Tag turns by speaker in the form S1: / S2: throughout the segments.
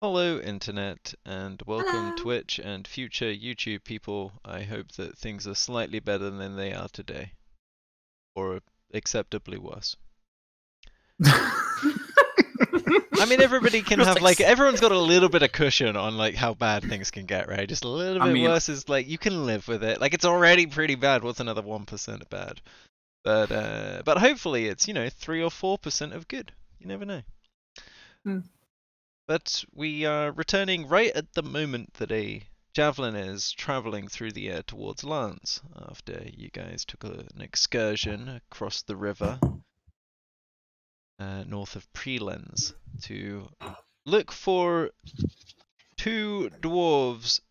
S1: Hello, Internet, and welcome
S2: Hello.
S1: Twitch and future YouTube people. I hope that things are slightly better than they are today, or acceptably worse. I mean, everybody can have everyone's got a little bit of cushion on how bad things can get, right? Just a little bit worse is you can live with it. Like it's already pretty bad. What's another 1% bad? But hopefully it's 3 or 4% of good. You never know. But we are returning right at the moment that a javelin is traveling through the air towards Lance after you guys took an excursion across the river north of Prelens to look for two dwarves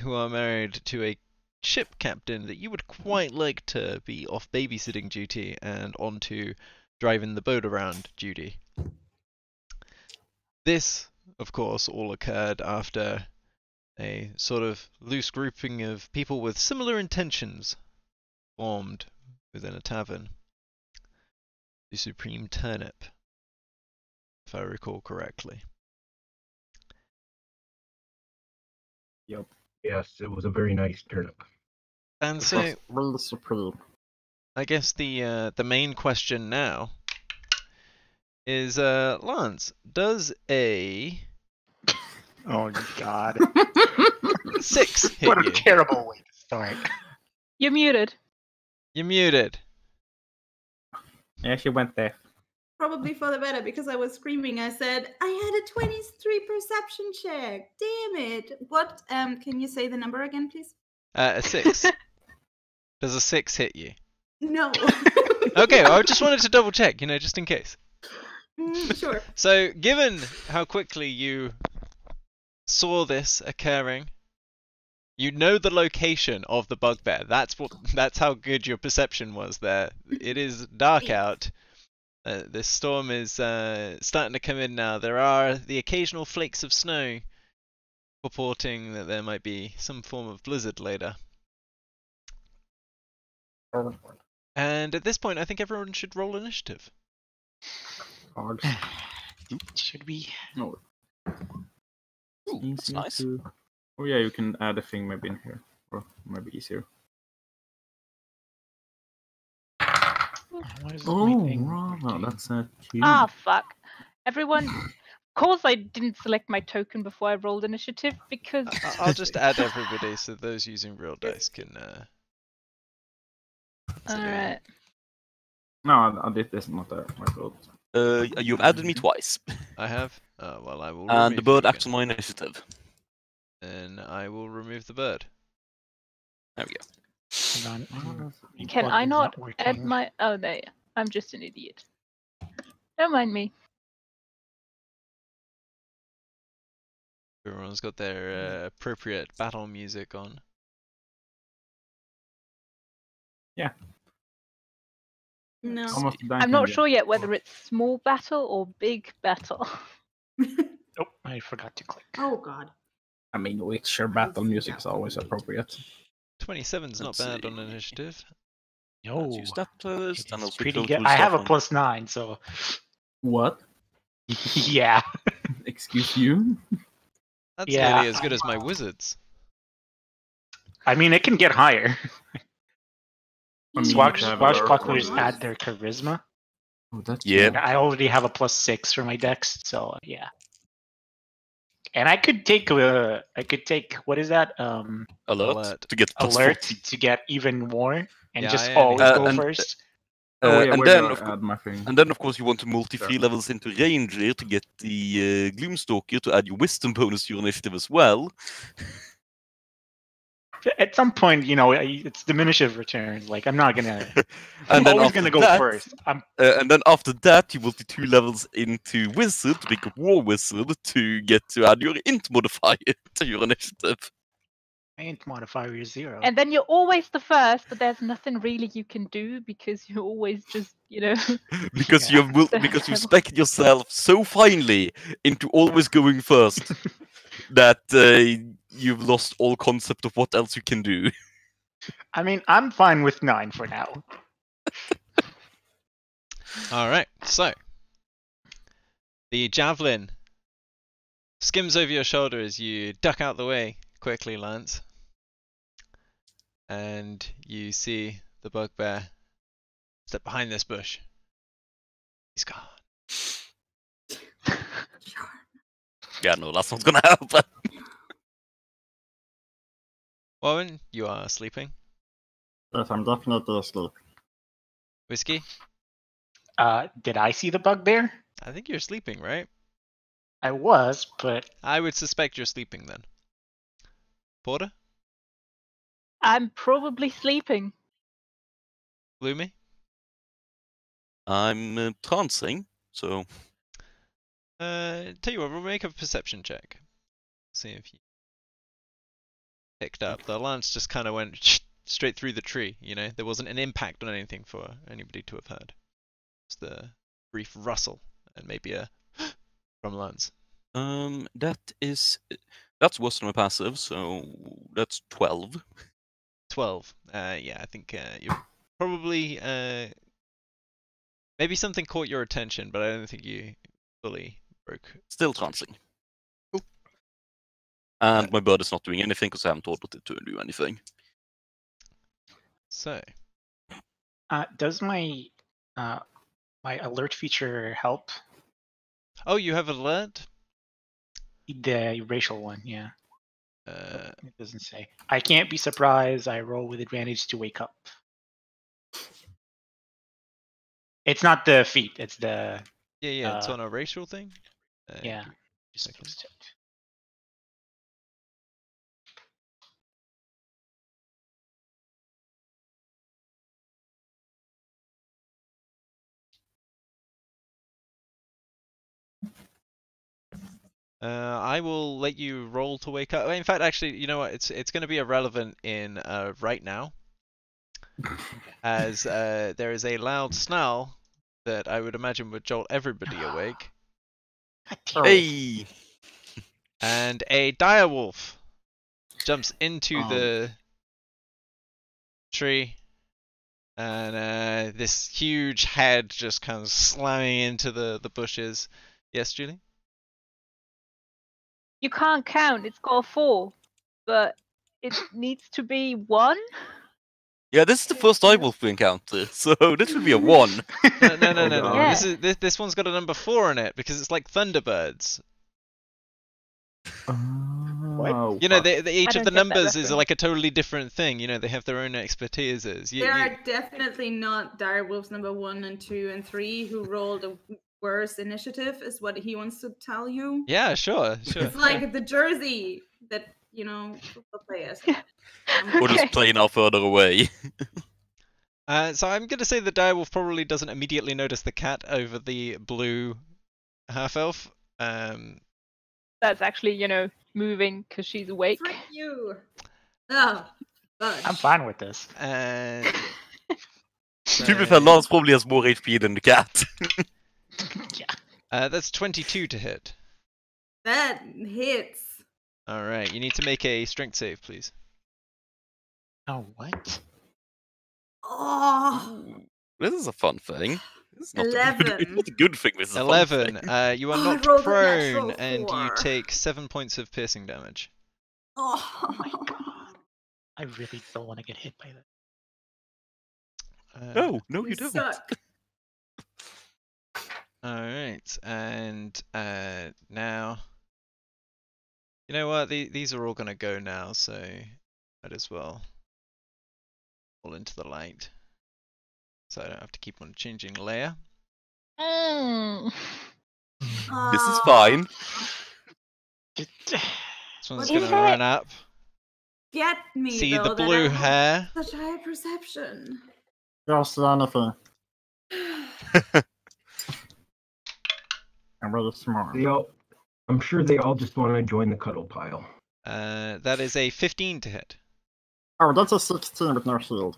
S1: who are married to a ship captain that you would quite like to be off babysitting duty and onto driving the boat around duty. This, of course, all occurred after a sort of loose grouping of people with similar intentions formed within a tavern. The Supreme Turnip, if I recall correctly.
S3: Yep. Yes, it was a very nice turnip.
S1: And so,
S4: really supreme.
S1: I guess the main question now is, Lance, does a
S5: Oh God!
S1: 6 hit
S5: What a
S1: you?
S5: terrible way to start.
S6: You're muted.
S1: You're muted.
S4: Yeah, she went there.
S2: Probably for the better because I was screaming. I said, I had a 23 perception check. Damn it. What, can you say the number again, please?
S1: A 6. Does a 6 hit you?
S2: No.
S1: Okay, well, I just wanted to double check, just in case.
S2: Sure.
S1: So, given how quickly you saw this occurring, you know the location of the bugbear. That's how good your perception was there. It is dark out. This storm is starting to come in now. There are the occasional flakes of snow purporting that there might be some form of blizzard later. And at this point, I think everyone should roll initiative.
S5: Should we?
S4: No.
S3: Ooh, that's nice.
S4: Oh yeah, you can add a thing maybe in here, or maybe easier. Wow, that's a 2.
S6: Ah, fuck. Everyone, of course I didn't select my token before I rolled initiative because...
S1: I'll just add everybody so those using real dice can...
S6: Alright.
S4: No, I did this, not my fault.
S3: You've added me twice.
S1: I have? Well, I will.
S3: And the bird acts on my initiative.
S1: Then I will remove the bird.
S3: There we go.
S6: Can I not add my... Oh, there. I'm just an idiot. Don't mind me.
S1: Everyone's got their appropriate battle music on.
S4: Yeah.
S2: No.
S6: I'm not sure yet whether it's small battle or big battle.
S5: Oh, I forgot to click.
S2: Oh, God.
S4: I mean, Witcher battle music is always appropriate.
S1: 27's not bad on initiative.
S5: No,
S3: Use that first, and I'll
S5: it's
S3: switch
S5: pretty
S3: over
S5: good.
S3: to
S5: I have a
S3: Stefan.
S5: +9, so
S4: What?
S5: yeah.
S4: Excuse you?
S1: That's
S5: Yeah.
S1: nearly as good as my wizards.
S5: I mean, it can get higher.
S4: I mean,
S5: Swashbucklers add their charisma.
S4: Oh, that's
S3: Yeah.
S5: I already have a +6 for my dex, so yeah. And I could take what is that?
S3: Alert to get
S5: Alert
S3: +40.
S5: to get even more, and
S1: Yeah,
S5: just
S1: I
S5: always go
S3: and-
S5: first.
S3: And then, of
S4: add my thing?
S3: And then, of course, you want to multi-3 levels into Ranger to get the Gloomstalker to add your Wisdom bonus to your initiative as well.
S5: At some point, it's diminishes returns. Like I'm not gonna.
S3: And
S5: I'm
S3: then
S5: always
S3: after
S5: gonna go
S3: that-
S5: first.
S3: And then after that, you multi-2 levels into Wizard to make a War Wizard to get to add your Int modifier to your initiative.
S5: Int modifier is 0.
S6: And then you're always the first, but there's nothing really you can do because you're always just,
S3: Because
S5: Yeah.
S3: you spec yourself so finely into always going first that you've lost all concept of what else you can do.
S5: I mean, I'm fine with 9 for now.
S1: Alright, so. The javelin skims over your shoulder as you duck out the way quickly, Lance. And you see the bugbear step behind this bush. He's gone.
S3: Yeah, no, that's not gonna happen.
S1: Warren, you are sleeping.
S4: Yes, I'm definitely asleep.
S1: Whiskey,
S5: Did I see the bugbear?
S1: I think you're sleeping, right?
S5: I was, but
S1: I would suspect you're sleeping then. Porter?
S6: I'm probably sleeping.
S1: Lumi?
S3: I'm trancing, so
S1: Tell you what, we'll make a perception check. See if you picked up. The lance just kind of went straight through the tree, you know? There wasn't an impact on anything for anybody to have heard. Just the brief rustle and maybe a from Lance.
S3: that's worse than my passive, so that's 12.
S1: 12. Yeah, I think you're probably maybe something caught your attention, but I don't think you fully broke.
S3: Still trancing. And my bird is not doing anything because I haven't ordered it to do anything.
S1: So,
S5: does my my alert feature help?
S1: oh, you have alert?
S5: The racial one, yeah.
S1: Uh,
S5: It doesn't say. I can't be surprised. I roll with advantage to wake up. It's not the feat. It's the
S1: yeah, it's on a racial thing.
S5: yeah.
S1: give me a
S5: Just
S1: second.
S5: check.
S1: I will let you roll to wake up. In fact, actually, you know what? It's going to be irrelevant in right now, as there is a loud snarl that I would imagine would jolt everybody awake,
S5: God damn it.
S3: Hey!
S1: and a direwolf jumps into the tree, and this huge head just comes slamming into the bushes. Yes, Julie?
S6: You can't count. It's got a 4, but it needs to be 1.
S3: Yeah, this is the first direwolf we encounter, so this would be a 1.
S1: No.
S4: Oh, God.
S1: This one's got a number 4 in it because it's like Thunderbirds.
S4: Oh,
S1: You know,
S4: fuck.
S1: each
S6: I
S1: of the
S6: don't get that
S1: numbers is
S6: reference.
S1: like a totally different thing. You know, they have their own expertises.
S2: There are definitely not direwolves number 1 and 2 and 3 who rolled a worse initiative, is what he wants to tell you.
S1: Yeah, sure.
S2: It's like the jersey that, you know, football players.
S3: Or just play now further away.
S1: So I'm gonna say the direwolf probably doesn't immediately notice the cat over the blue half elf.
S6: That's actually, you know, moving because she's awake.
S2: Frick you! Oh, fudge.
S5: I'm fine with this.
S3: To be fair, Lance probably has more HP than the cat.
S5: Yeah.
S1: That's 22 to hit.
S2: That hits.
S1: All right, you need to make a strength save, please.
S5: Oh, what?
S2: Oh,
S3: This is a fun thing. This is not
S2: 11.
S3: not a good thing. This is a fun
S1: 11.
S3: thing.
S1: You are
S2: Oh, I
S1: knocked
S2: rolled a natural
S1: prone, and you
S2: 4.
S1: take 7 points of piercing damage.
S2: oh
S5: My God. I really don't want to get hit by that.
S3: No, you
S2: You
S3: don't.
S2: suck.
S1: Alright, and now... You know what, these are all gonna go now, so might as well fall into the light. So I don't have to keep on changing layer.
S6: Mm.
S3: This is fine.
S1: This one's
S2: What
S1: gonna
S2: is
S1: run up.
S2: Get me,
S1: See
S2: though,
S1: the
S2: that
S1: blue
S2: I have
S1: hair.
S2: such high perception.
S4: Just anything. I'm really smart.
S7: I'm sure they all just want to join the cuddle pile.
S1: That is a 15 to hit.
S4: Oh, that's a 16 with no shield.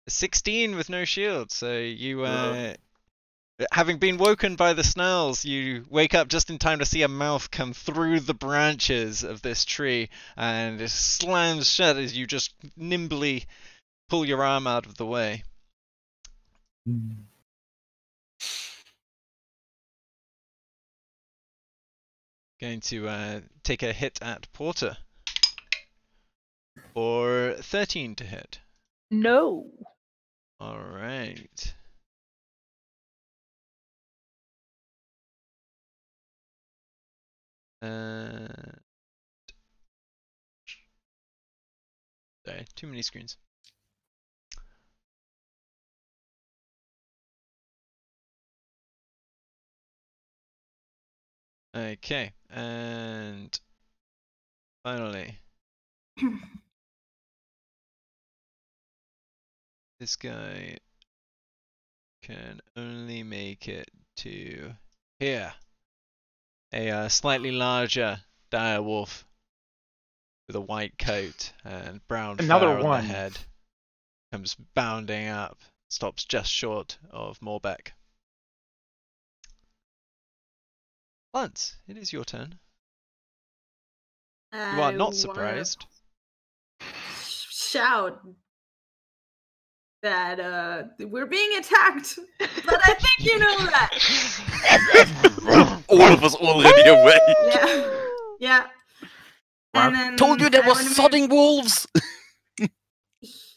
S1: 16 with no shield, so you, having been woken by the snarls, you wake up just in time to see a mouth come through the branches of this tree, and it slams shut as you just nimbly pull your arm out of the way. Going to take a hit at Porter. For 13 to hit.
S6: No.
S1: Alright. Sorry, too many screens. Okay, and finally, this guy can only make it to here. A slightly larger direwolf with a white coat and brown
S5: Another
S1: fur on the
S5: one.
S1: head comes bounding up, stops just short of Morbeck. Lance, it is your turn. You are
S2: I
S1: not
S2: wanna
S1: surprised.
S2: shout that we're being attacked, but I think you know that.
S3: All of us already away.
S2: Yeah, yeah. And then
S3: Told you there
S2: I
S3: was
S2: wanna move
S3: sodding wolves.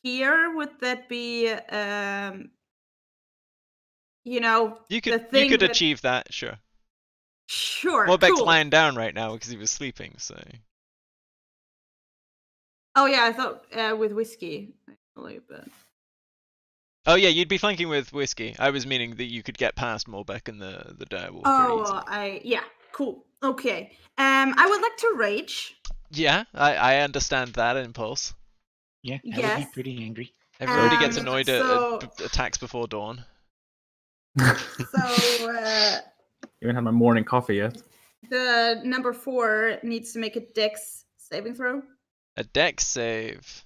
S2: here. Would that be you know,
S1: You
S2: the
S1: could
S2: thing that...
S1: achieve that, sure.
S2: Sure,
S1: Morbeck's
S2: cool.
S1: lying down right now because he was sleeping, so.
S2: Oh yeah, I thought with whiskey, actually, but...
S1: Oh yeah, you'd be flanking with whiskey. I was meaning that you could get past Morbeck and the direwolf pretty easily.
S2: yeah, cool. Okay. I would like to rage.
S1: Yeah, I understand that impulse.
S5: Yeah, I would
S2: Yes.
S5: be pretty angry.
S1: Everybody gets
S2: Um,
S1: annoyed
S2: so-
S1: at attacks before dawn.
S2: So
S4: Even had my morning coffee yet.
S2: the number 4 needs to make a dex saving throw.
S1: A dex save.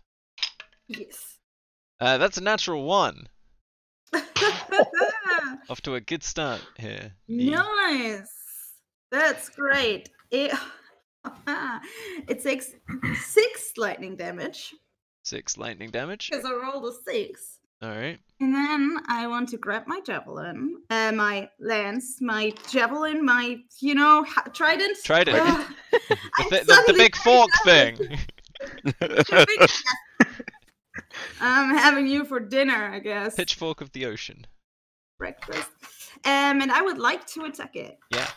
S2: Yes.
S1: That's a natural 1. Off to a good start here.
S2: Nice. That's great. It takes 6 lightning damage
S1: 6 lightning damage.
S2: because I rolled a 6.
S1: Alright.
S2: And then I want to grab my javelin, my lance, my javelin, my, trident.
S1: Trident.
S2: I'm
S1: The big fork thing.
S2: I'm having you for dinner, I guess.
S1: Pitchfork of the ocean.
S2: Breakfast. And I would like to attack it.
S1: Yeah.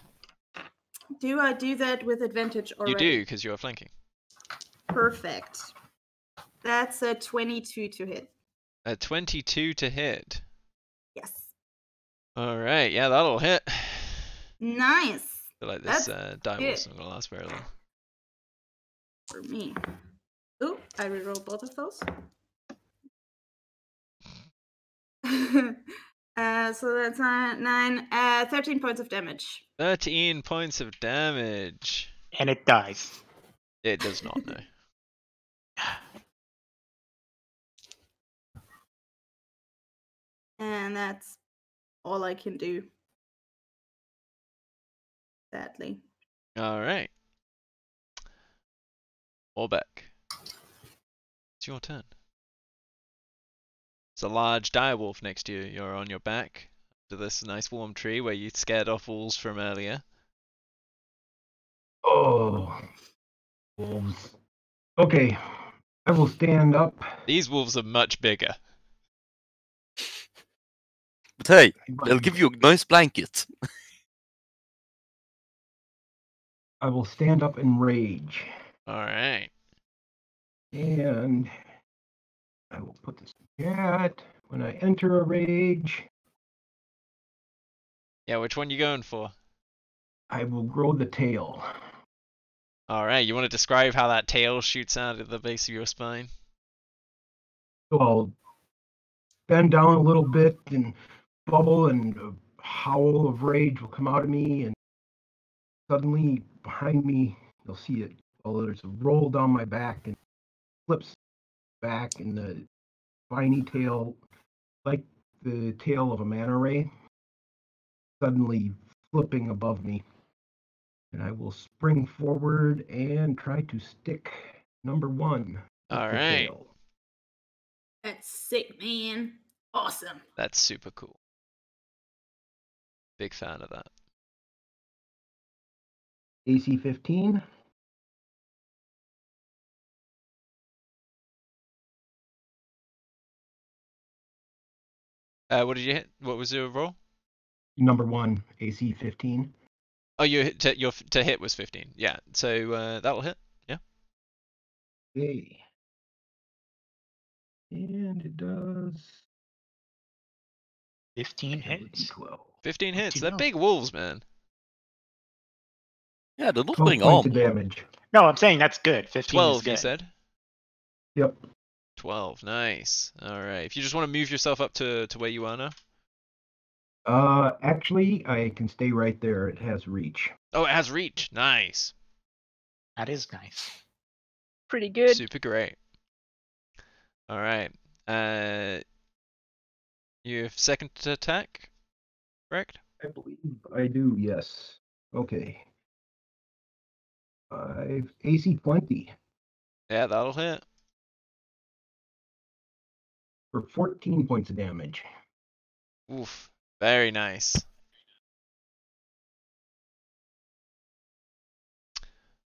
S2: Do I do that with advantage already?
S1: You do, because you are flanking.
S2: Perfect. That's a 22 to hit.
S1: A 22 to hit.
S2: Yes.
S1: Alright, yeah, that'll hit.
S2: Nice.
S1: I feel like this
S2: That's
S1: direwolf's not going to last very long.
S2: For me. Ooh, I reroll both of those. So that's 9, 13 points of damage.
S1: 13 points of damage.
S5: And it dies.
S1: It does not, no.
S2: And that's all I can do. Sadly.
S1: Alright. Morbeck. It's your turn. It's a large direwolf next to you. You're on your back to this nice warm tree where you scared off wolves from earlier.
S7: Oh. Wolves. Okay. I will stand up.
S1: These wolves are much bigger.
S3: But hey, they'll give you a nice blanket.
S7: I will stand up and rage.
S1: Alright.
S7: And I will put this in chat. When I enter a rage,
S1: Yeah, which one you going for?
S7: I will grow the tail.
S1: Alright, you want to describe how that tail shoots out at the base of your spine?
S7: So I'll bend down a little bit and bubble, and a howl of rage will come out of me, and suddenly behind me you'll see it. Well, there's a roll down my back and flips back, and the spiny tail, like the tail of a manta ray, suddenly flipping above me. And I will spring forward and try to stick number 1. with the
S1: Alright.
S7: tail.
S2: That's sick, man. Awesome.
S1: That's super cool. Big fan of that.
S7: AC 15.
S1: What did you hit? What was your roll?
S7: Number 1, AC 15.
S1: Oh, your to hit was 15. Yeah, so that'll hit. Yeah.
S7: Okay. And it does
S5: 15 hits.
S7: 12.
S1: 15
S5: Good
S1: hits.
S5: to
S1: They're
S5: know.
S1: big wolves, man.
S3: Yeah, they're not
S7: 12
S3: putting
S7: points
S3: on.
S7: of damage.
S5: No, I'm saying that's good. 15 is
S1: 12,
S5: good.
S1: you said?
S7: Yep.
S1: 12. Nice. All right. If you just want to move yourself up to where you are now.
S7: Actually, I can stay right there. It has reach.
S1: Oh, it has reach. Nice.
S5: That is nice.
S6: Pretty good.
S1: Super great. All right. You have second attack, correct?
S7: I believe I do, yes. Okay. AC 20
S1: Yeah, that'll hit.
S7: for 14 points of damage.
S1: Oof. Very nice.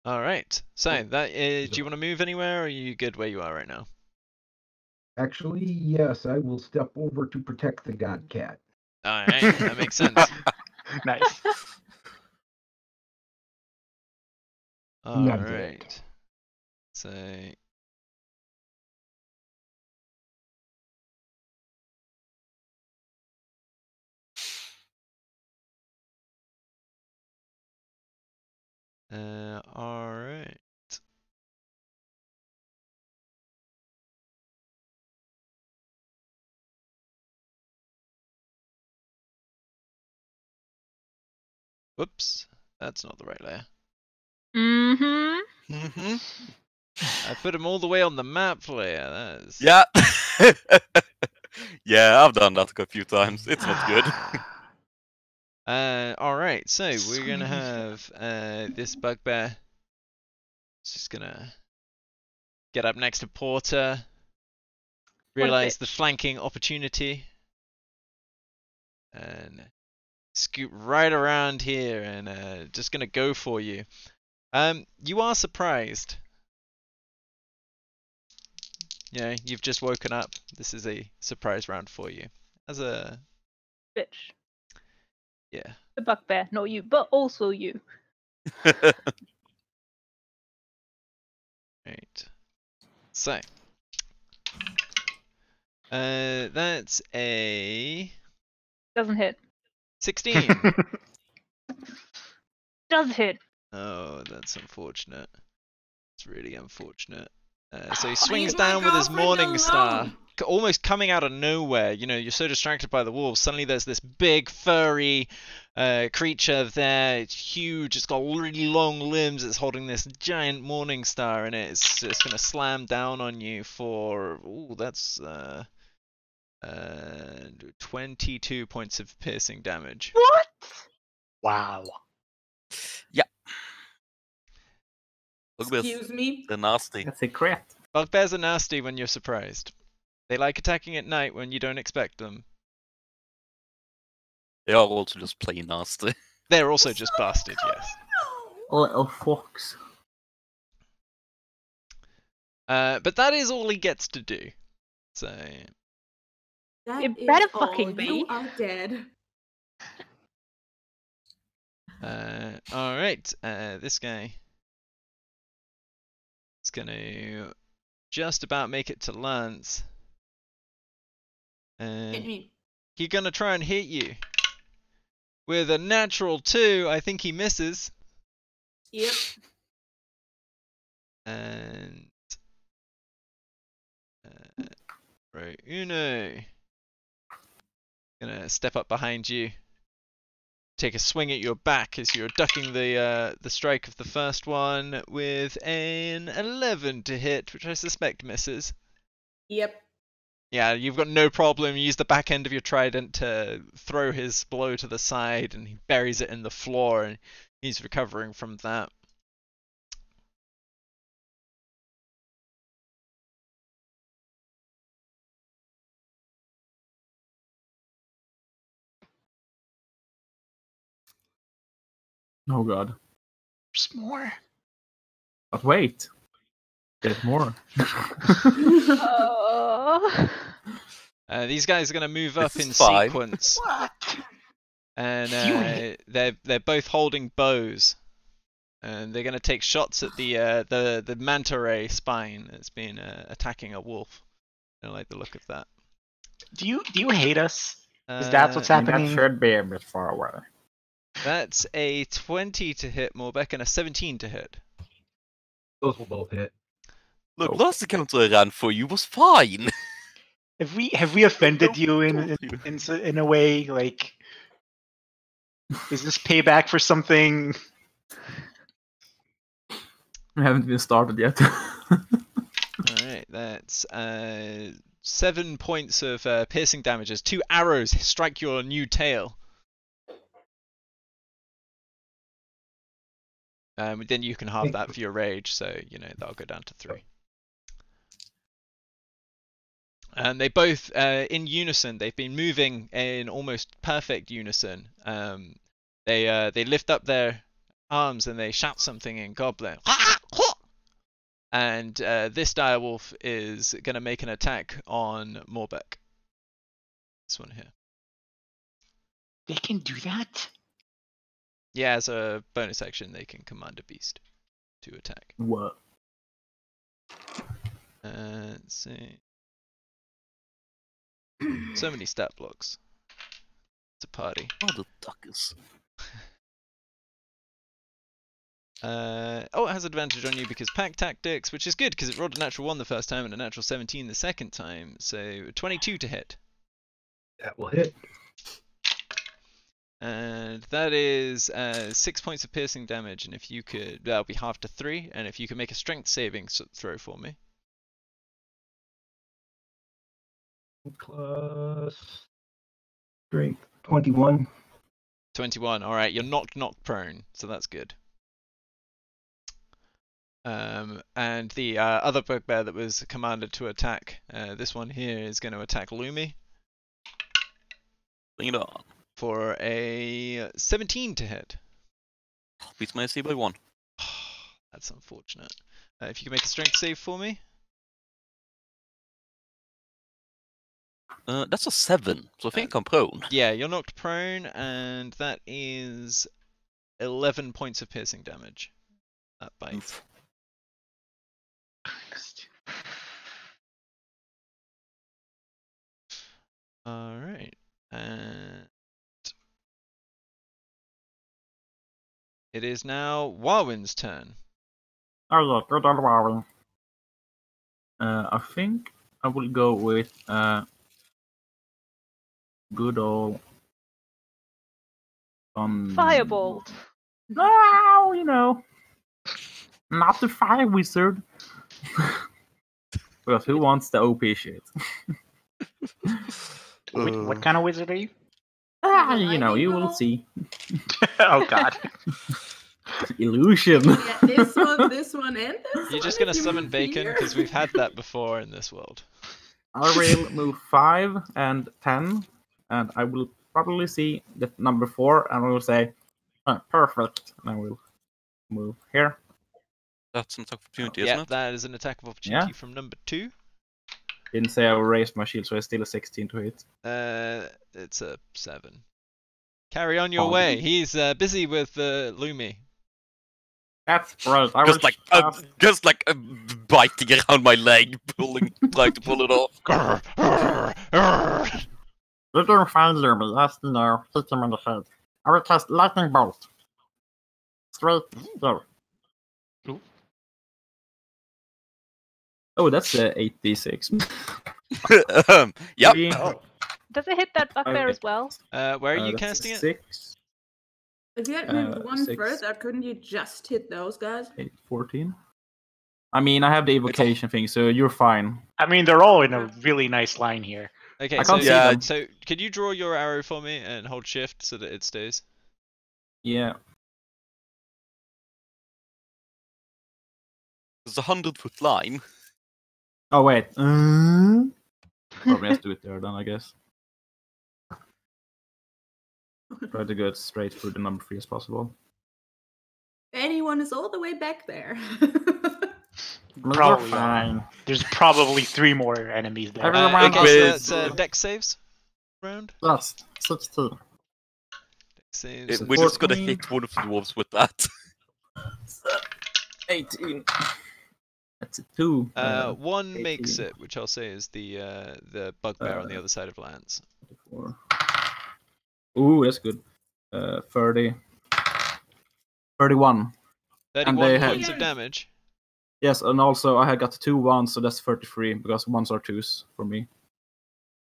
S1: All right. So that is. Do you want to move anywhere, or are you good where you are right now?
S7: Actually, yes, I will step over to protect the god cat.
S1: All right. That makes sense.
S5: Nice.
S1: All
S7: Not
S1: right.
S7: yet.
S1: So. All right. Whoops. That's not the right layer.
S6: Mm-hmm.
S3: Mm-hmm.
S1: I put them all the way on the map layer. That is.
S3: Yeah. Yeah, I've done that a few times. It's not good.
S1: All right. So we're gonna have this bugbear. It's just gonna get up next to Porter.
S6: What a
S1: Realize the
S6: bitch.
S1: flanking opportunity. And scoot right around here and just gonna go for you. You are surprised. You know, you've just woken up. This is a surprise round for you. As a
S6: Bitch.
S1: yeah.
S6: The bugbear, not you, but also you.
S1: Right. So that's a
S6: Doesn't hit.
S1: 16.
S6: Does hit.
S1: Oh, that's unfortunate. It's really unfortunate. So he
S2: Leave
S1: swings
S2: my
S1: down with his
S2: girlfriend
S1: morning star,
S2: alone.
S1: almost coming out of nowhere. You know, you're so distracted by the wolves. Suddenly there's this big furry creature there. It's huge. It's got really long limbs. It's holding this giant morning star, and it's just gonna slam down on you for. Ooh, that's 22 points of piercing damage.
S6: What?
S5: Wow.
S3: Bugbears,
S2: Excuse me.
S3: they're nasty.
S4: That's a crit.
S1: Bugbears are nasty when you're surprised. They like attacking at night when you don't expect them.
S3: They are also just plain nasty.
S1: They're also just busted, yes.
S4: Little fox.
S1: But that is all he gets to do. So
S2: That
S6: It
S2: is
S6: better
S2: all.
S6: fucking be.
S2: You are dead.
S1: all right. This guy is gonna just about make it to Lance.
S2: Hit
S1: And
S2: me.
S1: he's gonna try and hit you with a natural 2. I think he misses.
S2: Yep.
S1: And right, Uno gonna step up behind you, take a swing at your back as you're ducking the strike of the first one with an 11 to hit, which I suspect misses.
S2: Yep.
S1: Yeah, you've got no problem. You use the back end of your trident to throw his blow to the side, and he buries it in the floor, and he's recovering from that.
S4: Oh god.
S5: There's more.
S4: But wait, there's more.
S6: Oh.
S1: These guys are going to move up
S3: This
S1: in
S3: is fine.
S1: sequence,
S5: What?
S1: and
S5: Fury.
S1: they're both holding bows, and they're going to take shots at the manta ray spine that's been attacking a wolf. I don't like the look of that.
S5: Do you hate us? Is that what's happening?
S4: That should be a bit far away.
S1: That's a 20 to hit Morbeck and a 17 to hit.
S7: Those will both hit.
S3: Look,
S4: Oh.
S3: last encounter I ran for you was fine.
S5: Have we offended you in a way? Like, is this payback for something?
S4: We haven't even started yet.
S1: Alright, that's 7 points of piercing damage as 2 arrows strike your new tail. Then you can halve that for your rage, so that'll go down to 3. And they both, in unison, they've been moving in almost perfect unison. They lift up their arms and they shout something in Goblin. And this direwolf is going to make an attack on Morbeck. This one here.
S5: They can do that?
S1: Yeah, as a bonus action, they can command a beast to attack.
S4: What?
S1: Let's see. So many stat blocks. It's a party.
S3: Oh, the duckers.
S1: Oh, it has advantage on you because pack tactics, which is good because it rolled a natural 1 the first time and a natural 17 the second time. So 22 to hit.
S7: That will hit.
S1: And that is 6 points of piercing damage. And if you could, that'll be half to 3. And if you could make a strength saving throw for me.
S7: Plus strength 21.
S1: 21. All right, you're knocked prone, so that's good. And the other bugbear that was commanded to attack, this one here is going to attack Lumi
S3: Bring it on.
S1: for a 17 to hit.
S3: Beats my AC by 1.
S1: That's unfortunate. If you can make a strength save for me.
S3: That's a 7, so I think I'm prone.
S1: Yeah, you're knocked prone, and that is 11 points of piercing damage. That bite.
S3: Oof.
S1: Alright. And it is now Warwin's turn.
S4: Oh yeah, good old Warwin. I think I will go with good old
S6: Firebolt.
S4: No, not the fire wizard. Because who wants the OP shit?
S5: What kind of wizard are you?
S4: You will see.
S5: Oh god.
S4: Illusion.
S2: Yeah, this one, and this
S1: You're just
S2: one,
S1: gonna
S2: if you
S1: summon
S2: move
S1: bacon
S2: here.
S1: because we've had that before in this world.
S4: I will move 5 and 10, and I will probably see the number 4, and I will say, perfect, and I will move here.
S3: That's an opportunity,
S1: Yeah,
S3: isn't it?
S1: that is an attack of opportunity
S4: Yeah.
S1: from number 2.
S4: Didn't say I will raise my shield, so it's still a 16 to hit.
S1: It's a 7. Carry on your
S4: Oh.
S1: way. He's busy with Lumi.
S4: That's right. I
S3: Just
S4: will
S3: like biting around my leg, trying to pull it off.
S4: You don't find Lumi, yes, no, hit him in the head. I will cast Lightning Bolt. Straight there.
S5: Ooh.
S4: Oh, that's 8d6.
S3: Yep.
S4: Three,
S6: Does it hit that bugbear
S4: Okay.
S6: as well?
S1: Where are you
S4: that's
S1: casting it?
S4: 6,
S2: If you had moved one
S4: 6.
S2: further, couldn't you just hit those guys?
S4: 8, 14. I mean, I have the evocation thing, so you're fine.
S5: I mean, they're all in a really nice line here.
S1: Okay,
S4: I
S1: so,
S4: can't see
S3: Yeah.
S4: them.
S1: so could you draw your arrow for me and hold shift so that it stays?
S4: Yeah.
S3: There's a 100-foot line.
S4: Oh, wait. Probably has to do it there then, I guess. Try to go as straight through the number 3 as possible.
S2: If anyone is all the way back there.
S5: Probably.
S4: fine.
S5: There's probably 3 more enemies there.
S4: Everyone
S1: Okay, so
S3: with-
S1: that's dex saves round.
S4: Yes, 16.
S1: Dex saves.
S3: We're just gonna
S4: 14.
S3: hit one of the dwarves with that.
S4: 18. That's a 2.
S1: One
S4: 18.
S1: makes it, which I'll say is the bugbear on the other side of Lance.
S4: 4. Ooh, that's good. 30. 31.
S1: 31
S4: had-
S1: points of damage.
S4: Yes, and also I had got 2 1s, so that's 33 because 1s are 2s for me.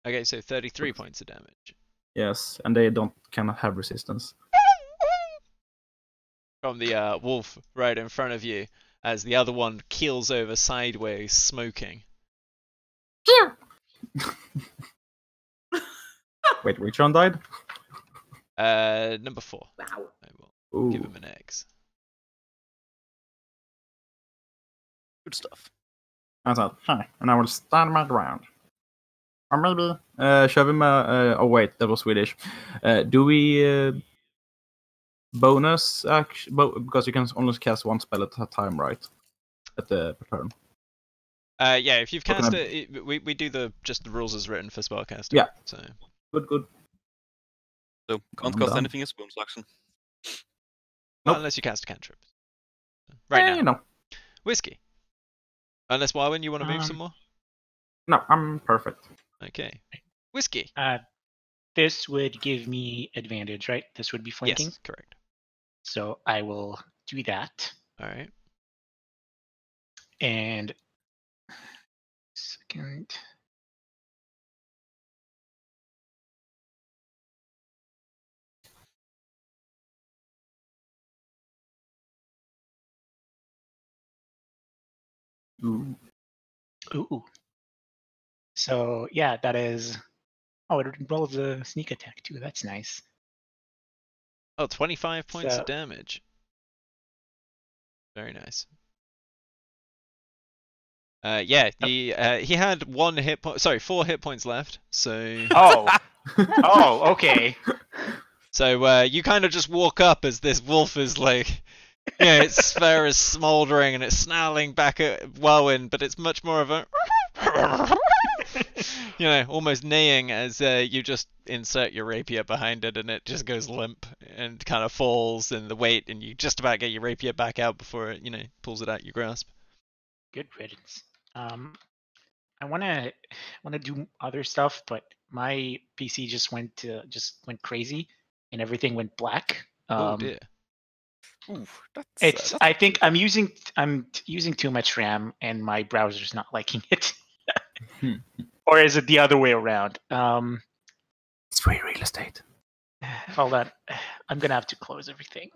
S1: Okay, so 33 points of damage.
S4: Yes, and they cannot have resistance.
S1: From the wolf right in front of you, as the other one keels over sideways, smoking.
S4: Wait, which one died?
S1: Number 4.
S2: Wow.
S1: I will give
S4: Ooh.
S1: him an X.
S3: Good stuff.
S4: I thought, hi, and I will stand my ground. Or maybe, shove him oh wait, that was Swedish. Do we bonus action? Because you can only cast 1 spell at a time, right? At the turn.
S1: Yeah, if you've
S4: What can
S1: cast
S4: I-
S1: it, we do just the rules as written for spellcasting.
S4: Yeah.
S1: So
S4: Good.
S3: So can't
S4: I'm
S3: cast
S4: done.
S3: anything as bonus action.
S1: well,
S4: Nope.
S1: unless you cast a cantrip. Right now,
S4: You know.
S1: whiskey. Unless Wywin, you want to move some
S5: Um,
S1: more?
S4: No, I'm perfect.
S1: Okay. Whiskey.
S5: This would give me advantage, right? This would be flanking.
S1: Yes, correct.
S5: So I will do that.
S1: All right.
S5: And second.
S4: Ooh.
S5: Ooh. So yeah, that is. Oh, it rolls a sneak attack too. That's nice.
S1: Oh, 25 points
S5: So-
S1: of damage. Very nice. Yeah, he had 1 hit point. Sorry, 4 hit points left. So
S5: Oh. Oh, okay.
S1: so you kind of just walk up as this wolf is like, its fur is smoldering and it's snarling back at Wywin, but it's much more of a, almost neighing as you just insert your rapier behind it and it just goes limp and kind of falls in the weight, and you just about get your rapier back out before it, pulls it out your grasp.
S5: Good riddance. I wanna do other stuff, but my PC just went crazy and everything went black.
S1: Oh dear.
S3: Ooh,
S5: It's.
S3: that's
S5: I think I'm using too much RAM, and my browser's not liking it. Or is it the other way around?
S4: It's free real estate.
S5: Hold on. I'm gonna have to close everything.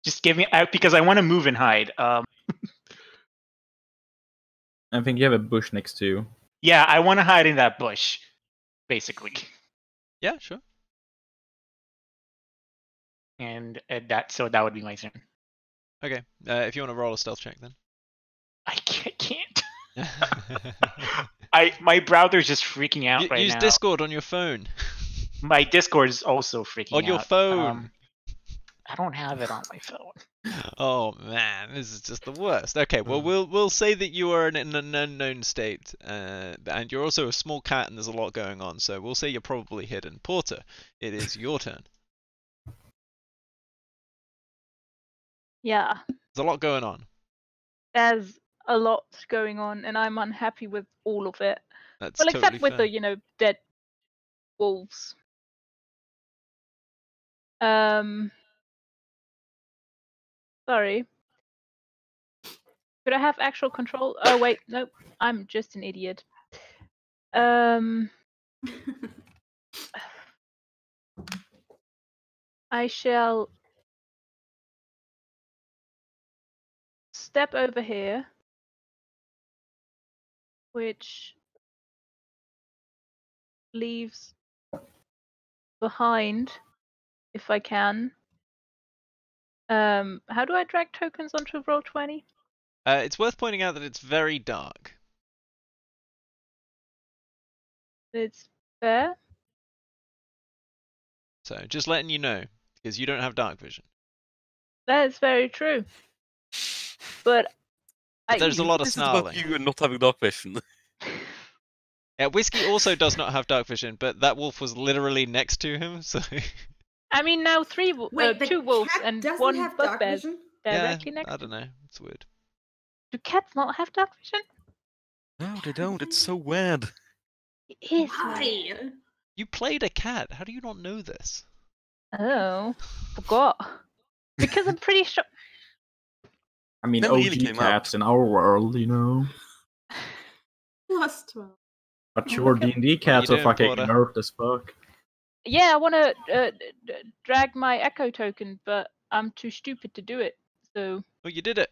S5: Just give me because I want to move and hide.
S4: I think you have a bush next to you.
S5: Yeah, I want to hide in that bush, basically.
S1: Yeah, sure.
S5: And that would be my turn.
S1: Okay. If you want to roll a stealth check then.
S5: I can't. My browser's just freaking out right
S1: Use
S5: now.
S1: Discord on your phone.
S5: My Discord is also freaking out.
S1: On your phone.
S5: I don't have it on my phone.
S1: Oh man, this is just the worst. Okay, well we'll say that you are in an unknown state, and you're also a small cat, and there's a lot going on. So we'll say you're probably hidden. Porter, it is your turn.
S6: Yeah,
S1: There's a lot going on.
S6: there's a lot going on, and I'm unhappy with all of it.
S1: That's
S6: Well,
S1: totally
S6: except with
S1: fair.
S6: the, dead wolves. Sorry. Could I have actual control? Oh wait, nope. I'm just an idiot. I shall step over here, which leaves behind, if I can. How do I drag tokens onto Roll20?
S1: It's worth pointing out that it's very dark.
S6: It's fair.
S1: So just letting you know, because you don't have dark vision.
S6: That is very true. But
S1: There's a lot of
S3: This is about
S1: snarling.
S3: you and not having dark vision.
S1: Yeah, Whiskey also does not have dark vision, but that wolf was literally next to him, so
S6: I mean, now
S2: Wait, the
S6: two wolves
S2: cat
S6: and
S2: doesn't
S6: one
S2: have dark
S6: bugbear's
S2: vision?
S6: directly
S1: yeah,
S6: next
S1: I
S6: to
S1: don't know. It's weird.
S6: Do cats not have dark vision?
S3: No, they don't. It's so weird.
S6: It is. weird.
S2: Why?
S1: You played a cat. How do you not know this?
S6: Oh, forgot. Because I'm pretty sure.
S4: I mean,
S3: Never really
S4: OG
S3: came
S4: cats in our world, you know.
S2: Plus 12.
S4: But sure,
S6: Look at-
S4: D&D cats are
S1: doing,
S4: fucking
S1: Porter?
S4: nerfed as fuck.
S6: Yeah, I want to drag my echo token, but I'm too stupid to do it. So,
S1: Oh, you did it.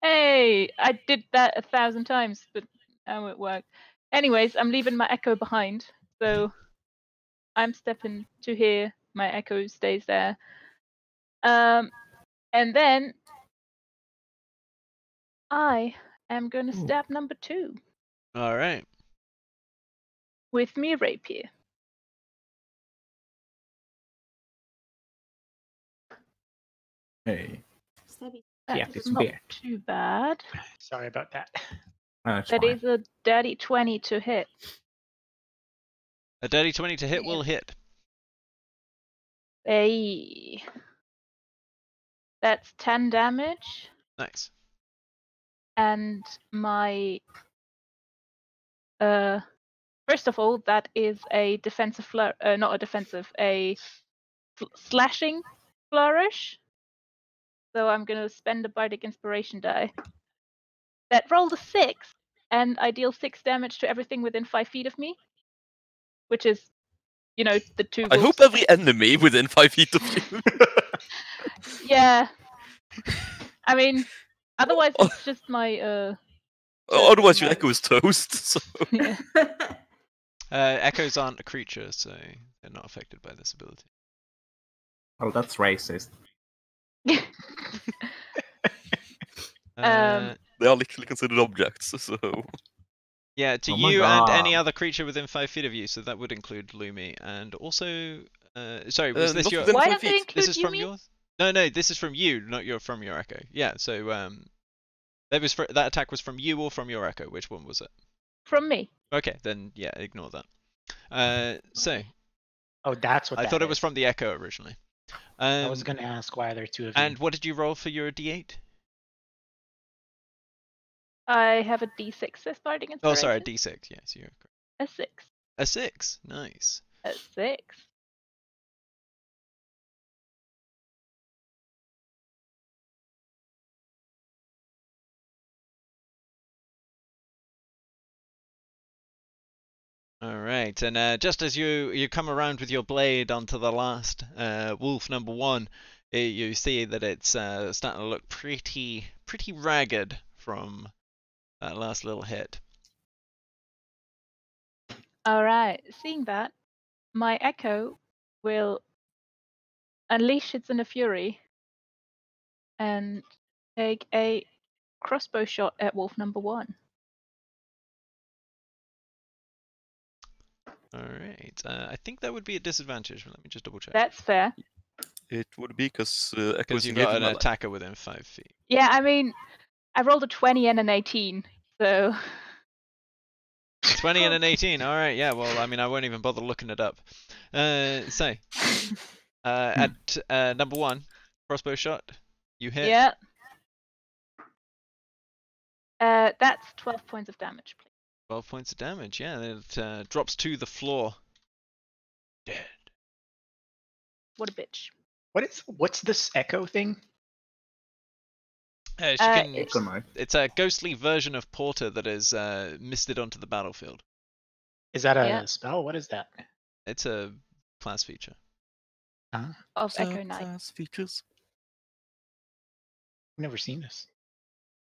S6: hey, I did that 1,000 times, but now it worked. Anyways, I'm leaving my echo behind, so I'm stepping to here. My echo stays there. And then I am going to stab number 2
S1: All right.
S6: with me rapier.
S4: Hey,
S2: Stabby.
S4: Yeah,
S6: That's
S4: it's
S6: not
S4: weird.
S6: too bad.
S5: Sorry about that.
S4: that's
S6: That
S4: fine.
S6: is a dirty 20 to hit.
S1: A dirty 20 to hit will hit.
S6: Hey. That's 10 damage.
S1: Nice.
S6: And my first of all, that is a defensive not a defensive, a slashing flourish. So I'm gonna spend a bardic inspiration die. That rolled a 6, and I deal 6 damage to everything within 5 feet of me, which is, you know, the 2
S3: I
S6: wolves.
S3: hope every enemy within 5 feet of you.
S6: Yeah. I mean, otherwise it's just my
S3: Otherwise, your
S6: my-
S3: echo is toast. So.
S6: yeah.
S1: Echoes aren't a creature, so they're not affected by this ability.
S4: Well, that's racist.
S3: They are literally considered objects, so.
S1: Yeah, to
S4: Oh my
S1: you and any
S4: God.
S1: other creature within 5 feet of you, so that would include Lumi, and also, sorry, was this
S3: not
S1: your?
S3: within
S6: Why
S3: 5
S6: does it
S3: feet.
S6: include
S1: This is from
S6: Yumi?
S1: yours? No, this is from you, not from your echo. Yeah, so that attack was from you or from your echo. Which one was it?
S6: From me.
S1: Okay, then yeah, ignore that. So
S5: Oh, that's what
S1: I
S5: that
S1: thought it was
S5: is.
S1: from the echo originally.
S5: I was gonna ask why there are 2 of you.
S1: And what did you roll for your D8?
S6: I have a D6 as bardic inspiration.
S1: Oh, sorry, a D6. Yes, you're correct.
S6: A 6.
S1: A 6. Nice.
S6: A 6.
S1: All right, and just as you come around with your blade onto the last wolf number 1, you see that it's starting to look pretty ragged from that last little hit.
S6: Alright, seeing that, my echo will unleash its inner fury and take a crossbow shot at wolf number 1.
S1: All right, I think that would be a disadvantage. But let me just double check.
S6: That's fair.
S3: It would be because Echo
S1: Because
S3: is
S1: you've
S3: engaged
S1: got
S3: in
S1: an
S3: melee.
S1: attacker within 5 feet.
S6: Yeah, I mean, I rolled a 20 and an 18, so
S1: 20 and an 18. All right, yeah. Well, I mean, I won't even bother looking it up. So, at number 1, crossbow shot, you hit.
S6: yeah. That's 12 points of damage, please.
S1: 12 points of damage. Yeah, it drops to the floor. Dead.
S6: What a bitch.
S5: What's this echo thing?
S1: She can,
S6: it's-
S1: it's a ghostly version of Porter that is misted onto the battlefield.
S5: Is that a
S6: Yeah.
S5: spell? What is that?
S1: It's a class feature.
S6: Of Echo Knight.
S3: Class features.
S5: I've never seen this.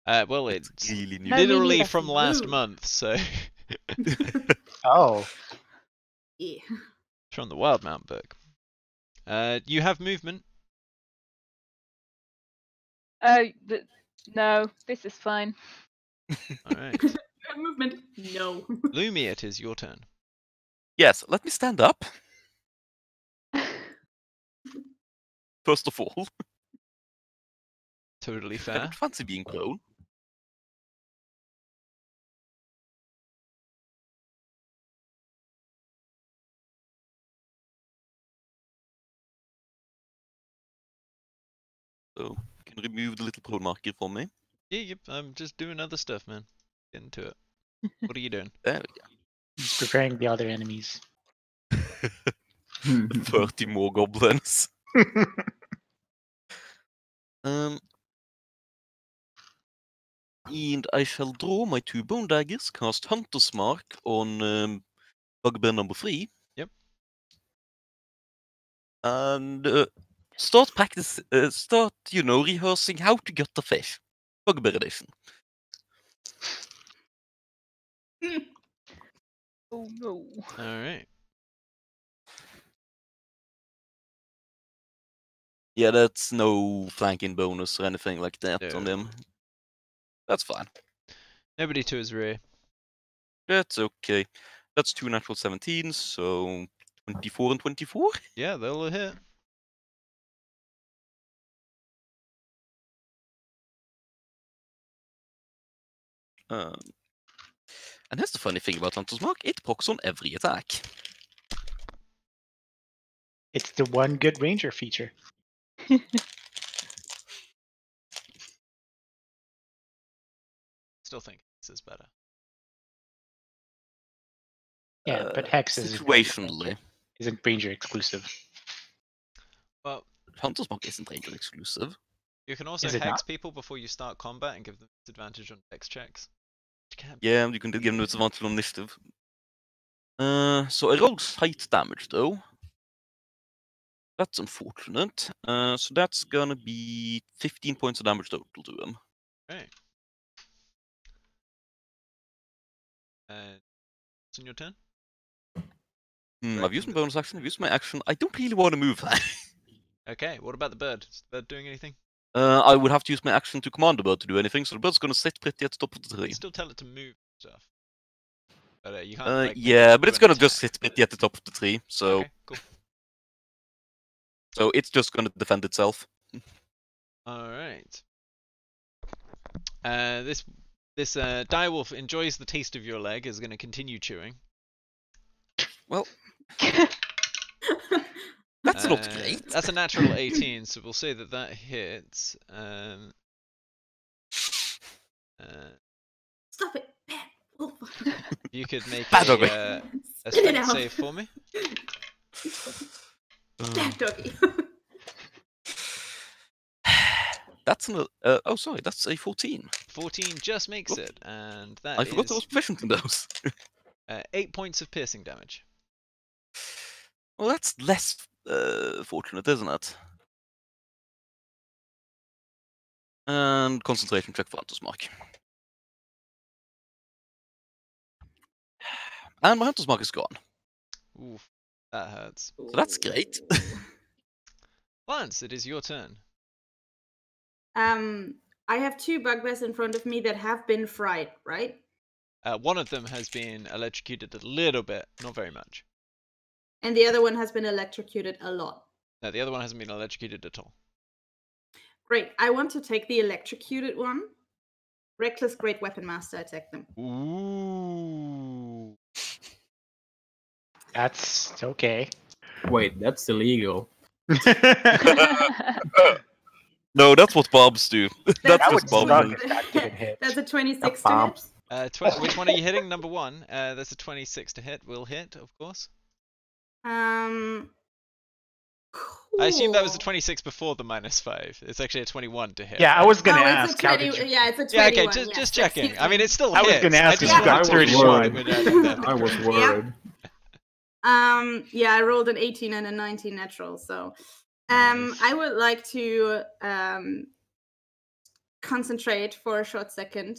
S1: Well, it's
S3: really new.
S6: No, me
S1: literally
S6: neither.
S1: from last
S2: Ooh.
S1: month, so
S5: Oh,
S2: Yeah.
S1: it's from the Wild Mount book. You have movement.
S6: No, this is fine.
S1: All right.
S2: Movement? No.
S1: Lumi, it is your turn.
S3: Yes, let me stand up. First of all,
S1: Totally
S3: I
S1: fair.
S3: don't fancy being prone. So you can remove the little prone marker from me.
S1: Yeah, yep. I'm just doing other stuff, man. Get into it. What are you doing?
S3: There we
S5: He's preparing the other enemies.
S3: go. 30 more goblins. And I shall draw my 2 bone daggers, cast Hunter's Mark on bugbear number 3.
S1: Yep.
S3: And start rehearsing how to get the fish. Bugbear edition.
S6: Oh no.
S1: Alright.
S3: Yeah, that's no flanking bonus or anything like that on
S1: No.
S3: them. That's fine.
S1: Nobody to his rear.
S3: That's okay. That's 2 natural 17s, so 24 and 24.
S1: Yeah, they'll hit.
S3: And here's the funny thing about Hunter's Mark, it procs on every attack.
S5: It's the one good ranger feature.
S1: Still think this is better.
S5: Yeah, but Hex
S3: Situationally.
S5: isn't ranger exclusive.
S1: Well,
S3: Hunter's Mark isn't ranger exclusive.
S1: you can also
S5: Is it
S1: hex
S5: not?
S1: people before you start combat and give them disadvantage on dex checks. Which can be
S3: Yeah, you can give them disadvantage on initiative. So I rolled sight damage though. That's unfortunate. So that's gonna be 15 points of damage total to him.
S1: right. It's in your turn?
S3: I've used my bonus action, I've used my action. I don't really want to move that.
S1: Okay, what about the bird? Is the bird doing anything?
S3: I would have to use my action to command the bird to do anything, so the bird's gonna sit pretty at the top of the
S1: You
S3: tree.
S1: can still tell it to move stuff. But you can't. Like, make
S3: Yeah,
S1: it
S3: but
S1: do
S3: it's
S1: an
S3: gonna just
S1: attack.
S3: sit pretty at the top of the tree, so
S1: Okay, cool.
S3: so it's just gonna defend itself.
S1: All right. This direwolf enjoys the taste of your leg. Is going to continue chewing.
S3: Well, that's not great.
S1: That's a natural 18, so we'll say that hits.
S2: Stop it. Bad wolf.
S1: You could make
S3: Bad doggy.
S1: a
S2: Spit it
S1: strength
S2: out.
S1: save for me.
S2: Bad doggy.
S3: That's an oh sorry, that's a 14.
S1: 14 just makes it, and that
S3: I forgot I
S1: is
S3: was proficient in those.
S1: 8 points of piercing damage.
S3: Well, that's less fortunate, isn't it? And concentration check for Hunter's Mark. And my Hunter's Mark is gone.
S1: Oof, that hurts.
S3: So that's great.
S1: Lance, it is your turn.
S2: I have 2 bugbears in front of me that have been fried, right?
S1: One of them has been electrocuted a little bit, not very much.
S2: And the other one has been electrocuted a lot.
S1: No, the other one hasn't been electrocuted at all.
S2: Great. I want to take the electrocuted one. Reckless Great Weapon Master attack them.
S1: Ooh.
S5: That's okay.
S4: Wait, that's illegal.
S3: No, that's what Bobs do. That's
S5: That
S3: what
S5: would
S3: Bobs
S5: suck
S3: do.
S5: if that didn't hit.
S2: That's a 26 to
S4: Bobs.
S2: hit.
S1: Which one are you hitting? Number 1. That's a 26 to hit. Will hit, of course.
S2: Cool.
S1: I assume that was the 26 before the -5. It's actually a 21 to hit.
S5: Yeah, I was gonna
S2: Oh,
S5: ask.
S2: it's a
S5: How
S2: 20,
S5: did you...
S2: yeah, it's a 21.
S1: Yeah, okay,
S2: yes,
S1: just checking.
S2: excuse
S1: I mean,
S2: me.
S1: it's still
S5: I was
S1: hits.
S5: gonna ask
S1: just
S5: if you
S1: wanted
S5: got
S1: to
S5: 30
S1: make sure
S5: one.
S1: that we're adding that.
S4: I was worried.
S2: Yeah, I rolled an 18 and a 19 natural, so
S1: Nice.
S2: I would like to concentrate for a short second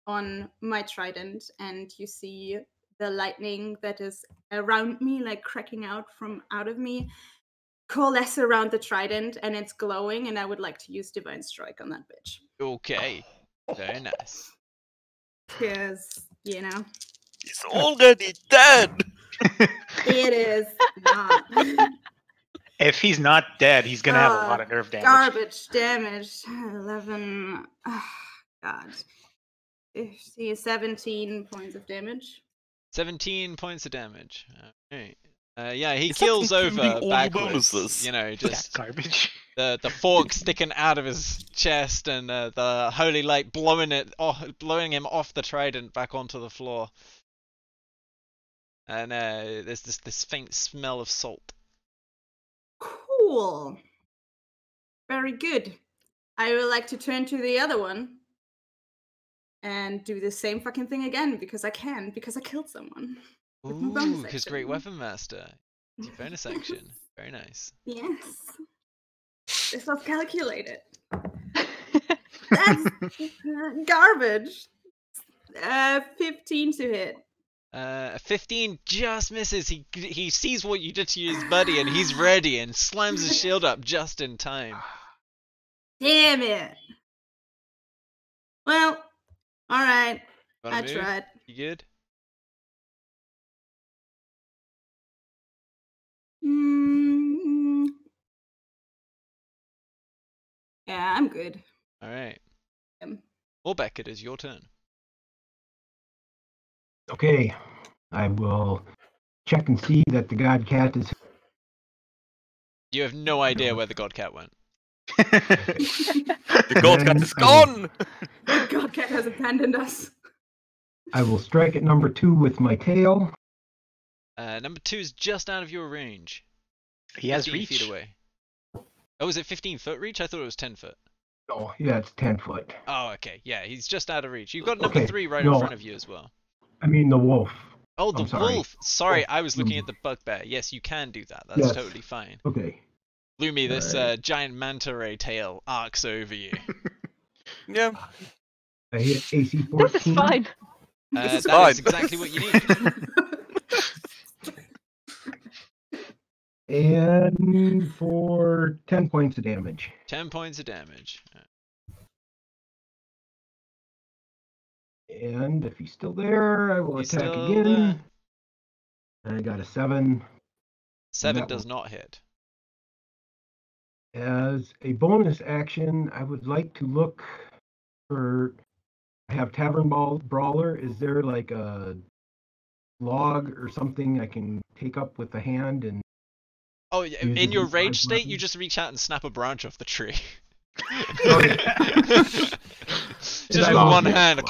S2: on my trident, and you see the lightning that is around me, like cracking out of me, coalesce around the trident, and it's glowing, and I would like to use Divine Strike on that bitch.
S1: Okay. Very nice.
S2: Because, you know,
S3: He's already dead!
S2: it is not
S5: If he's not dead, he's gonna have a lot of nerve damage.
S2: garbage damage. 11. God. 50, 17 points of damage.
S1: 17 points of damage. Alright. Yeah, he
S3: Is that
S1: keels
S3: including
S1: over
S3: all your
S1: backwards.
S3: bonuses?
S1: You know,
S5: That
S1: just
S5: garbage.
S1: the fork sticking out of his chest and the holy light blowing him off the trident back onto the floor. And there's this faint smell of salt.
S2: Cool. Very good. I would like to turn to the other one and do the same fucking thing again because I can, because I killed someone. With my bonus
S1: Ooh, his great
S2: action.
S1: weapon master. It's your bonus action. Very nice.
S2: Yes. This was calculated. That's garbage. 15 to hit.
S1: 15 just misses. He sees what you did to his buddy and he's ready and slams his shield up just in time.
S2: Damn it. Well, alright.
S1: Wanna
S2: I
S1: move?
S2: tried.
S1: You good?
S2: Mm, yeah, I'm good.
S1: Alright.
S2: Um,
S1: Well, Beck, it is your turn.
S7: Okay, I will check and see that the god cat is.
S1: You have no idea where the god cat went.
S3: The god cat is gone!
S2: The god cat has abandoned us.
S7: I will strike at number 2 with my tail.
S1: Number 2 is just out of your range.
S5: He has
S1: 15
S5: reach.
S1: feet away. Oh, is it 15 foot reach? I thought it was 10 foot.
S7: Oh, yeah, it's 10 foot.
S1: Oh, okay. Yeah, he's just out of reach. You've got number
S7: Okay,
S1: 3 right in
S7: no.
S1: front of you as well.
S7: I mean the wolf.
S1: Oh, the
S7: I'm sorry.
S1: wolf! Sorry,
S7: Wolf.
S1: I was looking at the bugbear. Yes, you can do that. That's
S7: Yes.
S1: totally fine.
S7: Okay.
S1: Lumi, this
S7: Alright.
S1: giant manta ray tail arcs over you.
S3: Yeah.
S7: I hit AC 14.
S6: This is fine.
S3: This is
S1: That
S3: fine.
S1: is exactly what you need.
S7: And for 10 points of damage.
S1: 10 points of damage.
S7: And if he's still there, I will
S1: He's
S7: attack
S1: still
S7: again.
S1: there.
S7: And I got a 7.
S1: 7
S7: that
S1: does
S7: one.
S1: not hit.
S7: As a bonus action, I would like to look for. I have Tavern Brawler. Is there like a log or something I can take up with the hand and.
S1: Oh,
S7: Use
S1: in
S7: it
S1: your
S7: as
S1: rage
S7: a
S1: state,
S7: weapon?
S1: you just reach out and snap a branch off the tree.
S7: Okay.
S1: Just
S7: I
S1: with
S7: will
S1: one
S7: hit-
S1: hand.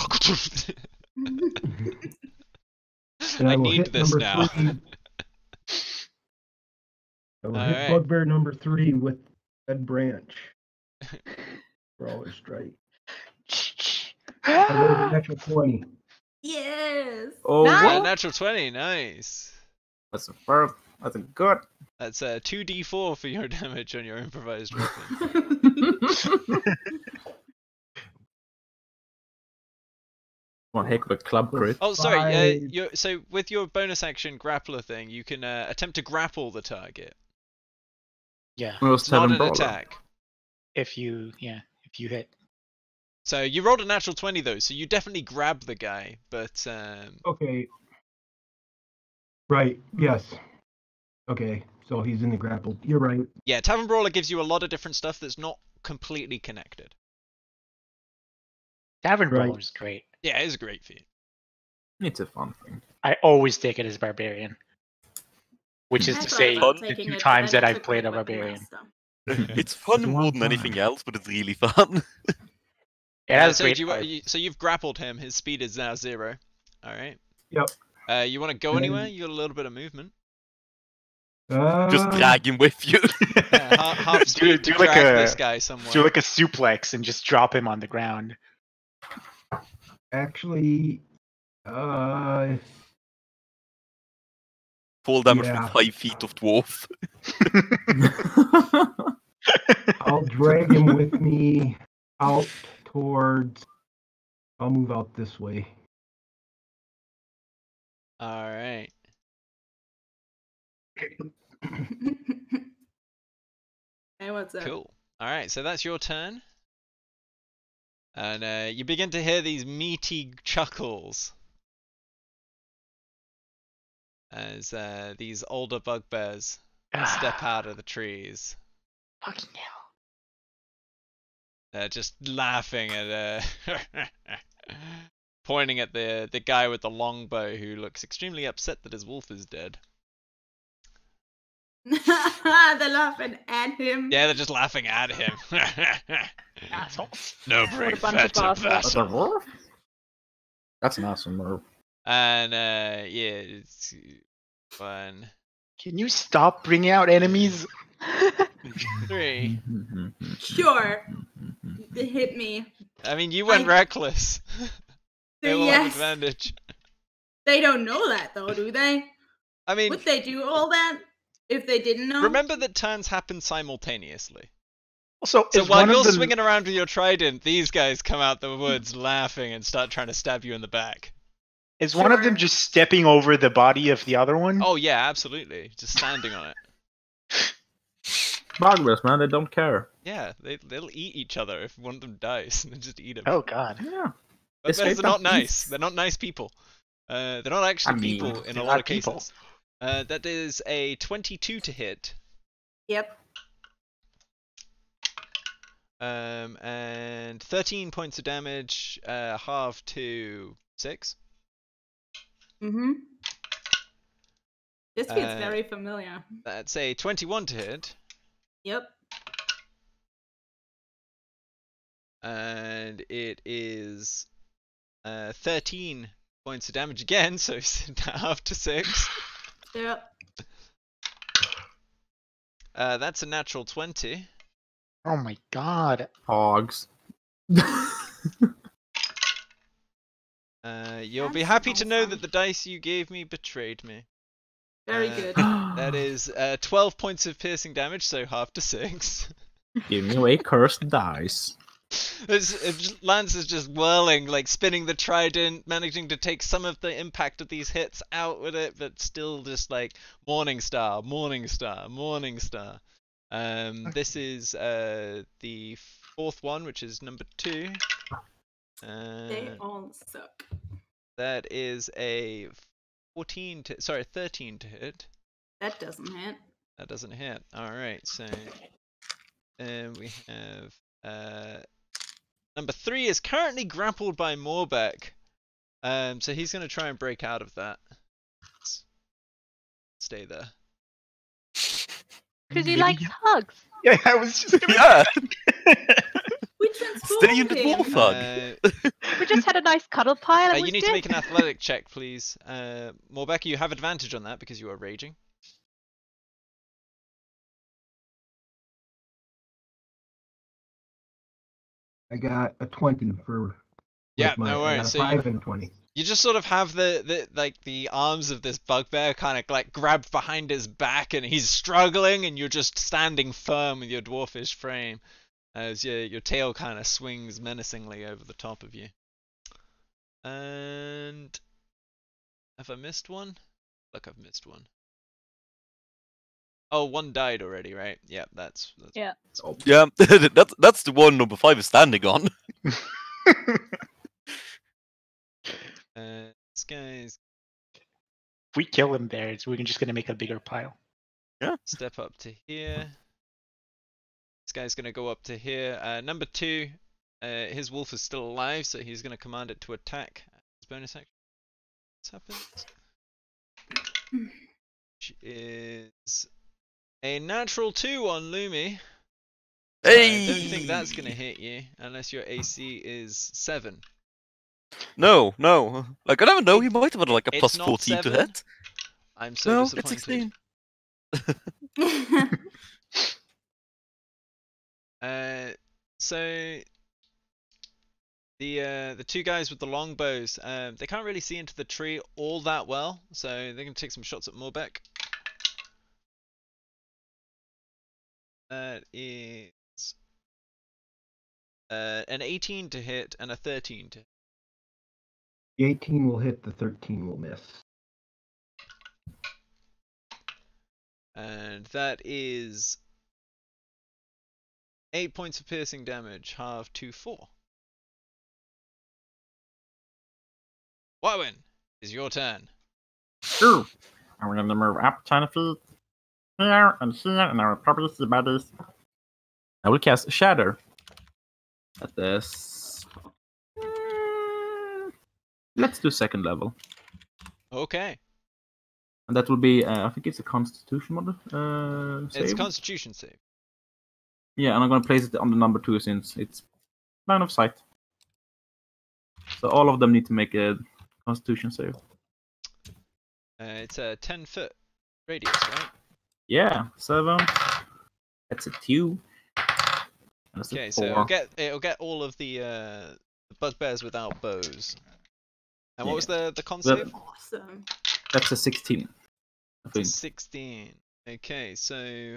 S7: And
S1: I
S7: will
S1: need
S7: hit
S1: this
S7: number
S1: now.
S7: 3. I will hit
S1: Alright.
S7: Bugbear number 3 with Red Branch. Brawler strike. I rolled a natural 20.
S2: Yes.
S4: Oh,
S6: Nice.
S4: what?
S1: Natural 20, nice.
S4: That's a first. That's a good.
S1: That's 2d4 for your damage on your improvised weapon.
S4: One heck of a club crit.
S1: Oh, sorry.
S7: 5.
S1: So with your bonus action grappler thing, you can attempt to grapple the target.
S5: Yeah.
S4: It was
S1: It's not
S4: Tavern
S1: an
S4: Brawler.
S1: attack.
S5: If you hit.
S1: So you rolled a natural 20 though, so you definitely grab the guy, but
S7: Okay. Right. Yes. Okay. So he's in the grapple. You're right.
S1: yeah, Tavern Brawler gives you a lot of different stuff that's not completely connected.
S5: Tavern
S7: Right.
S5: Brawler's great.
S1: Yeah, it is a great feat.
S4: It's a fun thing.
S5: I always take it as Barbarian. Which is
S2: I
S5: to
S2: thought
S5: say,
S2: about
S3: the
S2: taking
S5: two
S2: it, but
S5: times
S2: then
S5: that
S2: I
S5: I've
S2: took
S5: played
S2: my
S5: a
S2: weapon
S5: Barbarian.
S2: master.
S3: It's fun
S4: It's
S3: more
S4: one
S3: than anything
S4: time.
S3: else, but it's really fun.
S5: It has
S1: so,
S5: great
S1: do you,
S5: parts.
S1: so you've grappled him. His speed is now 0. All right.
S7: Yep.
S1: You want to go
S7: And-
S1: anywhere? You got a little bit of movement.
S3: Just drag him with you.
S1: Yeah, half speed
S5: do
S1: to
S5: like
S1: drag
S5: a-
S1: this guy somewhere.
S5: Do like a suplex and just drop him on the ground.
S7: Actually,
S3: Fall damage
S7: Yeah.
S3: from 5 feet of dwarf.
S7: I'll drag him with me out towards. I'll move out this way.
S1: All right.
S2: Hey, what's up?
S1: Cool. All right. So that's your turn. And you begin to hear these meaty chuckles as these older bugbears step out of the trees.
S5: Fucking hell.
S1: Just laughing at pointing at the guy with the longbow who looks extremely upset that his wolf is dead.
S2: They're laughing at him.
S1: Yeah, they're just laughing at him.
S5: Assholes.
S1: No brain
S6: What a bunch of
S1: fat
S6: assholes.
S4: That's a
S1: vessel.
S4: wolf? That's an awesome move.
S1: And yeah, it's fun.
S5: Can you stop bringing out enemies?
S1: 3.
S2: Sure. They hit me.
S1: I mean, you went reckless. They will have
S2: Yes.
S1: advantage.
S2: They don't know that though, do they?
S1: I mean,
S2: Would they do all that if they didn't know?
S1: remember that turns happen simultaneously.
S5: Also,
S1: So
S5: is
S1: while
S5: one
S1: you're
S5: of them
S1: swinging around with your trident, these guys come out the woods laughing and start trying to stab you in the back.
S5: is one of them
S2: Sure.
S5: just stepping over the body of the other one?
S1: Oh yeah, absolutely. Just standing on it.
S4: Bugbears, man, they don't care.
S1: Yeah, they'll eat each other if one of them dies. They just eat them.
S5: Oh god.
S4: Yeah.
S1: But
S4: Escape
S1: bears are not
S4: from
S1: nice.
S4: beasts.
S1: They're not nice people. They're not actually people in a
S5: they're
S1: lot
S5: not
S1: of
S5: people.
S1: cases. That is a 22 to hit.
S2: Yep.
S1: And 13 points of damage, half to 6.
S2: Mm-hmm. This feels
S1: Uh,
S2: very familiar.
S1: That's a 21 to hit.
S2: Yep.
S1: And it is 13 points of damage again, so half to 6.
S2: Yep.
S1: That's a natural 20.
S5: Oh my god.
S4: Hogs.
S1: You'll be
S2: That's
S1: happy to know
S2: awesome.
S1: that the dice you gave me betrayed me.
S2: Very
S1: Uh,
S2: good.
S1: That is 12 points of piercing damage, so half to 6.
S4: Give me away cursed dice.
S1: Lance is just whirling, like spinning the trident, managing to take some of the impact of these hits out with it, but still just like Morning Star, Morning Star, Morning Star. This is the 4th one, which is number 2.
S2: They all suck.
S1: That is a 13 to hit.
S2: That doesn't hit.
S1: That doesn't hit. All right, so we have number 3 is currently grappled by Morbeck. So he's going to try and break out of that. Stay there.
S6: Because he likes hugs.
S5: Yeah, I was just gonna
S3: Yeah,
S2: We
S3: stay in
S2: transformed
S3: the
S2: him.
S3: wolf hug.
S6: We just had a nice cuddle pile. And
S1: You need to make an athletic check, please. Morbeck, you have advantage on that because you are raging.
S7: I got a 20 for.
S1: Yeah,
S7: with my,
S1: no
S7: I got
S1: worries.
S7: a
S1: So
S7: 5 and 20.
S1: you just sort of have the arms of this bugbear kind of like grabbed behind his back, and he's struggling, and you're just standing firm with your dwarfish frame as your tail kind of swings menacingly over the top of you. And have I missed one? Look, I've missed one. Oh, one died already, right? Yeah, that's
S6: Yeah.
S3: Yeah, that's the one number 5 is standing on.
S1: this guy's
S5: If we kill him there, we're just gonna make a bigger pile.
S1: step up to here. This guy's gonna go up to here. Number 2, his wolf is still alive, so he's gonna command it to attack. His bonus action. What's happened? Which is a natural 2 on Lumi.
S3: Hey!
S1: I don't think that's gonna hit you unless your AC is 7.
S3: No. Like, I never know, he might have had like a
S1: It's
S3: plus
S1: not
S3: 14 to
S1: 7.
S3: hit.
S1: I'm so
S3: No, it's
S1: disappointed.
S3: 16.
S1: So the 2 guys with the longbows, they can't really see into the tree all that well, so they're gonna take some shots at Morbeck. That is an 18 to hit and a 13 to hit.
S7: The 18 will hit, the 13 will miss.
S1: And that is 8 points of piercing damage, half to 4. Wywin, is your turn.
S4: Sure. I'm gonna move up 10 feet. Here and here, and I will probably see bodies. I will cast Shatter. At this. Let's do 2nd level.
S1: Okay.
S4: And that will be, I think it's a Constitution model save.
S1: It's a Constitution save.
S4: Yeah, and I'm gonna place it on the number 2 since it's line of sight. So all of them need to make a Constitution save.
S1: It's a 10-foot radius, right?
S4: Yeah, 7. That's a 2. That's
S1: Okay,
S4: a 4.
S1: so it'll get all of the bugbears without bows. And what was the con save?
S2: Awesome.
S4: That's a 16. I think.
S1: 16. Okay, so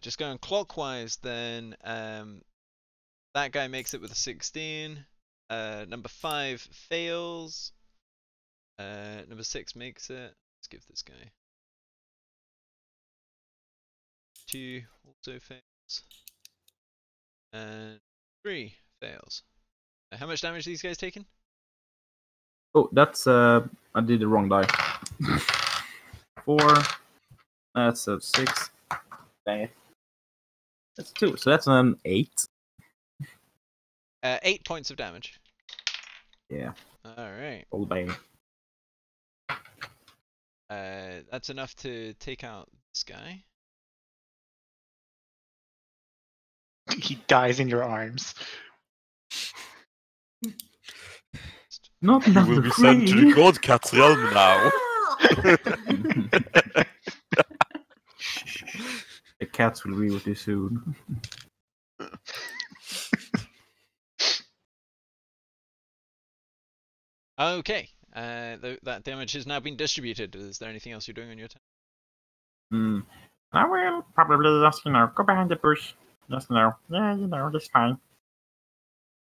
S1: just going clockwise then. That guy makes it with a 16. Number 5 fails. Number 6 makes it. Let's give this guy 2 also fails. And 3 fails. How much damage are these guys taking?
S4: Oh, that's I did the wrong die. 4. That's a 6. Dang it. That's 2. So that's an 8.
S1: 8 points of damage.
S4: Yeah.
S1: Alright.
S4: All bang.
S1: That's enough to take out this guy.
S5: He dies in your arms.
S4: Not
S3: You will
S4: number
S3: be sent to
S4: 3.
S3: the God Cat's realm now.
S4: The cats will be with you soon.
S1: Okay. That damage has now been distributed. Is there anything else you're doing on your turn?
S4: I will probably just, go behind the bush. Just, yeah, that's fine.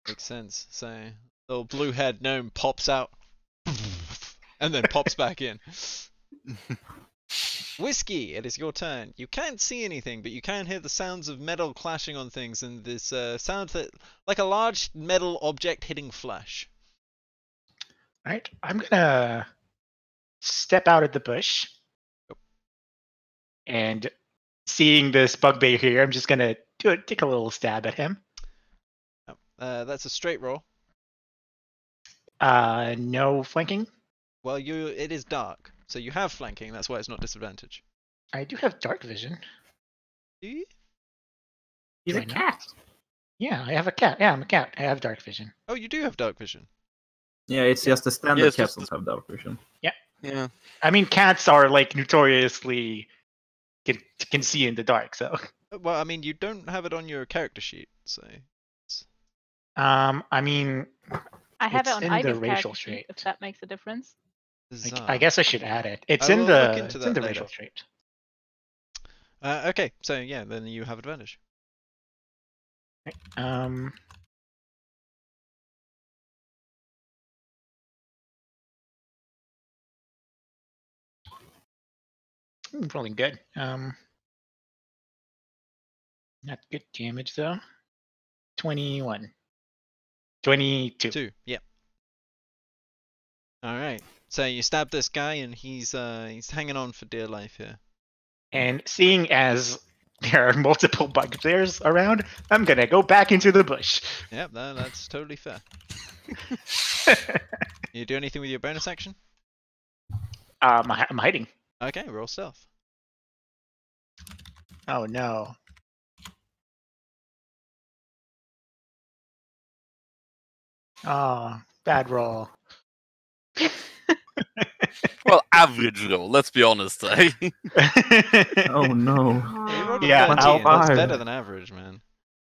S1: Makes sense. So, little blue haired gnome pops out and then pops back in. Whiskey, it is your turn. You can't see anything, but you can hear the sounds of metal clashing on things and this sound that like a large metal object hitting flesh.
S5: Alright, I'm gonna step out of the bush. And seeing this bugbear here, I'm just gonna take a little stab at him.
S1: That's a straight roll.
S5: No flanking.
S1: Well, it is dark, so you have flanking. That's why it's not disadvantage.
S5: I do have dark vision.
S1: Do you?
S4: He's
S5: Do
S4: a
S5: I not?
S4: cat.
S5: Yeah, I have a cat. Yeah, I'm a cat. I have dark vision.
S1: Oh, you do have dark vision.
S4: Yeah, it's just the standard
S3: Yeah, it's
S4: cats
S3: just
S4: don't have dark vision.
S3: Yeah.
S5: I mean, cats are like notoriously can see in the dark. So,
S1: Well, I mean, you don't have it on your character sheet, so.
S5: I mean,
S6: I have
S5: It's
S6: it on
S5: in the
S6: Ivy's
S5: racial
S6: character sheet,
S5: trait.
S6: if that makes a difference.
S5: I guess I should add it. It's
S1: I
S5: in
S1: will look
S5: the
S1: into
S5: it's in
S1: that
S5: the
S1: later.
S5: racial trait.
S1: Okay, so yeah, then you have advantage.
S5: Rolling good. Not good damage though. 21. 22.
S1: 2, yep. All right. So you stab this guy, and he's hanging on for dear life here.
S5: And seeing as there are multiple bugbears around, I'm gonna go back into the bush.
S1: Yep, that's totally fair. You do anything with your bonus action?
S5: I'm hiding.
S1: Okay, roll stealth.
S5: Oh no. Oh, bad roll.
S3: Well, average roll, let's be honest, eh?
S4: Oh no.
S1: You rolled a
S5: Yeah,
S1: 13.
S5: I'll
S1: That's
S4: buy.
S1: better than average, man.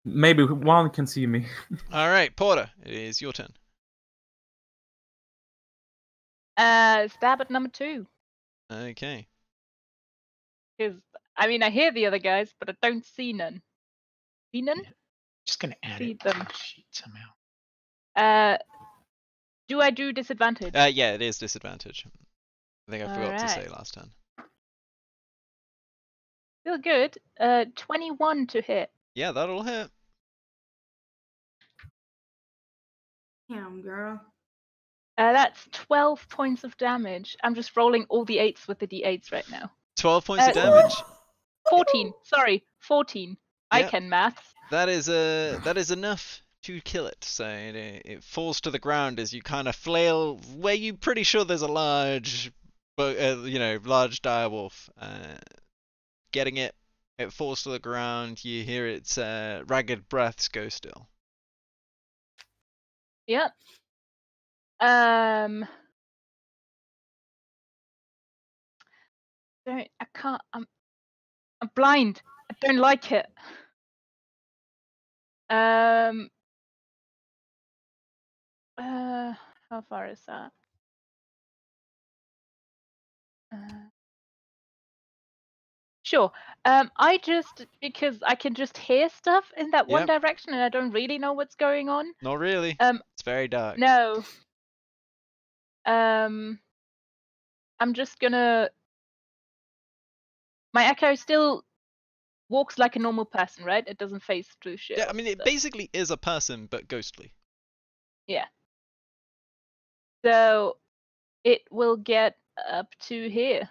S4: Maybe one can see me.
S1: All right, Porter, it is your turn.
S6: Stab at number 2.
S1: Okay.
S6: Because, I mean, I hear the other guys, but I don't see none. See none?
S5: Just gonna add
S6: See
S5: it to
S6: them.
S5: the sheet somehow.
S6: Do I do disadvantage?
S1: Yeah, it is disadvantage. I think I forgot to say
S6: Alright.
S1: last turn.
S6: Feel good. 21 to hit.
S1: Yeah, that'll hit.
S2: Damn, girl.
S6: That's 12 points of damage. I'm just rolling all the 8s with the d8s right now.
S1: 12 points of
S6: Uh,
S1: damage.
S6: 14. Sorry, 14. I
S1: Yep.
S6: can maths.
S1: That is enough to kill it. So it falls to the ground as you kind of flail where you're pretty sure there's a large, large direwolf. Getting it, it falls to the ground. You hear its ragged breaths go still.
S6: Yep. I'm blind. I don't like it. How far is that? Sure. I just, because I can just hear stuff in that one direction and I don't really know what's going on.
S1: Not really. It's very dark.
S6: No. I'm just gonna. My echo still walks like a normal person, right? It doesn't phase through shit.
S1: Yeah, I mean, it basically is a person, but ghostly.
S6: Yeah. So it will get up to here.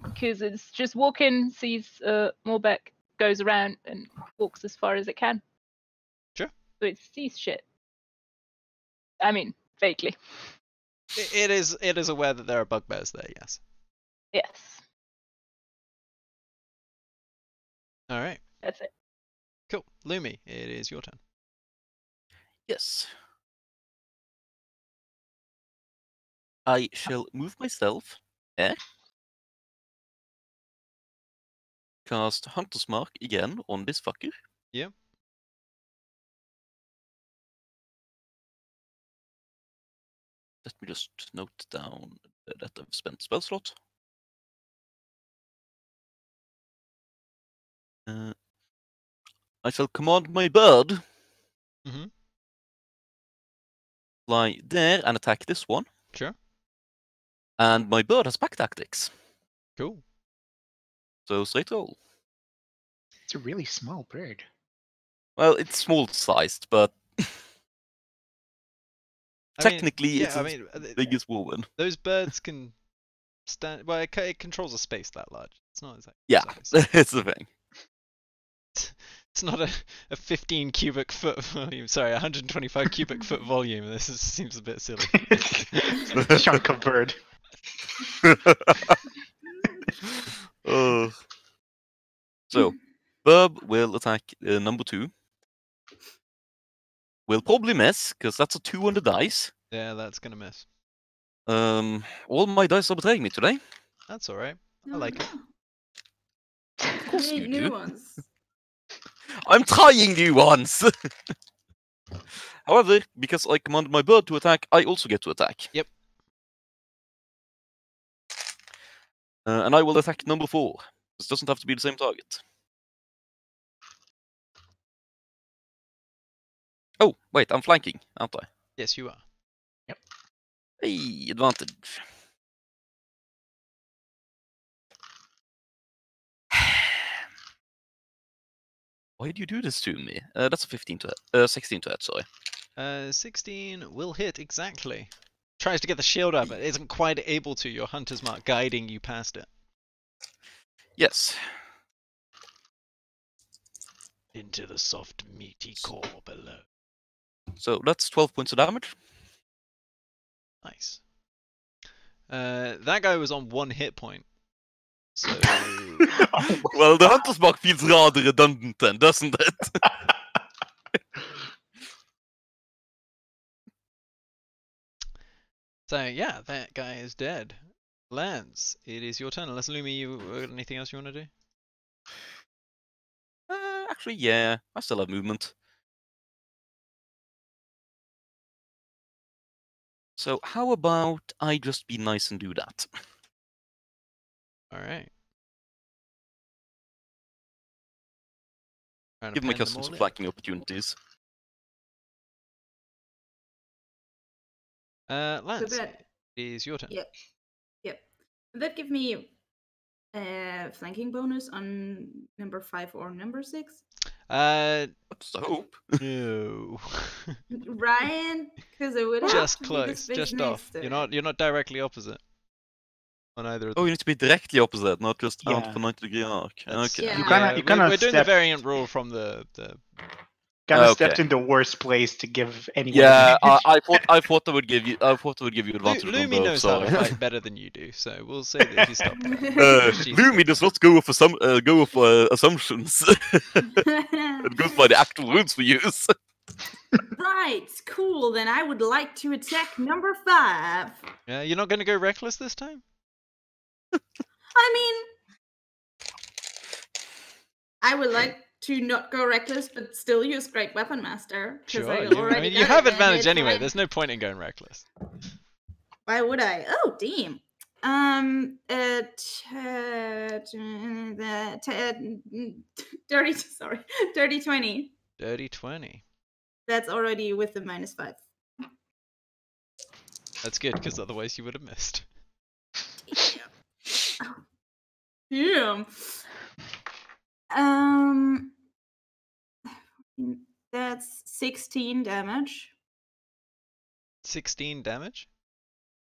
S6: Because it's just walking, sees Morbeck, goes around and walks as far as it can.
S1: Sure.
S6: So it sees shit. I mean, vaguely.
S1: It is aware that there are bugbears there, yes.
S6: Yes.
S1: Alright.
S6: That's it.
S1: Cool. Lumi, it is your turn.
S3: Yes. I shall move myself. Cast Hunter's Mark again on this fucker.
S1: Yeah.
S3: Let me just note down that I've spent spell slot. I shall command my bird. Fly there and attack this one.
S1: Sure.
S3: And my bird has back tactics.
S1: Cool.
S3: So straight roll.
S5: It's a really small bird.
S3: Well, it's small sized, but technically it's the biggest woman.
S1: Those birds can stand. Well, it controls a space that large. It's not exactly.
S3: Yeah, it's the thing.
S1: It's not a 15 cubic foot volume. Sorry, 125 cubic foot volume. Seems a bit silly.
S5: A chunk of bird.
S3: So, Burb will attack number 2. Will probably miss, because that's a 2 on the dice.
S1: Yeah, that's gonna miss.
S3: All my dice are betraying me today.
S1: That's alright. I like it.
S3: Of course you
S2: new
S3: do.
S2: ones.
S3: I'm trying new ones! However, because I commanded my bird to attack, I also get to attack.
S1: Yep.
S3: And I will attack number 4. This doesn't have to be the same target. Oh, wait, I'm flanking, aren't I?
S1: Yes, you are.
S5: Yep.
S3: Hey, advantage. Why do you do this to me? That's a 16 to hit, sorry.
S1: 16 will hit exactly. Tries to get the shield up, but isn't quite able to. Your Hunter's Mark guiding you past it.
S3: Yes.
S1: Into the soft, meaty core below.
S3: So that's 12 points of damage.
S1: Nice. That guy was on 1 hit point. So...
S3: Well, the Hunter's Mark feels rather redundant then, doesn't it?
S1: So yeah, that guy is dead. Lance, it is your turn. Unless Lumi, you anything else you want to do?
S3: Actually, yeah, I still have movement. So how about I just be nice and do that?
S1: All right.
S3: Give my customers some flanking opportunities.
S1: Lance,
S2: So
S1: it is your turn.
S2: Yep. Would that give me a flanking bonus on number 5 or number 6?
S3: Let's hope.
S1: No.
S2: Right? Because it would have
S1: Just
S2: to be
S1: close,
S2: the space
S1: just
S2: next
S1: off.
S2: to
S1: You're not directly opposite on either of them.
S3: Oh, you need to be directly opposite, not just out
S5: Yeah.
S3: of a 90-degree arc.
S1: That's-
S3: Okay.
S2: Yeah.
S5: You kinda
S1: we're doing the
S5: step-
S1: variant rule from the
S5: Kind of
S3: Okay.
S5: stepped in the worst place to give anyone.
S3: Yeah,
S5: advantage.
S3: I thought I would give you advantage on
S1: Lumi
S3: both.
S1: knows how
S3: So.
S1: to fight better than you do, so we'll say that he stopped there.
S3: Lumi does not go with assumptions. It goes by the actual rules we use.
S2: Right, cool. Then I would like to attack number 5.
S1: Yeah, you're not going to go reckless this time?
S2: I mean, I would like to not go reckless, but still use Great Weapon Master. 'Cause
S1: Sure.
S2: I
S1: I
S2: already
S1: mean, you
S2: got
S1: have advantage
S2: so
S1: anyway.
S2: I-
S1: There's no point in going reckless.
S2: Why would I? Oh, damn. Dirty 20.
S1: Dirty 20.
S2: That's already with the -5.
S1: That's good, because otherwise you would have missed.
S2: Damn. That's 16 damage.
S1: 16 damage?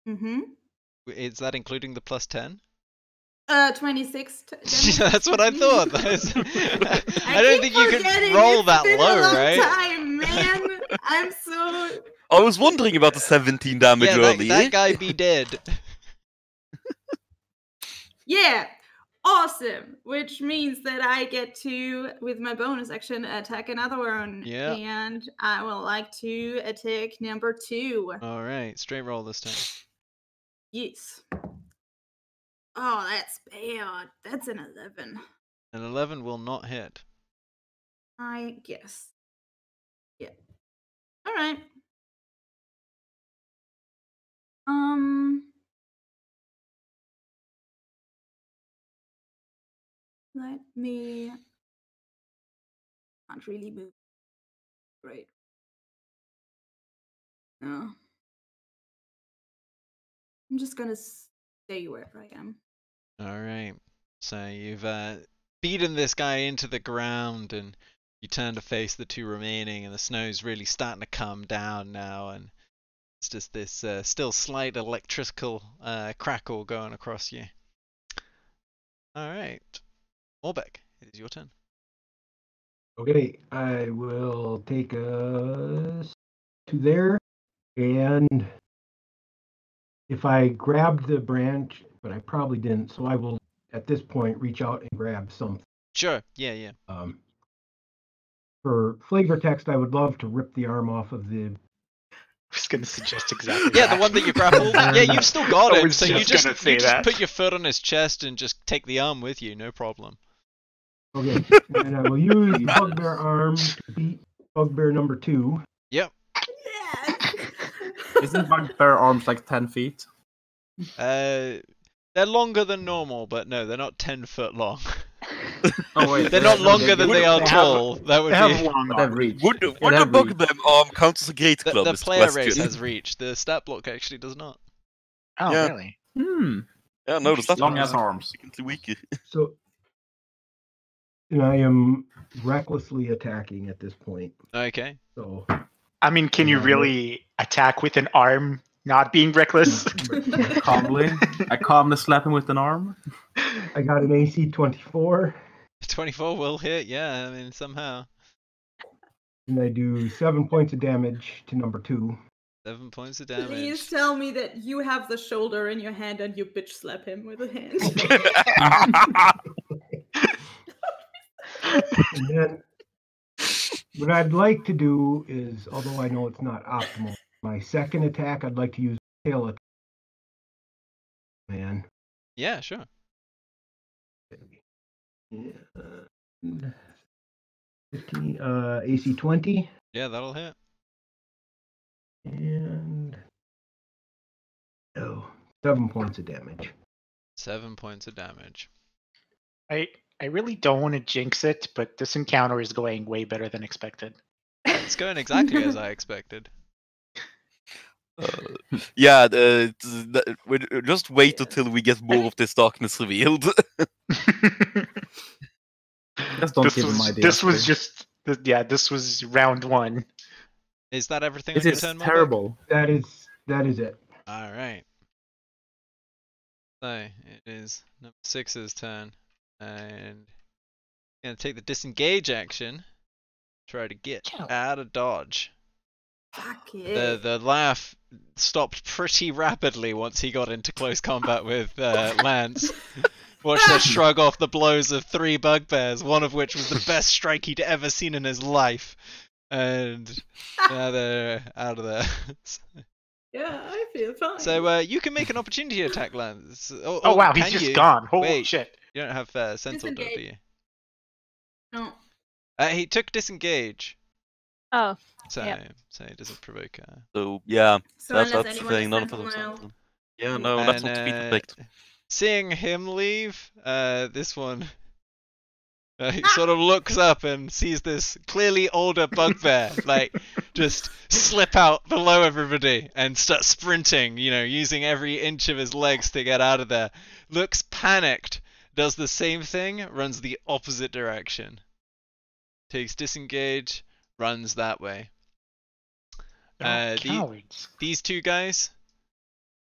S2: Mm-hmm.
S1: Is that including the plus 10?
S2: 26
S1: Yeah, that's what I thought. I don't think
S2: keep
S1: you
S2: forgetting,
S1: can roll
S2: it's
S1: that
S2: been
S1: low,
S2: a long
S1: right?
S2: time, man. I'm so...
S3: I was wondering about the 17 damage
S1: Yeah,
S3: earlier.
S1: that guy be dead.
S2: Yeah, awesome. Which means that I get to, with my bonus action, attack another one.
S1: Yeah.
S2: And I would like to attack number 2.
S1: Alright, straight roll this time.
S2: Yes. Oh, that's bad. That's an 11.
S1: An 11 will not hit.
S2: I guess. Yeah. All right. Let me. Can't really move. Great. No. I'm just gonna stay wherever I am.
S1: Alright, so you've beaten this guy into the ground and you turn to face the 2 remaining, and the snow's really starting to come down now, and it's just this still slight electrical crackle going across you. Alright, Orbeck, it is your turn.
S7: Okay, I will take us to there, and if I grabbed the branch, but I probably didn't, so I will at this point reach out and grab something.
S1: Sure, yeah.
S7: For flavor text, I would love to rip the arm off of the.
S5: I was going to suggest exactly
S1: Yeah,
S5: that.
S1: the one that you grappled. Yeah, you've still got
S5: I
S1: him,
S5: was
S1: so you
S5: just gonna say
S1: you just
S5: that.
S1: put your foot on his chest and just take the arm with you, no problem.
S7: Okay, and I will use Bugbear arm to beat Bugbear number 2.
S1: Yep.
S2: Yes.
S4: Isn't bugbear arms like 10 feet?
S1: They're longer than normal, but no, they're not 10 foot long.
S4: Oh wait,
S1: They're not longer than they are
S5: They have-
S1: tall. That would
S5: They have
S1: be.
S5: long
S4: But they've
S5: arms.
S4: reached.
S3: Would
S4: Yeah,
S3: a
S4: they've
S3: bug
S4: reached.
S3: them count as a great club?
S1: The
S3: is
S1: player
S3: question.
S1: race has reached. The stat block actually does not.
S5: Oh,
S3: Yeah.
S5: really?
S3: Yeah, no, that's
S4: Long as arms.
S3: significantly weaker.
S7: So, and I am recklessly attacking at this point.
S1: Okay.
S7: So,
S5: I mean, can you
S7: Yeah.
S5: really attack with an arm not being reckless?
S4: Calmly. I calmly slap him with an arm.
S7: I got an AC 24,
S1: 24 will hit, yeah, I mean, somehow.
S7: and I do 7 points of damage to number 2.
S1: 7 points of
S2: Please
S1: damage.
S2: tell me that you have the shoulder in your hand and you bitch slap him with a hand.
S7: And then, what I'd like to do is, although I know it's not optimal, my second attack, I'd like to use tail attack. Man.
S1: Yeah, sure.
S7: And 15, AC 20,
S1: Yeah, that'll hit.
S7: and 7 points of damage.
S1: 7 points of damage.
S5: I really don't want to jinx it, but this encounter is going way better than expected.
S1: It's going exactly as I expected.
S3: Yeah, just wait until we get more of this darkness revealed.
S4: Just don't give him ideas.
S5: This was just this was round 1.
S1: Is that everything
S4: This
S1: on your
S4: is
S1: turn, Morbeck?
S4: terrible.
S7: That is it.
S1: Alright. So, it is number 6's turn. And going to take the disengage action try to get
S5: Yeah.
S1: out of dodge.
S2: Fuck it.
S1: The laugh stopped pretty rapidly once he got into close combat with Lance. Watched her shrug off the blows of 3 bugbears, one of which was the best strike he'd ever seen in his life. And now they're out of there.
S2: Yeah, I feel fine.
S1: So you can make an opportunity attack, Lance.
S5: Oh wow, he's
S1: can
S5: just
S1: you?
S5: gone. Holy
S1: Wait,
S5: shit.
S1: You don't have Sentinel, do you?
S2: Disengage. No.
S1: He took disengage,
S6: Oh,
S1: so
S6: Yep.
S1: so he doesn't provoke.
S3: So yeah,
S2: So
S3: that's
S2: unless
S3: the
S2: anyone
S3: thing.
S2: is
S3: None of us
S2: sentinel.
S3: have Yeah, no, that's
S1: And,
S3: not to be effect.
S1: Seeing him leave, this one he sort of looks up and sees this clearly older bugbear, like, just slip out below everybody and start sprinting, you know, using every inch of his legs to get out of there. Looks panicked, does the same thing, runs the opposite direction. Takes disengage, runs that way.
S5: They're all cowards.
S1: These 2 guys,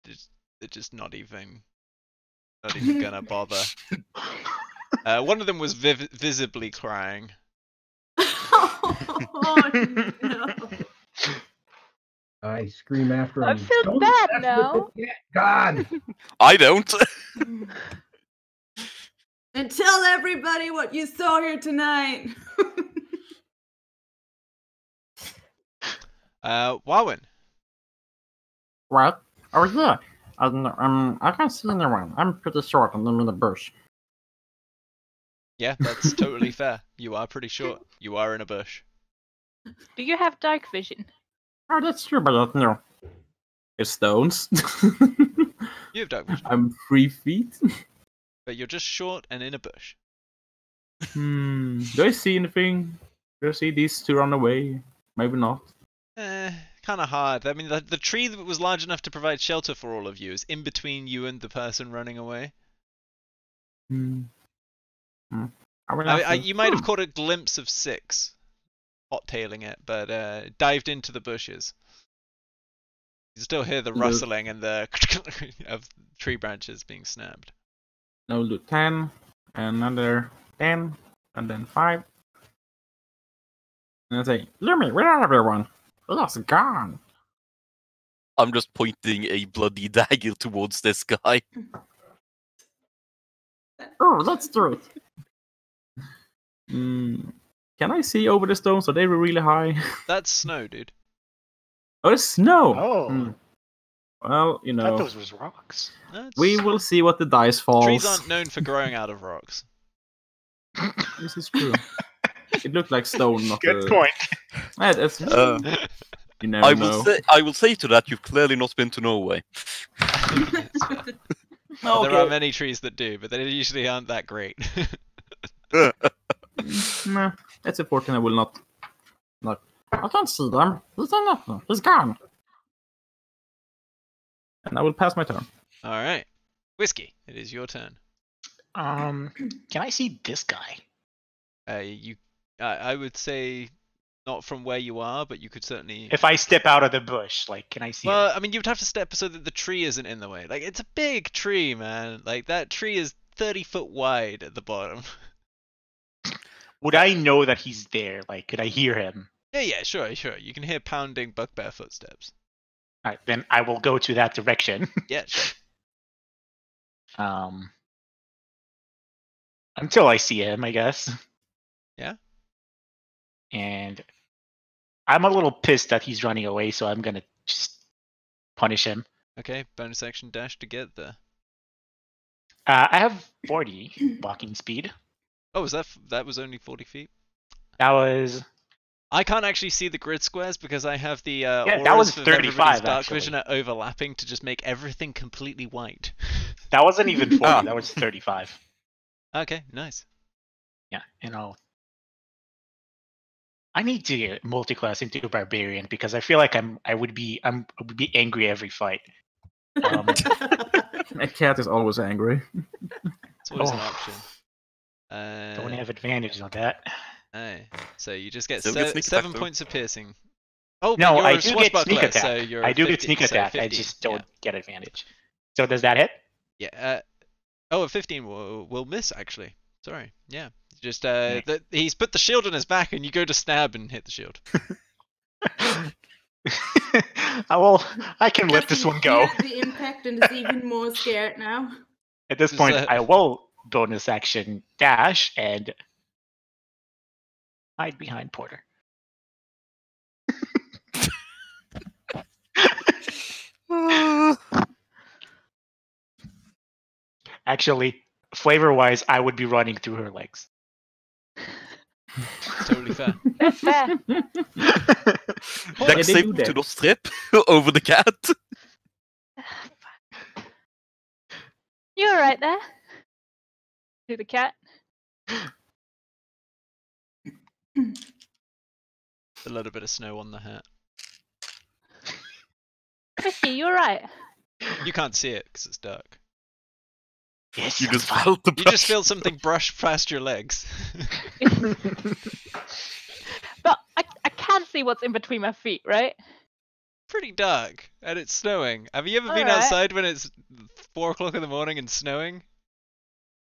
S1: they're just not even gonna bother. One of them was visibly crying.
S2: Oh no.
S7: I scream after him.
S6: I feel
S7: "Don't
S6: bad
S7: mess with
S6: now."
S7: it yet, God.
S3: I don't.
S2: And tell everybody what you saw here tonight.
S1: Warren.
S4: What? Oh yeah. I can't see anyone. I'm pretty short and I'm in the bush.
S1: Yeah, that's totally fair. You are pretty short. You are in a bush.
S6: do you have dark vision?
S4: Oh, that's true, but no. It's stones.
S1: You have dark vision,
S4: I'm 3 feet.
S1: but you're just short and in a bush.
S4: Do I see anything? Do I see these 2 run away? Maybe not.
S1: Kind of hard. I mean, the tree that was large enough to provide shelter for all of you is in between you and the person running away. You might have caught a glimpse of 6 hot-tailing it, but dived into the bushes. You still hear the rustling and the of tree branches being snapped.
S4: Now we'll do 10, another 10, and then 5. And I say, Lumi, where are everyone? It's gone.
S3: I'm just pointing a bloody dagger towards this guy.
S4: Oh, let's do it. Can I see over the stones? Are they really high?
S1: That's snow, dude.
S4: Oh, it's snow.
S5: Oh.
S4: Well, you
S5: I
S4: know,
S5: thought those was rocks.
S4: we will see what the dice falls.
S1: Trees aren't known for growing out of rocks.
S4: This is true. It looked like stone, not
S5: Good point.
S4: Yeah, that's, you never
S3: I
S4: know.
S3: will say to that, you've clearly not been to Norway.
S1: Well, there are many trees that do, but they usually aren't that great.
S4: Nah, it's important. I will not. Look, I can't see them. He's gone. And I will pass my turn.
S1: All right, Whiskey, it is your turn.
S5: Can I see this guy?
S1: I would say not from where you are, but you could certainly.
S5: If I step out of the bush, like, can I see him?
S1: Well, I mean, you'd have to step so that the tree isn't in the way. Like, it's a big tree, man. Like, that tree is 30 foot wide at the bottom.
S5: Would I know that he's there? Like, could I hear him?
S1: Yeah, sure. You can hear pounding bugbear footsteps.
S5: All right, then I will go to that direction.
S1: Yeah, sure.
S5: Until I see him, I guess.
S1: Yeah.
S5: And I'm a little pissed that he's running away, so I'm gonna just punish him.
S1: Okay, bonus action dash to get there.
S5: I have 40 walking speed.
S1: Oh, was that was only 40 feet?
S5: That was.
S1: I can't actually see the grid squares because I have the
S5: that
S1: auras
S5: was
S1: for
S5: 35
S1: everybody's dark
S5: actually.
S1: vision are overlapping to just make everything completely white.
S5: That wasn't even 40. That was 35.
S1: Okay, nice.
S5: Yeah, I need to get multi-class into a barbarian because I feel like I would be angry every fight.
S4: A cat is always angry.
S1: It's always an option.
S5: Don't have advantage on that.
S1: Aye. So you just get
S3: Still get sneak
S1: 7
S3: attack, though.
S1: points of piercing. Oh,
S5: No,
S1: but you're
S5: I
S1: a
S5: do get
S1: swashbuckler,
S5: sneak attack.
S1: so you're
S5: I do
S1: 50,
S5: get sneak
S1: so
S5: attack. I
S1: 50,
S5: just don't
S1: yeah.
S5: get advantage. So does that hit?
S1: Yeah. Oh, a 15 will miss actually. Sorry. Yeah. Just he's put the shield on his back, and you go to stab and hit the shield.
S5: Well, I can let this one go.
S2: Feels the impact and is even more scared now.
S5: At this
S1: Just,
S5: point, I will bonus action dash and hide behind Porter. Actually, flavor-wise, I would be running through her legs.
S1: Totally fair.
S6: That's fair.
S3: Dex
S4: they
S3: save
S4: do that.
S3: to the strip over the cat.
S6: You alright there? To the cat.
S1: A little bit of snow on the hat.
S6: Whiskey, you alright?
S1: You can't see it because it's dark.
S5: Yes,
S3: You
S5: I'm
S3: just
S5: fine.
S3: felt the
S1: You just feel something brush past your legs.
S6: But I can't see what's in between my feet, right?
S1: Pretty dark, and it's snowing. Have you ever been
S6: Alright.
S1: outside when it's 4 o'clock in the morning and snowing?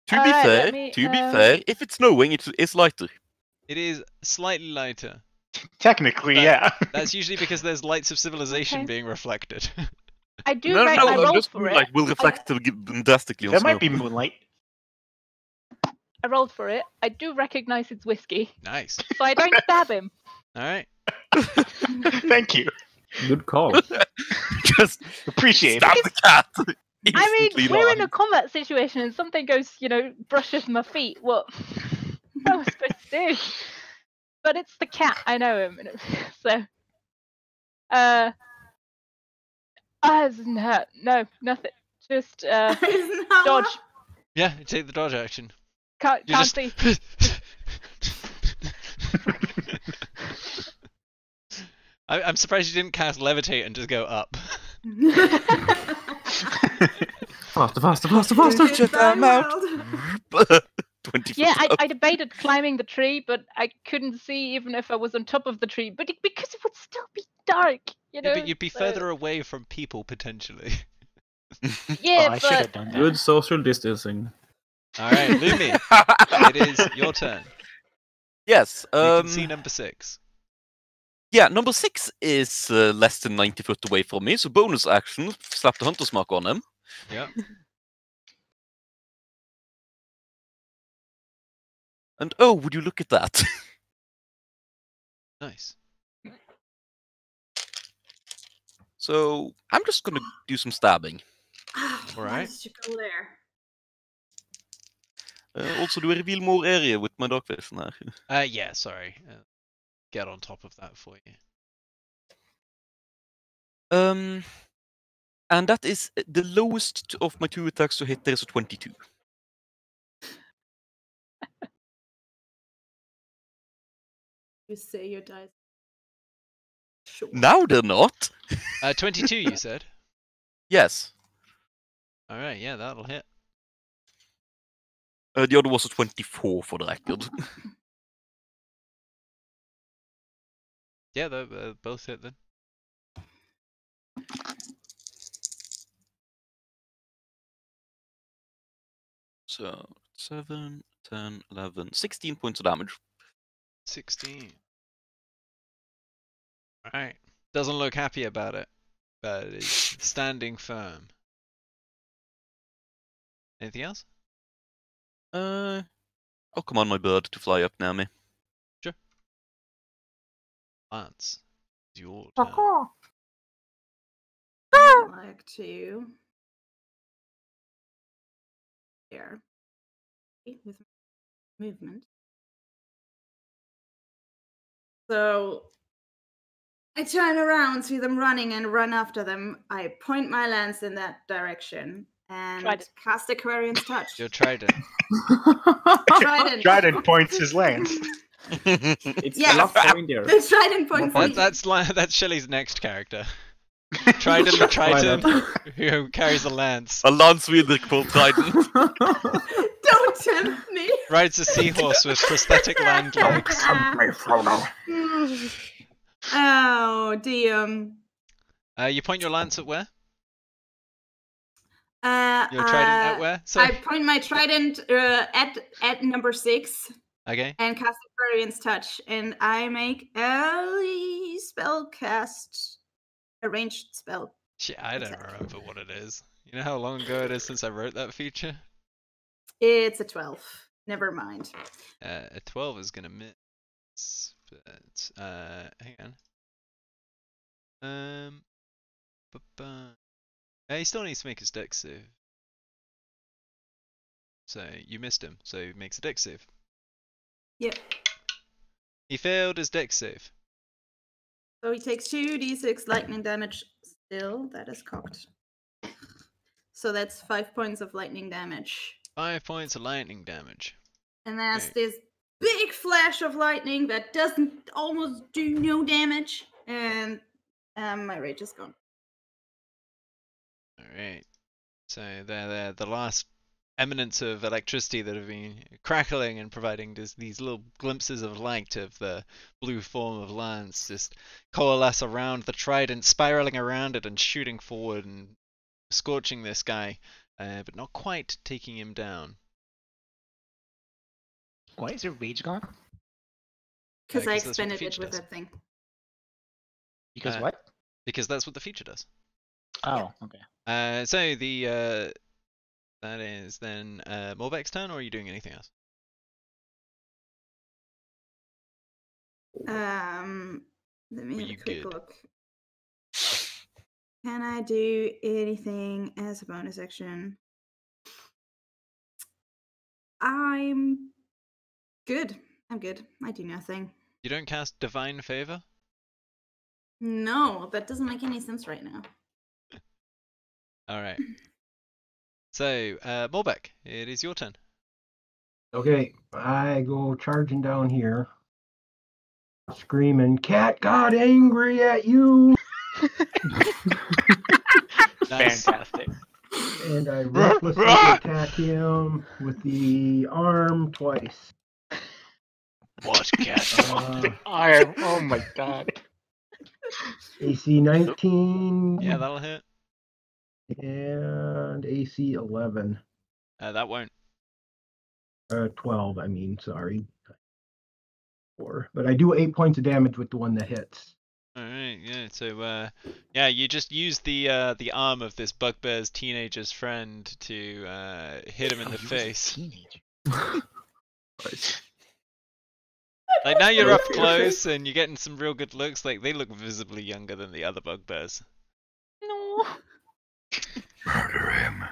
S3: To be
S6: Alright,
S3: fair,
S6: let me,
S3: to be fair, if it's snowing, it's lighter.
S1: It is slightly lighter.
S5: Technically,
S1: That-
S5: yeah.
S1: That's usually because there's lights of civilization
S6: Okay.
S1: being reflected.
S6: I do.
S3: No,
S6: I
S3: no,
S6: rolled
S3: just
S6: for it.
S3: moonlight will reflect drastically on
S5: That
S3: snow.
S5: might be moonlight.
S6: I rolled for it. I do recognize it's whiskey,
S1: Nice.
S6: so I don't stab him.
S1: All right.
S5: Thank you.
S4: Good call.
S3: Just
S5: Appreciate
S3: stab
S5: it.
S3: the cat.
S6: I mean,
S3: instantly
S6: we're in a
S3: live.
S6: combat situation and something goes, brushes my feet. What am I supposed to do? But it's the cat. I know him. So, doesn't hurt. No, nothing. Just dodge.
S1: Yeah, you take the dodge action.
S6: Can't
S1: You just...
S6: see.
S1: I'm surprised you didn't cast levitate and just go up.
S4: Faster.
S3: Shut them out. 20
S6: Yeah,
S3: foot up.
S6: I debated climbing the tree, but I couldn't see even if I was on top of the tree. But because it would still be dark,
S1: Yeah, but you'd be
S6: so-
S1: further away from people potentially.
S6: Yeah,
S5: Oh, I should have
S6: but
S5: done that.
S4: Good social distancing.
S1: All right, Lumi, it is your turn.
S3: Yes.
S1: You can see number 6.
S3: Yeah, number 6 is less than 90 foot away from me, so bonus action, slap the hunter's mark on him.
S1: Yeah.
S3: And oh, would you look at that?
S1: Nice.
S3: So I'm just gonna do some stabbing.
S1: All right.
S2: Why did you go there?
S3: Also, do I reveal more area with my dark vision here?
S1: Yeah, sorry. Get on top of that for you.
S3: And that is the lowest of my 2 attacks to hit. There's a 22.
S2: You say your dice. Sure.
S3: Now they're not.
S1: 22, you said.
S3: Yes.
S1: All right, yeah, that'll hit.
S3: The other was a 24 for the record.
S1: Yeah, they both hit then.
S3: So 7, 10, 11, 16 points of damage.
S1: 16. All right. Doesn't look happy about it, but is standing firm. Anything else?
S3: Oh, come on, my bird, to fly up near me.
S1: Lance, it's your turn.
S2: I'd like to. There. With movement. So I turn around, see them running, and run after them. I point my lance in that direction and
S6: Trident.
S2: cast Aquarian's Touch.
S1: Your trident.
S2: Trident.
S5: Trident points his lance.
S4: It's
S2: Yes.
S4: the last point there.
S2: The trident points me.
S1: That's Shelley's next character. Trident the Triton, who carries a lance,
S3: A lance wielder called Trident.
S2: Don't tempt me.
S1: rides a seahorse with prosthetic land legs.
S2: Oh, dear.
S1: You point your lance at where?
S2: Your
S1: Your trident at where?
S2: I point my trident at number 6.
S1: Okay.
S2: and cast Aquarian's Touch, and I make a spell cast, a ranged spell.
S1: Shit, I don't
S2: attack.
S1: remember what it is. You know how long ago it is since I wrote that feature?
S2: It's a 12. Never mind.
S1: A 12 is gonna miss, but hang on. He still needs to make his dex save. So you missed him, so he makes a dex save.
S2: Yep.
S1: He failed his dex save.
S2: So he takes 2d6 lightning damage still. That is cocked. So that's 5 points of lightning damage.
S1: 5 points of lightning damage.
S2: And that's
S1: Okay.
S2: this big flash of lightning that doesn't almost do no damage. And my rage is gone.
S1: Alright. So they're the last eminence of electricity that have been crackling and providing these little glimpses of light of the blue form of Lance just coalesce around the trident, spiraling around it and shooting forward and scorching this guy, but not quite taking him down.
S5: Why is your rage gone?
S2: Because I
S1: 'cause that's what the
S2: expended it
S1: feature
S2: with
S1: does.
S2: that thing.
S5: Because
S1: Uh,
S5: what?
S1: Because that's what the feature does.
S5: Oh, okay.
S1: So the that is then Morbek's turn, or are you doing anything else?
S2: Let me
S1: Were
S2: have
S1: you
S2: a quick
S1: good?
S2: look. Can I do anything as a bonus action? I'm good. I'm good. I do nothing.
S1: You don't cast Divine Favor?
S2: No, that doesn't make any sense right now.
S1: Alright. So, Morbek, it is your turn.
S7: Okay, I go charging down here, screaming, "Cat got angry at you!"
S1: Nice.
S5: Fantastic.
S7: And I recklessly attack him with the arm twice.
S1: What cat?
S5: Iron. Oh my god.
S7: AC 19
S1: Yeah, that'll hit.
S7: and AC 11.
S1: That won't.
S7: 12, I mean, sorry. 4. But I do 8 points of damage with the one that hits.
S1: Alright, yeah, so yeah, you just use the arm of this bugbear's teenager's friend to hit him in the face. Like now you're up close and you're getting some real good looks, like they look visibly younger than the other bugbears.
S6: No.
S4: Murder him.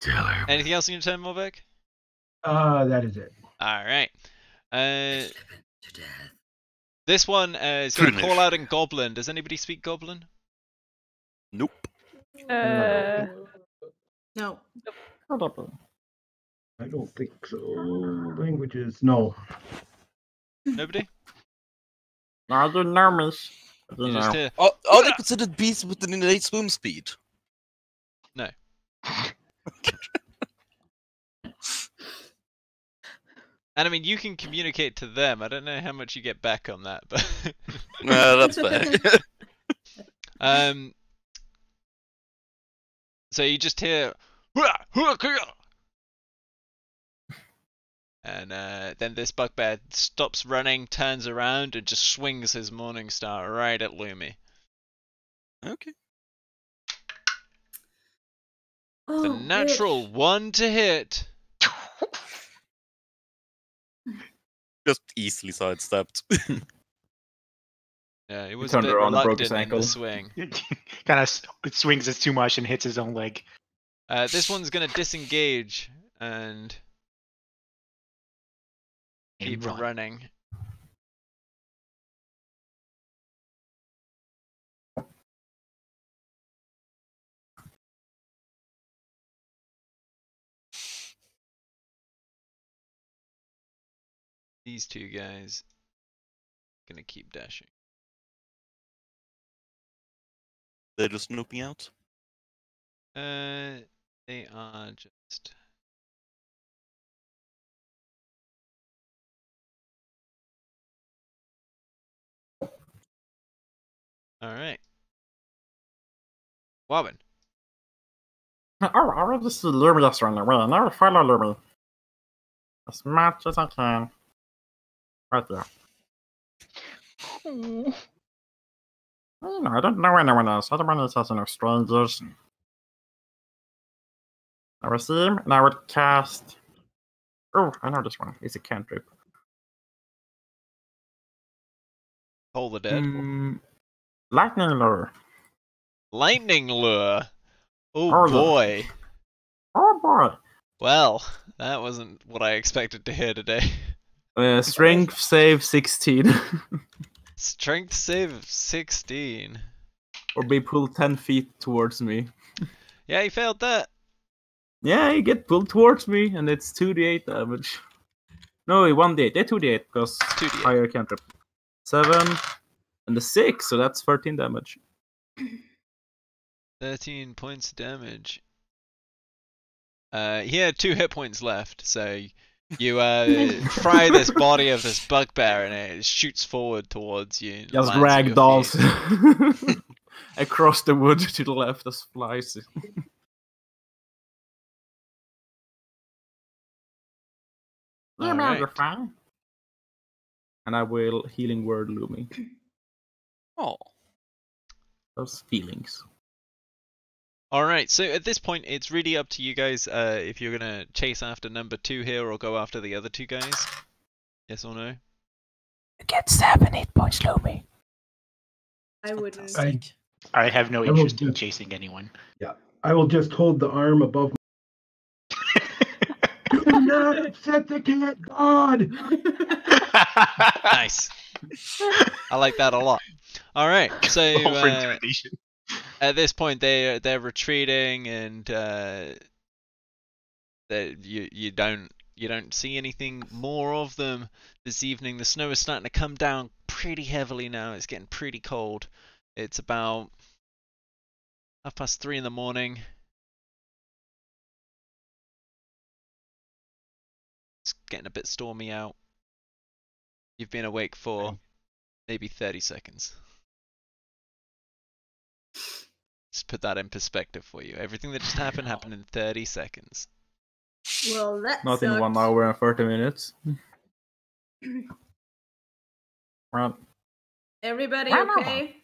S4: Kill him.
S1: Anything else in your turn, Morbek?
S7: That is it.
S1: Alright. This one is going to
S3: Finish.
S1: call out in Goblin. Does anybody speak Goblin?
S3: Nope.
S2: No.
S7: I don't think so. Languages, no.
S1: Nobody?
S4: No, I didn't know, miss. I
S1: You
S4: didn't
S1: just
S4: know.
S1: hear,
S3: Are they considered beasts with an innate swim speed?
S1: no. And I mean, you can communicate to them. I don't know how much you get back on that, but
S3: That's fair.
S1: so you just hear, and then this bugbear stops running, turns around, and just swings his Morning Star right at Lumi.
S3: Okay.
S1: It's a
S2: Oh,
S1: natural
S2: bitch.
S1: 1 to hit.
S3: Just easily sidestepped.
S1: Yeah, it was a
S4: turned
S1: bit
S4: around and broke his
S1: reluctant in the
S4: ankle.
S1: swing.
S5: Kind of swings it too much and hits his own leg.
S1: This one's gonna disengage and keep
S5: run.
S1: running. These two guys gonna keep dashing.
S3: They're just snooping out.
S1: They are just. All right. Wabin.
S4: Oh, I just see Lumi just running away. I never follow Lumi. as much as I can. Right there.
S6: Oh.
S4: You know, I don't know anyone else. I don't want to touch no strangers. I will see him, and I would cast. Oh, I know this one. It's a cantrip.
S1: Toll the dead.
S4: Lightning lure.
S1: Lightning lure. Oh
S4: Oh,
S1: boy.
S4: Oh boy.
S1: Well, that wasn't what I expected to hear today.
S4: Strength save 16.
S1: Strength save of 16.
S4: Or be pulled 10 feet towards me.
S1: Yeah, he failed that.
S4: Yeah, you get pulled towards me, and it's 2d8 damage. No, 1d8. Yeah, 2d8 because
S1: 2d8.
S4: higher cantrip. 7 and the 6, so that's 13 damage.
S1: 13 points of damage. He had 2 hit points left, so you fry this body of this bugbear and it shoots forward towards you.
S4: Just
S1: lands at your
S4: ragdolls
S1: feet.
S4: across the wood to the left as flies.
S1: All right.
S4: Fine. And I will healing word looming.
S3: Oh.
S4: Those feelings.
S1: Alright, so at this point it's really up to you guys if you're gonna chase after number 2 here or go after the other 2 guys. Yes or no?
S8: You get 7 hit points, Lumi.
S2: I wouldn't.
S5: I have no
S7: I will
S5: interest in
S7: just-
S5: chasing anyone.
S7: I will just hold the arm above. Do not upset the cat god.
S1: Nice. I like that a lot. Alright, so
S5: Roll for intimidation.
S1: at this point they're retreating and you don't see anything more of them this evening. The snow is starting to come down pretty heavily now. It's getting pretty cold. It's about 3:30 in the morning. It's getting a bit stormy out. You've been awake for maybe 30 seconds. Just put that in perspective for you. Everything that just happened in 30 seconds.
S2: Well, that
S4: Not in
S2: sucked.
S4: 1 hour and 30 minutes. Well,
S2: Everybody
S4: Wow.
S2: okay?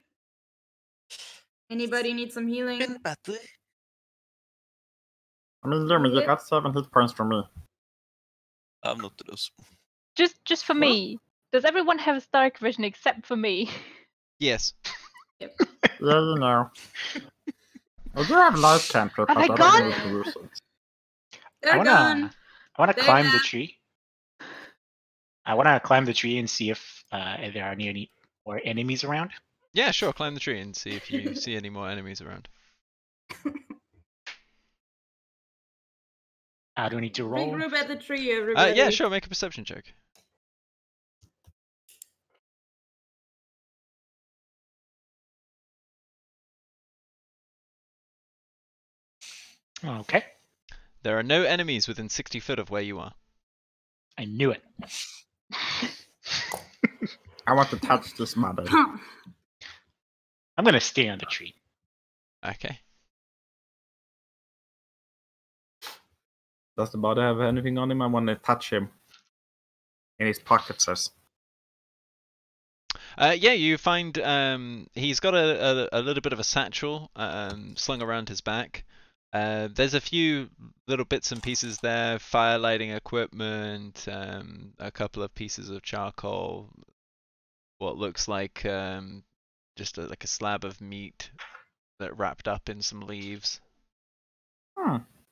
S2: Anybody need some healing?
S3: Better.
S4: I mean, Jimmy, you
S2: Yep.
S4: got 7 hit points from me.
S3: I'm not to those.
S6: Just for me. Does everyone have dark vision except for me?
S1: Yes.
S4: Yeah, you know. I do have light cantrip,
S6: Are
S4: but
S6: they
S4: I don't
S6: gone?
S4: need to use it.
S2: They're gone.
S5: I wanna
S2: They're
S5: climb the
S2: gone.
S5: tree. I wanna climb the tree and see if there are any more enemies around.
S1: Yeah, sure. Climb the tree and see if you see any more enemies around.
S5: I don't need to roll.
S2: Regroup at the tree, everybody.
S1: Yeah, sure. Make a perception check.
S5: Okay.
S1: There are no enemies within 60 foot of where you are.
S5: I knew it.
S4: I want to touch this mother.
S2: Huh.
S5: I'm gonna stay on the tree.
S1: Okay.
S4: Does the body have anything on him? I want to touch him. In his pocket, says.
S1: Yeah, you find he's got a little bit of a satchel slung around his back. There's a few little bits and pieces there, fire lighting equipment, a couple of pieces of charcoal, what looks like just like a slab of meat that wrapped up in some leaves.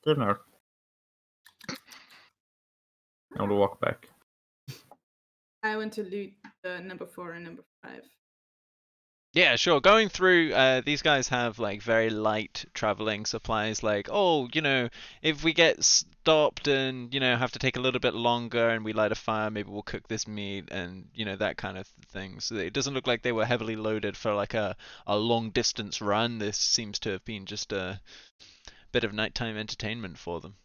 S4: Dinner. I will walk back.
S2: I want to loot the number 4 and number 5.
S1: Yeah, sure. Going through, these guys have like very light traveling supplies. Like, oh, you know, if we get stopped and have to take a little bit longer, and we light a fire, maybe we'll cook this meat, and that kind of thing. So it doesn't look like they were heavily loaded for like a long distance run. This seems to have been just a bit of nighttime entertainment for them.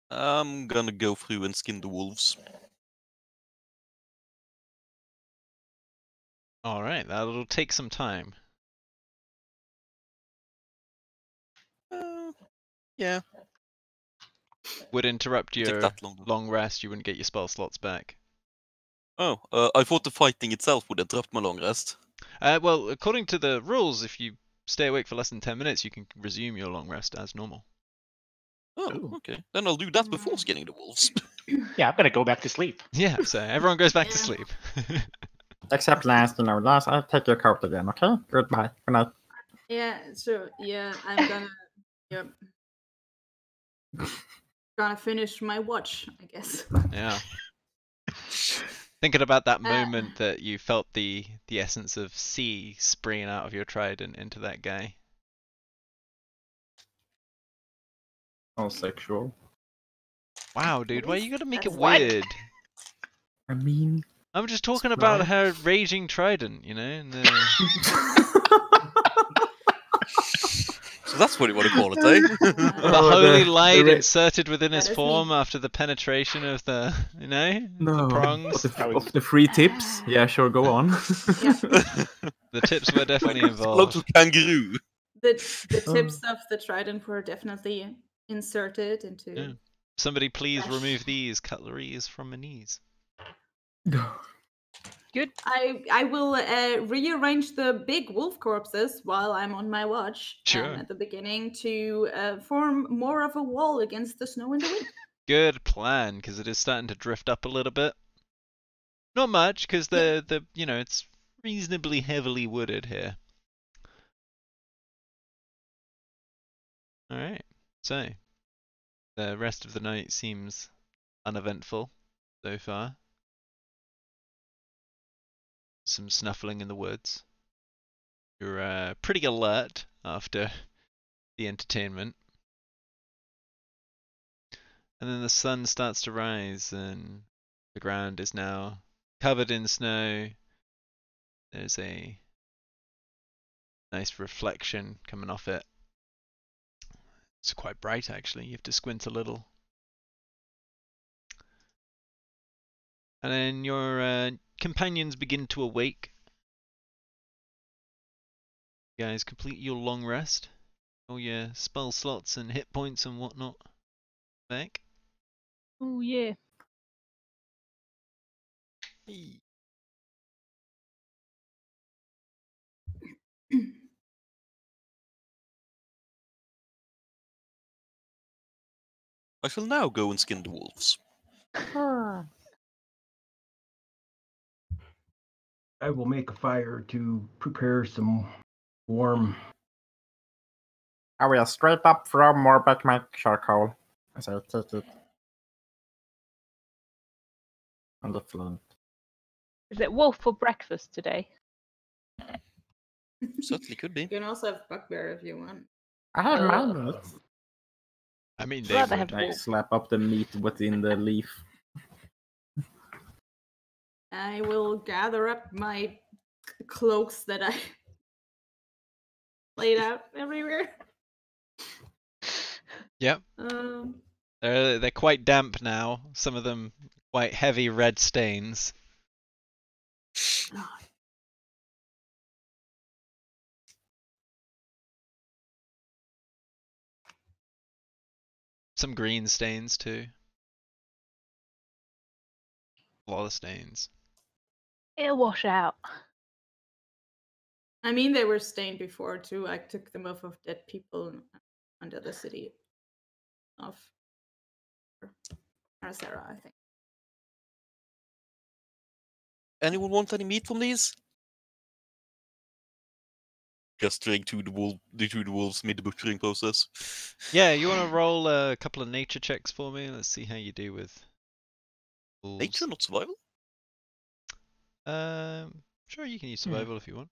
S3: I'm gonna go through and skin the wolves.
S1: All right, that'll take some time.
S3: Yeah.
S1: would interrupt
S3: Take
S1: your
S3: that long.
S1: long rest. You wouldn't get your spell slots back.
S3: Oh, I thought the fighting itself would interrupt my long rest.
S1: Well, according to the rules, if you stay awake for less than 10 minutes, you can resume your long rest as normal.
S3: Oh,
S4: Ooh.
S3: okay. Then I'll do that before skinning the wolves.
S5: Yeah, I'm gonna go back to sleep.
S1: Yeah, so everyone goes back to
S2: Yeah.
S1: sleep.
S4: Except Lance, Lance, I'll take your coat again, okay? Goodbye. Good night.
S2: Yeah, sure. Yeah, I'm gonna. Yep. Gonna finish my watch, I guess.
S1: Yeah. Thinking about that
S2: Uh,
S1: moment that you felt the essence of sea spraying out of your trident into that guy.
S4: All sexual.
S1: Wow, dude, why
S2: What
S1: you
S2: is-
S1: gotta make it
S2: that's
S5: what?
S1: weird?
S4: I mean...
S1: I'm just talking about
S4: right.
S1: her raging trident, you know? And,
S3: So that's what you want to call it, eh?
S1: the
S4: Oh,
S1: holy
S4: the
S1: light
S4: ra-
S1: inserted within his
S2: That is
S1: form
S2: me.
S1: after the penetration of the, you know,
S4: No.
S1: the prongs.
S4: Of the free tips? Yeah, sure, go on.
S2: Yeah.
S1: The tips were definitely
S3: Like a
S1: involved.
S3: little kangaroo.
S2: The tips of the trident were definitely inserted into.
S1: Yeah. Somebody please
S2: Flesh.
S1: remove these cutleries from my knees.
S6: Good.
S2: I will rearrange the big wolf corpses while I'm on my watch.
S1: Sure.
S2: At the beginning to form more of a wall against the snow and the wind.
S1: Good plan, because it is starting to drift up a little bit. Not much, because the you know, it's reasonably heavily wooded here. All right, so the rest of the night seems uneventful so far. Some snuffling in the woods. You're pretty alert after the entertainment. And then the sun starts to rise and the ground is now covered in snow. There's a nice reflection coming off it. It's quite bright actually, you have to squint a little. And then your companions begin to awake. You guys complete your long rest. All your spell slots and hit points and whatnot back.
S6: Oh yeah.
S3: I shall now go and skin the wolves.
S7: I will make a fire to prepare some warm.
S4: I will straight up throw more back my charcoal as I take it on the flint.
S6: Is it wolf for breakfast today?
S3: Certainly could be.
S2: You can also have bugbear if you want.
S4: I have
S6: Uh,
S4: mine with it.
S1: I mean,
S6: I'd
S1: they
S6: rather
S1: would.
S6: have
S4: I
S6: wolf.
S4: slap up the meat within the leaf.
S2: I will gather up my cloaks that I laid out everywhere.
S1: Yep. They're quite damp now. Some of them quite heavy red stains. Some green stains too. A lot of stains.
S6: It'll wash out.
S2: I mean, they were stained before too. I took them off of dead people under the city of Aracera, I think.
S3: Anyone want any meat from these? Gesturing to the wolves mid the butchering process.
S1: Yeah, you want to roll a couple of nature checks for me? Let's see how you do with wolves.
S3: Nature, not survival.
S1: Sure, you can use survival if you want.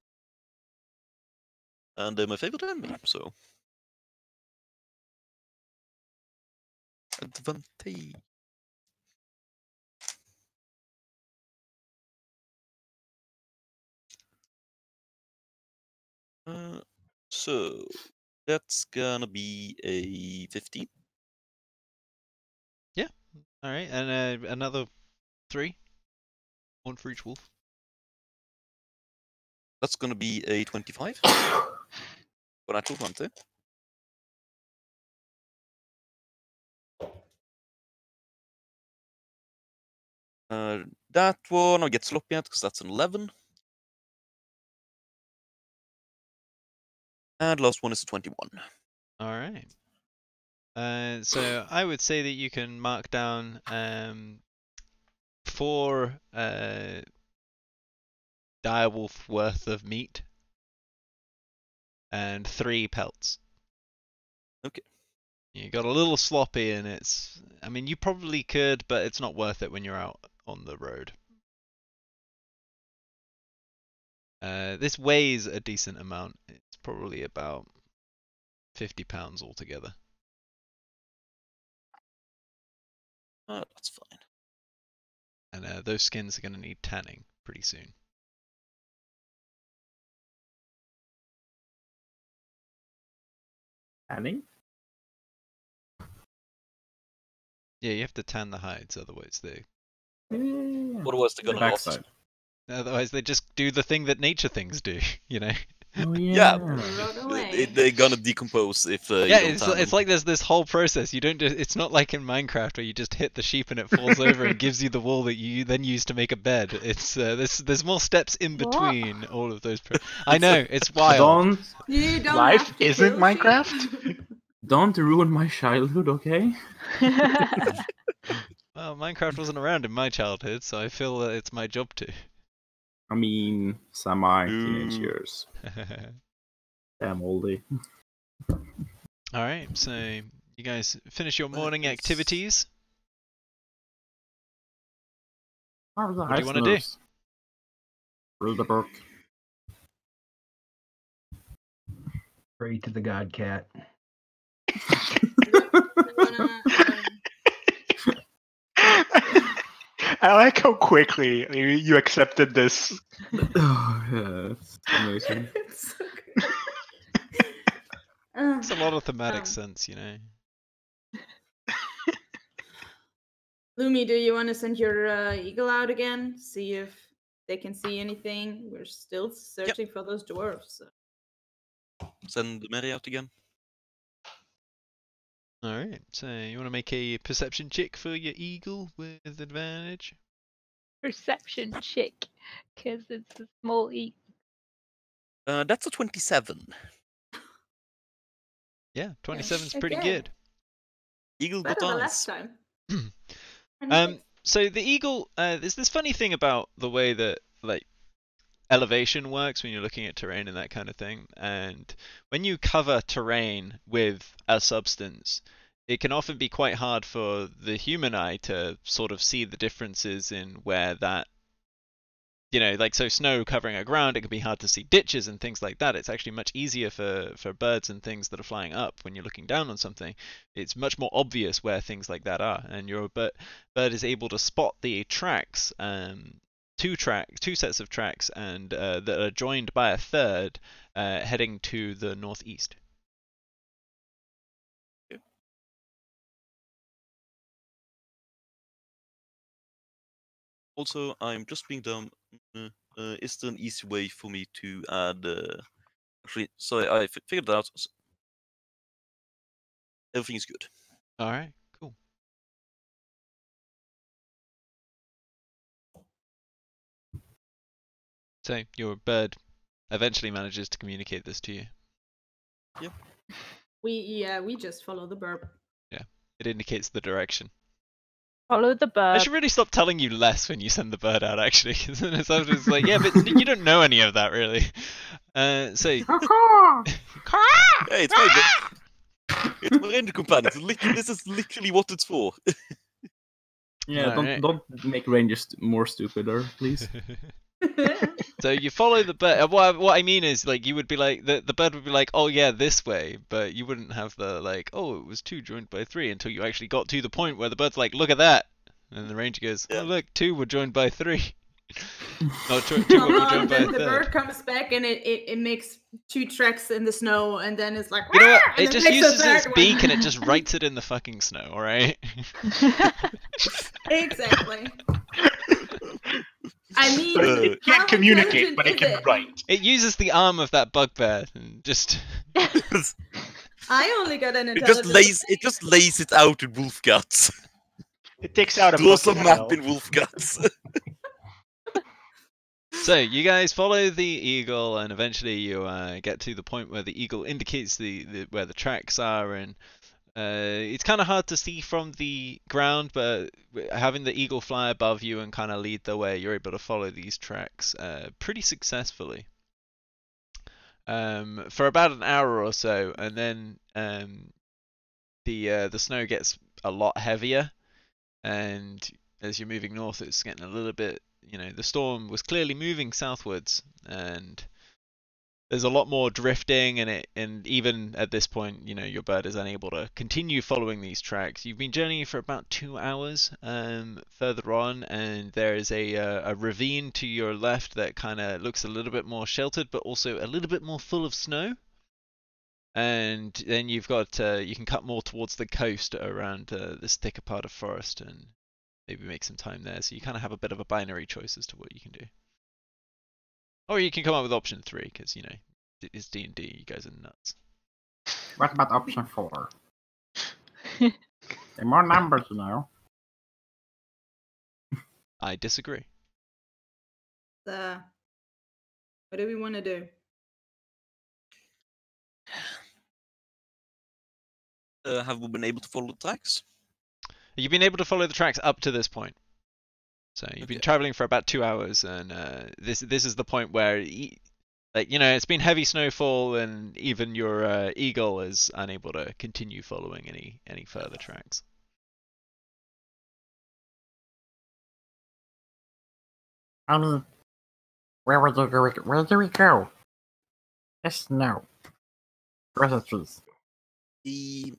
S3: And my favorite enemy, so. Advantage. So that's gonna be a 15.
S1: All right, and another 3. 1 for each wolf.
S3: That's gonna be a 25. For natural 20. That one I'll get sloppy at because that's an 11. And last one is a 21.
S1: All right. So I would say that you can mark down 4 direwolf worth of meat and 3 pelts.
S3: Okay.
S1: You got a little sloppy, and it's. I mean, you probably could, but it's not worth it when you're out on the road. This weighs a decent amount. It's probably about 50 pounds altogether.
S3: That's fine.
S1: And those skins are going to need tanning pretty soon.
S4: Tanning?
S1: Yeah, you have to tan the hides, otherwise they
S3: Otherwise they're gonna rot.
S4: Backside.
S1: otherwise they just do the thing that nature things do, you know.
S4: Oh
S3: Yeah.
S2: Rot away.
S3: They're gonna decompose if you
S1: Yeah,
S3: don't tan
S1: it's
S3: them.
S1: like there's this whole process. You don't just, it's not like in Minecraft where you just hit the sheep and it falls over and gives you the wool that you then use to make a bed. It's there's more steps in
S6: What?
S1: between all of those. I know, it's wild.
S2: You don't
S5: Life
S2: have to
S5: isn't
S2: kill
S5: Minecraft?
S2: sheep.
S4: Don't ruin my childhood, okay?
S1: Well, Minecraft wasn't around in my childhood, so I feel that it's my job to.
S4: I mean, semi-teenage
S3: Ooh.
S4: years. Damn oldie.
S1: Alright, so you guys finish your morning
S3: Nice.
S1: activities.
S4: What
S1: do you wanna do?
S4: Read the book.
S7: Pray to the god cat.
S5: I like how quickly you accepted this.
S4: Oh, yeah, it's amazing.
S2: It's so good.
S1: It's a lot of thematic
S2: Um,
S1: sense, you know.
S2: Lumi, do you want to send your eagle out again? See if they can see anything. We're still searching for those dwarves. So.
S3: Send Mary out again.
S1: Alright, so you want to make a perception check for your eagle with advantage?
S6: Perception check, because it's a small eagle.
S3: That's a 27.
S1: Yeah, 27's pretty
S2: Okay.
S1: good.
S3: Eagle got
S2: Better than
S3: eyes.
S2: last time.
S1: So the eagle, there's this funny thing about the way that like elevation works when you're looking at terrain and that kind of thing. And when you cover terrain with a substance, it can often be quite hard for the human eye to sort of see the differences in where that, you know, like so snow covering a ground, it can be hard to see ditches and things like that. It's actually much easier for birds and things that are flying up when you're looking down on something. It's much more obvious where things like that are, and your bird is able to spot the tracks, two sets of tracks, and that are joined by a third heading to the northeast.
S3: Also, I'm just being dumb. Is there an easy way for me to add? Actually, so I figured it out. So everything is good.
S1: All right, cool. So your bird eventually manages to communicate this to you.
S3: Yep.
S2: We just follow the burp.
S1: Yeah, it indicates the direction.
S6: Follow the
S1: I
S6: bird.
S1: should really stop telling you less when you send the bird out, actually, because then it's always like, yeah, but you don't know any of that, really. So,
S3: Hey, it's my it's my ranger companion. This is literally what it's for.
S4: Yeah,
S1: Alright.
S4: don't make rangers more stupider, please.
S1: so you follow the bird. What I mean is, like, you would be like, the bird would be like, oh yeah, this way, but you wouldn't have the like, oh, it was 2 joined by 3 until you actually got to the point where the bird's like, look at that, and the ranger goes,
S3: Yeah.
S1: oh look, 2 were joined by 3. No, 2 were joined by a
S2: Then the bird
S1: third.
S2: comes back and it makes 2 tracks in the snow, and then it's like,
S1: You know what?
S2: "Wah!" and
S1: It
S2: then
S1: just
S2: makes a
S1: uses its
S2: third
S1: beak
S2: one.
S1: and it just writes it in the fucking snow, alright?
S2: Exactly. I mean,
S5: So it
S2: how
S5: can't communicate,
S2: intelligent
S5: but it
S2: is
S5: can write.
S1: It uses the arm of that bugbear and just.
S2: I only got an
S3: It
S2: intelligence.
S3: just lays it out in wolf guts.
S5: It takes out a
S3: Draw
S5: book
S3: some
S5: as
S3: map
S5: well.
S3: in wolf guts.
S1: So you guys follow the eagle, and eventually you get to the point where the eagle indicates where the tracks are, and it's kind of hard to see from the ground, but having the eagle fly above you and kind of lead the way, you're able to follow these tracks pretty successfully for about an hour or so, and then the snow gets a lot heavier, and as you're moving north, it's getting a little bit, the storm was clearly moving southwards, and there's a lot more drifting, and even at this point, your bird is unable to continue following these tracks. You've been journeying for about 2 hours further on, and there is a ravine to your left that kind of looks a little bit more sheltered, but also a little bit more full of snow. And then you've got you can cut more towards the coast around this thicker part of forest, and maybe make some time there. So you kind of have a bit of a binary choice as to what you can do. Or you can come up with option 3, because, it's D&D, you guys are nuts.
S4: What about option 4? The more numbers,
S1: I disagree.
S2: What do we want to do?
S3: Have we been able to follow the tracks?
S1: You've been able to follow the tracks up to this point. So you've been traveling for about 2 hours, and this is the point where, it's been heavy snowfall, and even your eagle is unable to continue following any further tracks.
S8: I mean, where do we go? Yes, no. Where's the trees?
S3: The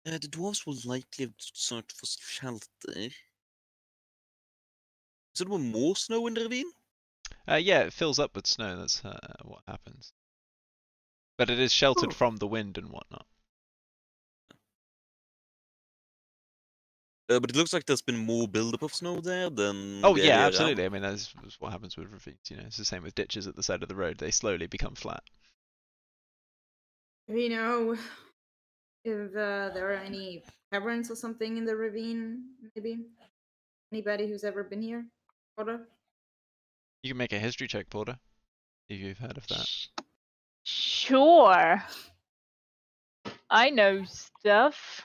S3: dwarves will likely have searched for shelter. Is there more snow in the ravine?
S1: Yeah, it fills up with snow. That's what happens. But it is sheltered from the wind and whatnot.
S3: But it looks like there's been more buildup of snow there than.
S1: Oh
S3: the
S1: yeah,
S3: area
S1: absolutely.
S3: around.
S1: I mean, that's what happens with ravines. It's the same with ditches at the side of the road. They slowly become flat.
S2: Do we know if there are any caverns or something in the ravine? Maybe anybody who's ever been here, Porter?
S1: You can make a history check, Porter, if you've heard of that.
S6: Sure. I know stuff.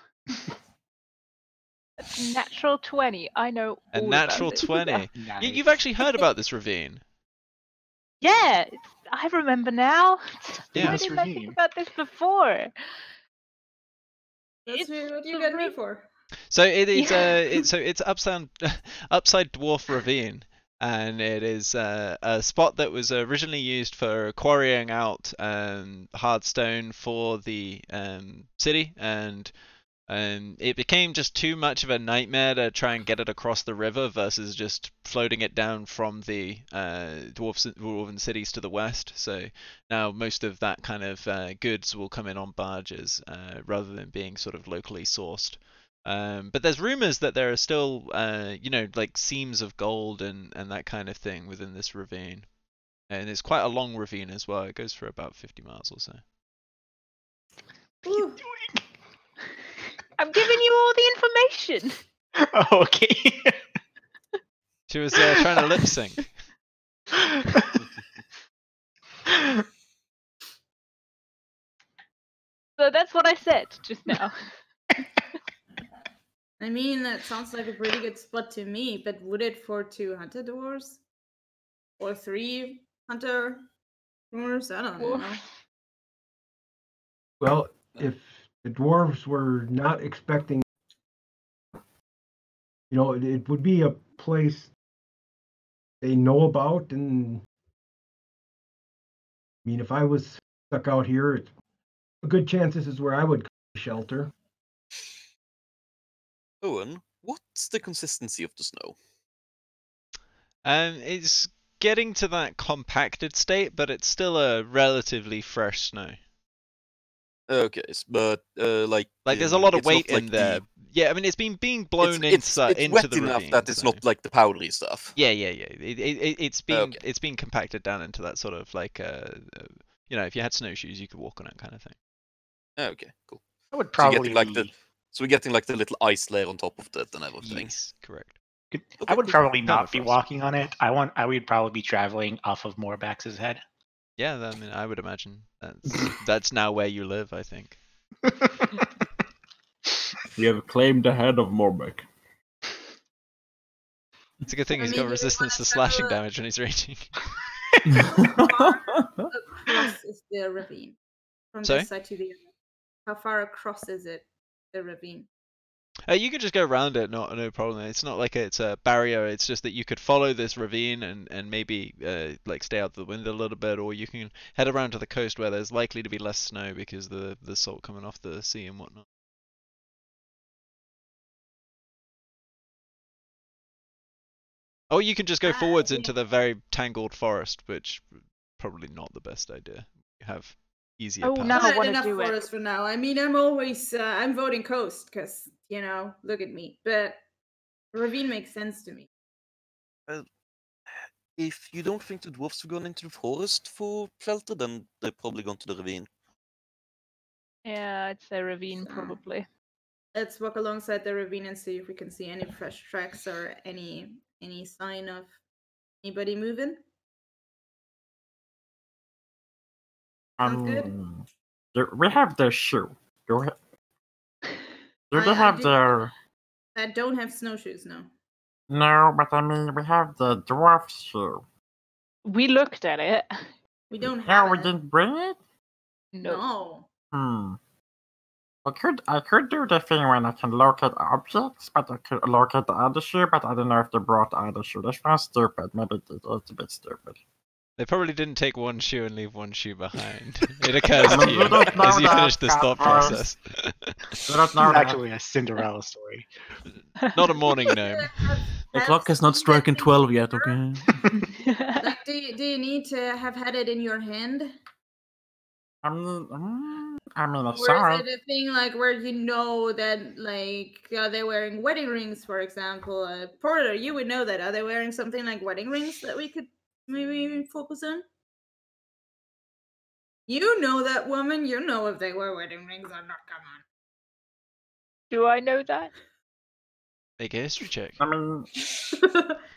S6: Natural 20. I know
S1: A
S6: all
S1: natural
S6: about it.
S1: 20.
S5: Nice.
S1: You've actually heard about this ravine.
S6: Yeah, I remember now.
S1: Yeah.
S6: Why
S5: This
S6: didn't I think
S5: ravine.
S6: about this before?
S2: That's
S6: It's
S2: what you
S6: the
S2: got me
S6: ra-
S2: for.
S1: So it is
S2: Yeah.
S1: it's upside dwarf ravine, and it is a spot that was originally used for quarrying out hard stone for the city, and it became just too much of a nightmare to try and get it across the river versus just floating it down from the dwarven cities to the west. So now most of that kind of goods will come in on barges rather than being sort of locally sourced. But there's rumors that there are still, like seams of gold and that kind of thing within this ravine. And it's quite a long ravine as well. It goes for about 50 miles or so.
S2: Ooh.
S6: I'm giving you all the information.
S5: Oh, okay.
S1: She was trying to lip sync.
S6: So that's what I said just now.
S2: I mean, that sounds like a pretty good spot to me, but would it for 2 hunter dwarves? Or 3 hunter dwarves? I don't know.
S7: Well, if the dwarves were not expecting, it would be a place they know about, and I mean, if I was stuck out here, it's a good chance this is where I would shelter.
S3: Owen, what's the consistency of the snow?
S1: It's getting to that compacted state, but it's still a relatively fresh snow.
S3: Okay, but like
S1: there's a lot of
S3: it's not
S1: weight
S3: like
S1: in there. Yeah, I mean it's being being blown
S3: it's
S1: into
S3: wet
S1: the
S3: enough
S1: ravine,
S3: that it's
S1: so.
S3: not like the powdery stuff.
S1: Yeah. It's being
S3: Okay.
S1: it's being compacted down into that sort of like if you had snowshoes, you could walk on it kind of thing.
S3: Okay, cool.
S5: I would
S3: So you're
S5: probably
S3: getting like So we're getting like the little ice layer on top of that and everything.
S1: Yes, correct.
S5: I would
S3: cool.
S5: probably not be
S1: Permafrost.
S5: walking on it. I would probably be traveling off of Morbax's head.
S1: Yeah, I mean, I would imagine that's now where you live. I think.
S4: We have claimed the head of Morbeck.
S1: It's a good thing
S2: I
S1: he's
S2: mean,
S1: got
S2: do we
S1: resistance
S2: wanna
S1: to slashing
S2: travel-
S1: damage when he's raging.
S2: Across is the ravine from
S1: Sorry?
S2: this side to the other. How far across is it, the ravine?
S1: You can just go around it, no problem. It's not like it's a barrier. It's just that you could follow this ravine and maybe like stay out the wind a little bit, or you can head around to the coast where there's likely to be less snow because the salt coming off the sea and whatnot. Or you can just go forwards into the very tangled forest, which probably not the best idea. You have easier
S6: Oh,
S1: paths.
S6: now I
S2: Not
S6: wanna
S2: enough
S6: do it.
S2: forest for now. I mean, I'm always I'm voting coast because look at me. But ravine makes sense to me.
S3: If you don't think the dwarves have gone into the forest for shelter, then they're probably gone to the ravine.
S6: Yeah, it's a ravine
S2: So-
S6: probably.
S2: Let's walk alongside the ravine and see if we can see any fresh tracks or any sign of anybody moving. Sounds good.
S8: We have their shoe. Do we, do
S2: I
S8: they have
S2: do-
S8: their...
S2: I don't have snowshoes, no.
S8: No, but I mean, we have the dwarf shoe.
S6: We looked at it.
S2: We don't
S8: No,
S2: have
S8: we
S2: it.
S8: didn't bring it?
S6: No.
S2: No.
S8: I could do the thing when I can locate objects, but I could locate the other shoe, but I don't know if they brought the other shoe. That sounds stupid. Maybe it's a bit stupid.
S1: They probably didn't take one shoe and leave one shoe behind. It occurs to you
S8: We don't know
S1: as you
S8: that,
S1: finish this thought
S8: Carlos.
S1: process.
S8: We don't
S5: This
S8: know
S5: is
S8: that.
S5: actually a Cinderella story.
S1: Not a morning gnome.
S4: The clock has not stricken 12 yet, okay?
S2: Like, do you need to have had it in your hand?
S8: I mean, I
S2: Or
S8: saw
S2: is it a thing like where you know that they're wearing wedding rings, for example? Porter, you would know that. Are they wearing something like wedding rings that we could maybe focus on? You know that woman. You know if they wear wedding rings or not. Come on.
S6: Do I know that?
S1: Make a history check.
S8: I mean,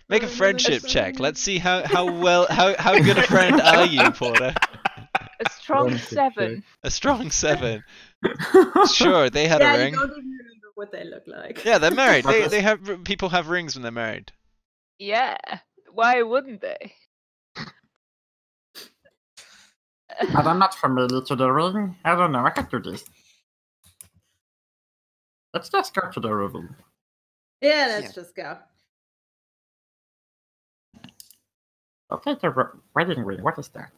S1: Make a friendship check. Let's see how good a friend are you, Porter?
S6: A strong
S4: Friendship
S6: 7.
S1: A strong 7. Sure, they had
S2: Yeah,
S1: a
S2: you
S1: ring.
S2: don't even remember what they look like.
S1: Yeah, they're married. They have people have rings when they're married.
S6: Yeah. Why wouldn't they?
S8: but I'm not familiar to the ring. I don't know. I can do this. Let's just go to the ravine.
S2: Yeah, let's just go.
S8: Okay, the wedding ring. What is that?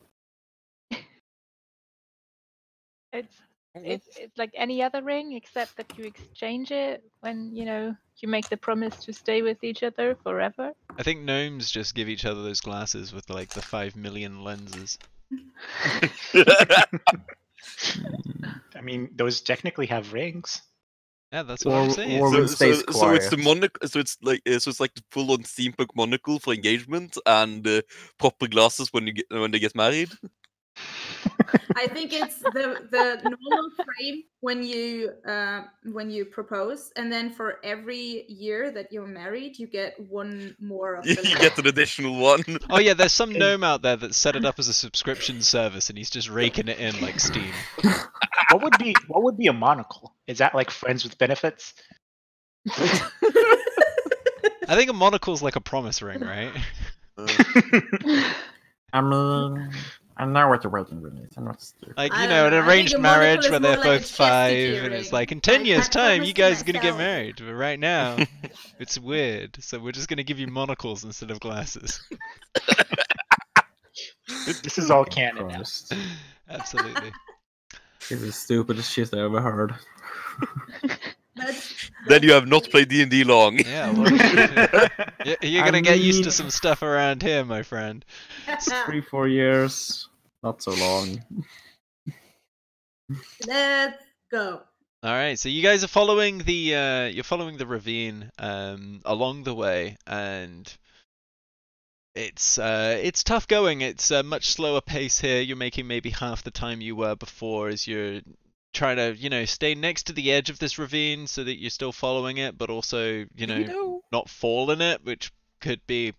S6: It's like any other ring, except that you exchange it when you make the promise to stay with each other forever.
S1: I think gnomes just give each other those glasses with like the 5 million lenses.
S5: I mean, those technically have rings.
S1: Yeah, that's what I'm saying.
S4: Or- stays
S3: So it's the
S4: quiet.
S3: monocle. So it's like the full-on steampunk monocle for engagement and proper glasses when they get married.
S2: I think it's the normal frame when you propose, and then for every year that you're married, you get one more of
S3: You
S2: the
S3: get an additional one.
S1: Oh yeah, there's some gnome out there that set it up as a subscription service and he's just raking it in like Steam.
S5: What would be a monocle? Is that like friends with benefits?
S1: I think a monocle's like a promise ring, right?
S8: I mean, I know what the wedding ring is. I'm not stupid.
S1: Like,
S2: I
S1: you
S2: don't
S1: know, an
S2: know. I think
S1: arranged
S2: a monocle
S1: marriage
S2: is
S1: where
S2: more
S1: they're
S2: like a
S1: both
S2: chastity
S1: 5 and it's
S2: ring.
S1: like, in 10
S2: Like,
S1: years'
S2: I
S1: time,
S2: promise
S1: you
S2: to
S1: guys are gonna get
S2: myself.
S1: married. But right now, it's weird. So we're just gonna give you monocles instead of glasses.
S5: This is all canon now.
S4: Christ.
S1: Absolutely.
S4: This is the stupidest shit I ever heard.
S3: Then you have not played D&D long.
S1: Yeah, well, you're gonna get used to some stuff around here, my friend.
S4: 3-4 years. Not so long.
S2: Let's go.
S1: All right, so you guys are following the ravine along the way, and it's tough going. It's a much slower pace here. You're making maybe half the time you were before as you're try to, stay next to the edge of this ravine so that you're still following it, but also, not fall in it, which could be,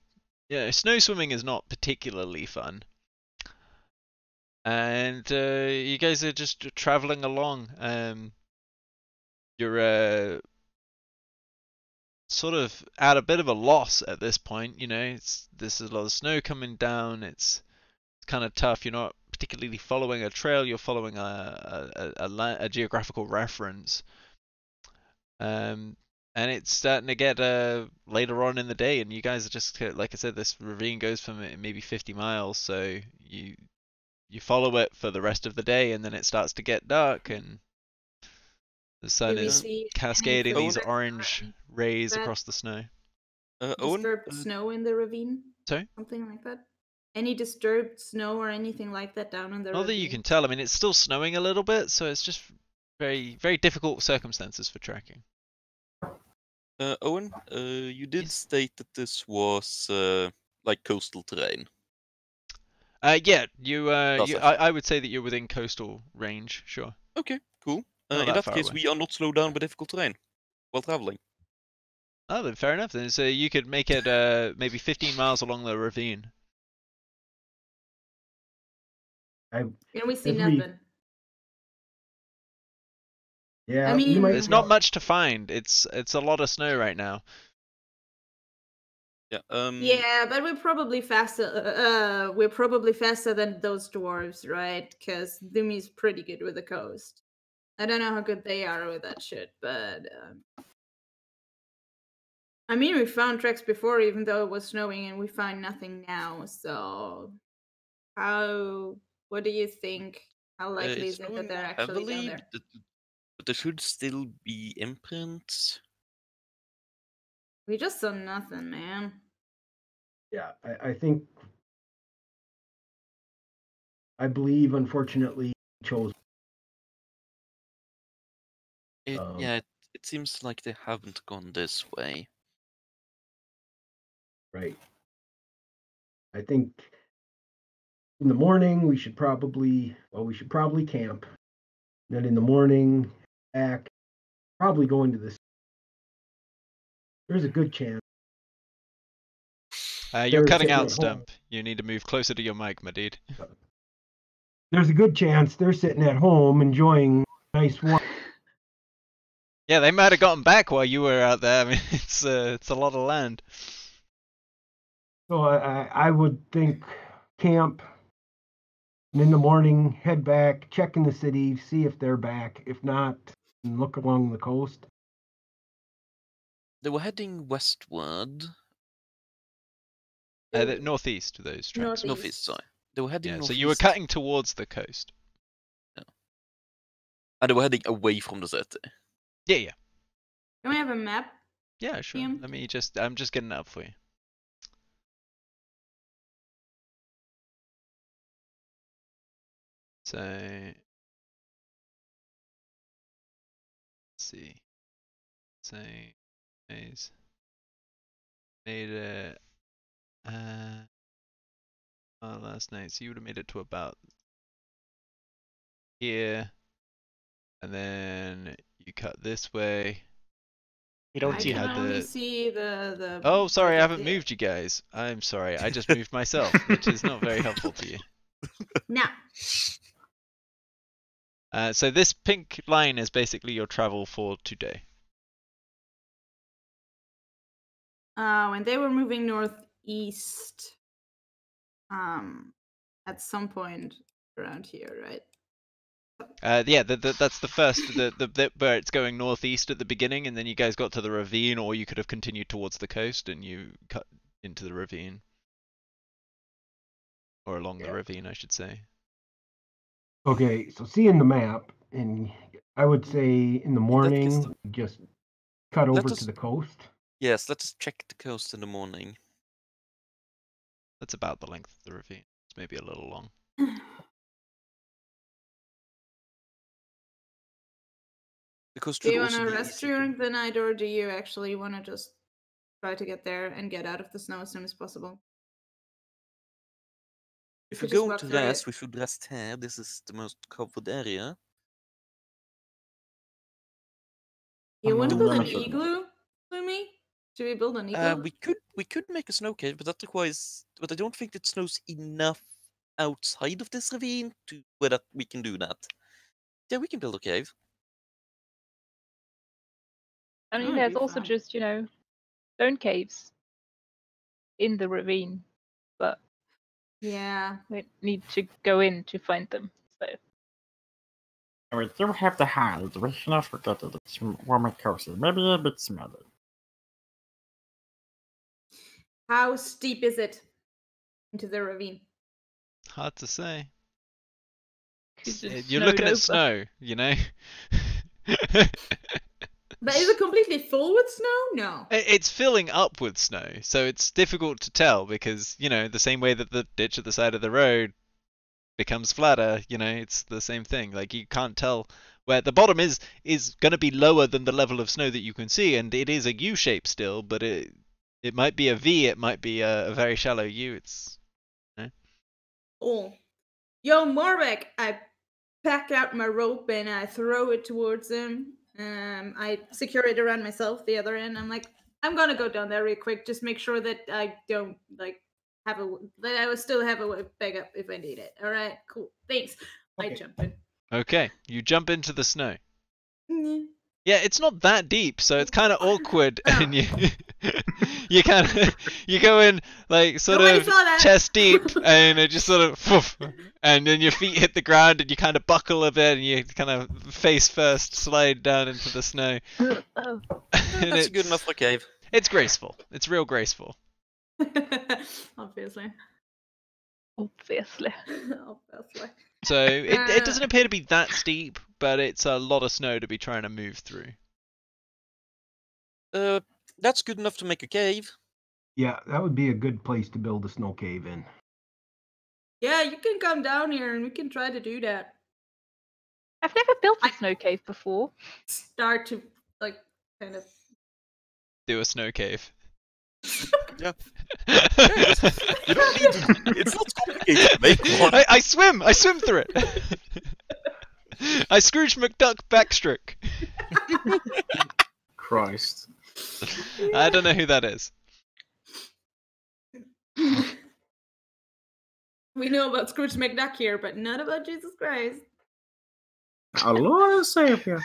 S1: snow swimming is not particularly fun. And you guys are just traveling along. You're sort of at a bit of a loss at this point. There's a lot of snow coming down. It's kind of tough. You're not particularly following a trail. You're following a geographical reference. And it's starting to get later on in the day, and you guys are just, like I said, this ravine goes for maybe 50 miles, so you follow it for the rest of the day, and then it starts to get dark, and the sun
S2: Do we
S1: is
S2: see
S1: cascading
S2: anything
S1: these
S2: that's
S1: orange rays
S2: that
S1: across the snow.
S3: Owen?
S2: disturbed snow in the ravine?
S1: Sorry?
S2: Something like that? Any disturbed snow or anything like that down in the
S1: Not
S2: ravine?
S1: that you can tell. I mean, it's still snowing a little bit, so it's just very, very difficult circumstances for tracking.
S3: Owen, you did
S1: Yes.
S3: state that this was like coastal terrain.
S1: Yeah, I would say that you're within coastal range, sure.
S3: Okay, cool.
S1: Not
S3: In
S1: that
S3: that
S1: far
S3: case,
S1: away.
S3: we are not slowed down by difficult terrain while traveling.
S1: Oh, then fair enough. Then so you could make it maybe 15 miles along the ravine.
S2: And we see
S7: As we-
S2: nothing.
S7: Yeah,
S2: I
S7: we
S2: mean-
S7: might.
S1: There's not much to find. It's a lot of snow right now.
S3: Yeah.
S2: Yeah, but we're probably faster. We're probably faster than those dwarves, right? Because Lumi's pretty good with the coast. I don't know how good they are with that shit, but I mean, we found tracks before, even though it was snowing, and we find nothing now. So, what do you think? How likely
S3: It's
S2: is it that
S3: snowing
S2: they're actually down
S3: heavily,
S2: there?
S3: but there should still be imprints.
S2: We just saw nothing, man.
S7: Yeah, I think. I believe, unfortunately, we chose.
S3: Yeah, it seems like they haven't gone this way.
S7: Right. I think in the morning we should probably camp. Then in the morning, back, probably go into this. There's a good chance.
S1: You're
S7: They're
S1: cutting
S7: sitting
S1: out,
S7: at home.
S1: Stump. You need to move closer to your mic, my dude.
S7: There's a good chance they're sitting at home enjoying nice warm.
S1: Yeah, they might have gotten back while you were out there. I mean, it's a lot of land.
S7: So I would think camp. And in the morning, head back, check in the city, see if they're back. If not, look along the coast.
S3: They were heading westward.
S1: The northeast, those tracks.
S3: Northeast, sorry. They were heading
S1: Yeah,
S3: northeast.
S1: so you were cutting towards the coast.
S3: And they were heading away from the city.
S1: Yeah, yeah.
S2: Can we have a map?
S1: Yeah, sure.
S2: Ian?
S1: I'm just getting it up for you. So, let's see. So, guys made it last night. So you would have made it to about here, and then you cut this way.
S5: You don't
S2: I
S5: see
S2: can
S5: it.
S2: only see the.
S1: Oh, sorry, I
S2: part of
S1: haven't
S2: the-
S1: moved you guys. I'm sorry, I just moved myself, which is not very helpful to you.
S2: Nah.
S1: So this pink line is basically your travel for today.
S2: And they were moving northeast. At some point around here, right?
S1: Yeah, that's the first, the where it's going northeast at the beginning, and then you guys got to the ravine, or you could have continued towards the coast and you cut into the ravine. Or along the ravine, I should say.
S7: Okay, so seeing the map, and I would say in the morning, just cut over to the coast.
S3: Yes, let us check the coast in the morning.
S1: That's about the length of the ravine. It's maybe a little long.
S3: Because
S2: Do you want to rest during the night, or do you actually want to just try to get there and get out of the snow as soon as possible?
S3: If
S2: We
S3: we're
S2: could just
S3: going
S2: walk
S3: to
S2: through it.
S3: rest, we should rest here. This is the most covered area.
S2: You want to
S4: Unknown
S2: build an
S4: method.
S2: igloo, Lumi? Should we build an igloo?
S3: We could make a snow cave, but that requires. But I don't think it snows enough outside of this ravine to where that we can do that. Yeah, we can build a cave.
S6: I mean,
S2: That would
S6: there's
S2: be
S6: also
S2: fun.
S6: just, stone caves in the ravine, but
S2: Yeah.
S6: we need to go in to find them. So
S8: We do have the hide. We should not forget that it's warm and cozy. Maybe a bit smelly.
S2: How steep is it into the ravine?
S1: Hard to say.
S6: 'cause it's
S1: You're looking at
S6: snowed over.
S1: snow, you know.
S2: But is it completely full with snow? No.
S1: It's filling up with snow, so it's difficult to tell because, the same way that the ditch at the side of the road becomes flatter, it's the same thing. Like, you can't tell where the bottom is going to be lower than the level of snow that you can see, and it is a U shape still, but it might be a V, it might be a very shallow U. It's
S2: Oh. Yo, Morbeck, I pack out my rope and I throw it towards him. I secure it around myself, the other end. I'm like, I'm gonna go down there real quick, just make sure that I don't that I will still have a backup if I need it. All right, cool, thanks. I
S7: Okay.
S2: jump in.
S1: okay. You jump into the snow.
S2: Mm,
S1: Yeah, it's not that deep, so it's kind of awkward, and you go in like sort
S2: Nobody
S1: of
S2: saw that.
S1: chest deep, and it just sort of poof, and then your feet hit the ground, and you kind of buckle a bit, and you kind of face first slide down into the snow.
S6: Oh,
S1: And
S3: That's good enough for a cave.
S1: It's graceful. It's real graceful.
S2: Obviously.
S6: obviously.
S2: Obviously.
S1: So it doesn't appear to be that steep, but it's a lot of snow to be trying to move through.
S3: That's good enough to make a cave.
S7: Yeah, that would be a good place to build a snow cave in.
S2: Yeah, you can come down here and we can try to do that.
S6: I've never built a snow cave before.
S2: Start to kind of.
S1: Do a snow cave.
S3: Yeah. You don't need to. It's not complicated to make one.
S1: I swim through it. I Scrooge McDuck backstroke.
S4: Christ.
S1: I don't know who that is.
S2: We know about Scrooge McDuck here, but not about Jesus Christ.
S4: Our Lord and Savior.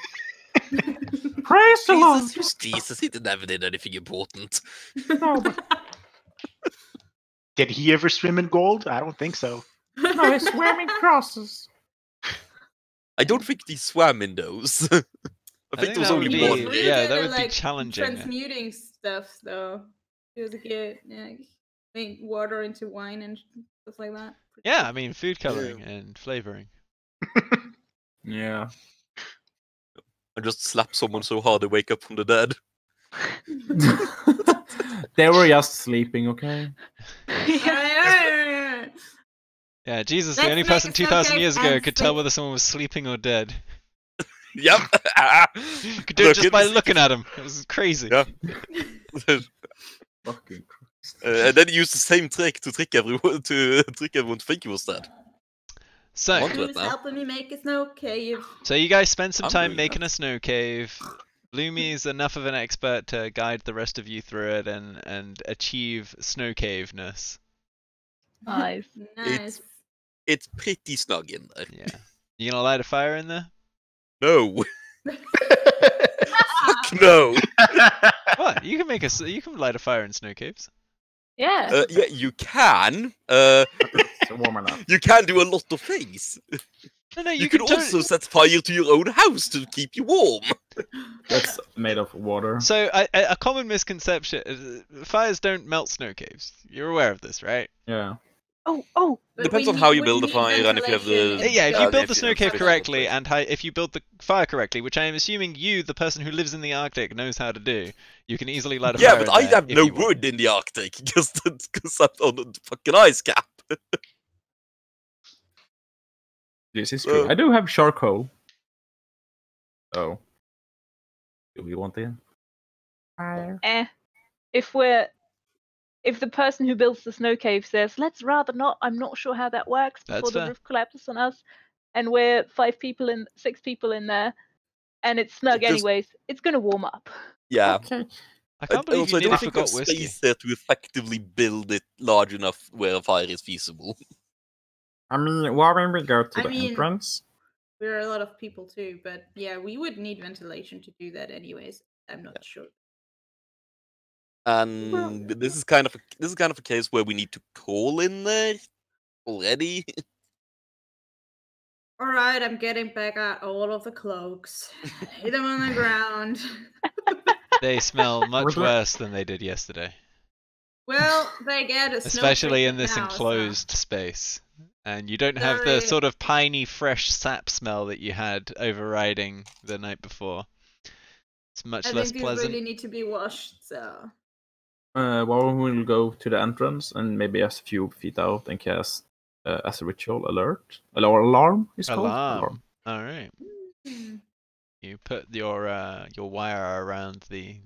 S8: Praise the Lord!
S3: Jesus, Jesus, he never did anything important.
S8: No, but
S5: Did he ever swim in gold? I don't think so.
S8: no, he's swimming crosses.
S3: I don't think he swam in those. I think there was
S1: that
S3: only
S1: would
S2: He
S1: be-
S2: was
S3: one.
S2: really
S1: yeah,
S2: good
S1: that
S2: at,
S1: would be challenging.
S2: Transmuting stuff, though. He was good. Yeah, make water into wine and stuff like that. Pretty
S1: Yeah,
S2: cool.
S1: I mean food coloring and flavoring.
S4: Yeah.
S3: I just slap someone so hard they wake up from the dead.
S4: They were just sleeping, okay?
S2: Yeah.
S1: Yeah, Jesus, the
S2: Let's
S1: only
S2: make
S1: person
S2: a snow
S1: 2,000
S2: cave
S1: years ago
S2: and
S1: could tell
S2: sleep.
S1: whether someone was sleeping or dead.
S3: Yep.
S1: You could do it just by looking at him. It was crazy.
S3: Yeah.
S4: Fucking
S3: And then he used the same trick to trick everyone to think he was dead.
S1: So,
S3: What?
S2: Who's
S3: now.
S2: helping me make a snow cave?
S1: so you guys spend some
S3: I'm
S1: time
S3: doing
S1: making
S3: that.
S1: a snow cave. Bloomy's enough of an expert to guide the rest of you through it and achieve snow cave-ness.
S6: Nice.
S2: Nice.
S3: It's pretty snug in there.
S1: Yeah. You gonna light a fire in there?
S3: No. Fuck no.
S1: What? You can you can light a fire in snow caves.
S6: Yeah.
S3: Yeah, you can.
S4: It's warm enough.
S3: You can do a lot of things.
S1: No,
S3: You can also set fire to your own house to keep you warm.
S4: That's made of water.
S1: So a common misconception is fires don't melt snow caves. You're aware of this, right?
S4: Yeah.
S6: Oh.
S2: But
S3: Depends
S2: we
S3: on how you
S2: would
S3: build a
S2: need
S3: fire and if you have the-
S2: ventilation and
S1: Yeah, if you
S3: Yeah,
S1: build
S3: if
S1: the
S3: you-
S1: snow
S3: if
S1: cave
S3: you-
S1: correctly and if you build the fire correctly, which I am assuming you, the person who lives in the Arctic, knows how to do, you can easily light a
S3: Yeah,
S1: fire.
S3: but
S1: in
S3: I
S1: there
S3: have
S1: if
S3: no
S1: you want.
S3: wood in the Arctic because I'm on the fucking ice cap.
S4: This is true. I do have charcoal. Oh. Do we want it?
S8: Fire.
S6: If the person who builds the snow cave says, let's rather not, I'm not sure how that works
S1: That's
S6: before the
S1: fair.
S6: roof collapses on us, and we're 6 people in there, and it's snug
S3: Just-
S6: anyways. It's gonna warm up.
S3: Yeah.
S8: Okay.
S1: I can't believe
S3: Also,
S1: you
S3: I don't
S1: nearly
S3: think
S1: forgot
S3: there's
S1: whiskey.
S3: space there to effectively build it large enough where a fire is feasible.
S8: I mean, why don't we go to
S2: I
S8: the
S2: mean-
S8: entrance?
S2: We're a lot of people too, but yeah, we would need ventilation to do that anyways. I'm not sure.
S3: And this is kind of a case where we need to call in there already.
S2: All right, I'm getting back out all of the cloaks. Lay them on the ground.
S1: They smell much
S8: Would you-
S1: worse than they did yesterday.
S2: Well, they get a snow
S1: Especially in
S2: treatment
S1: this
S2: now, so-
S1: enclosed space. And you don't have the
S2: Sorry.
S1: sort of piney, fresh sap smell that you had overriding the night before. It's much
S2: I
S1: less
S2: think these
S1: pleasant.
S2: really need to be washed. So
S4: Well, we'll go to the entrance and maybe a few feet out and cast as a ritual alert. Alarm is called.
S1: Alarm. All right.
S2: Mm.
S1: You put your wire around the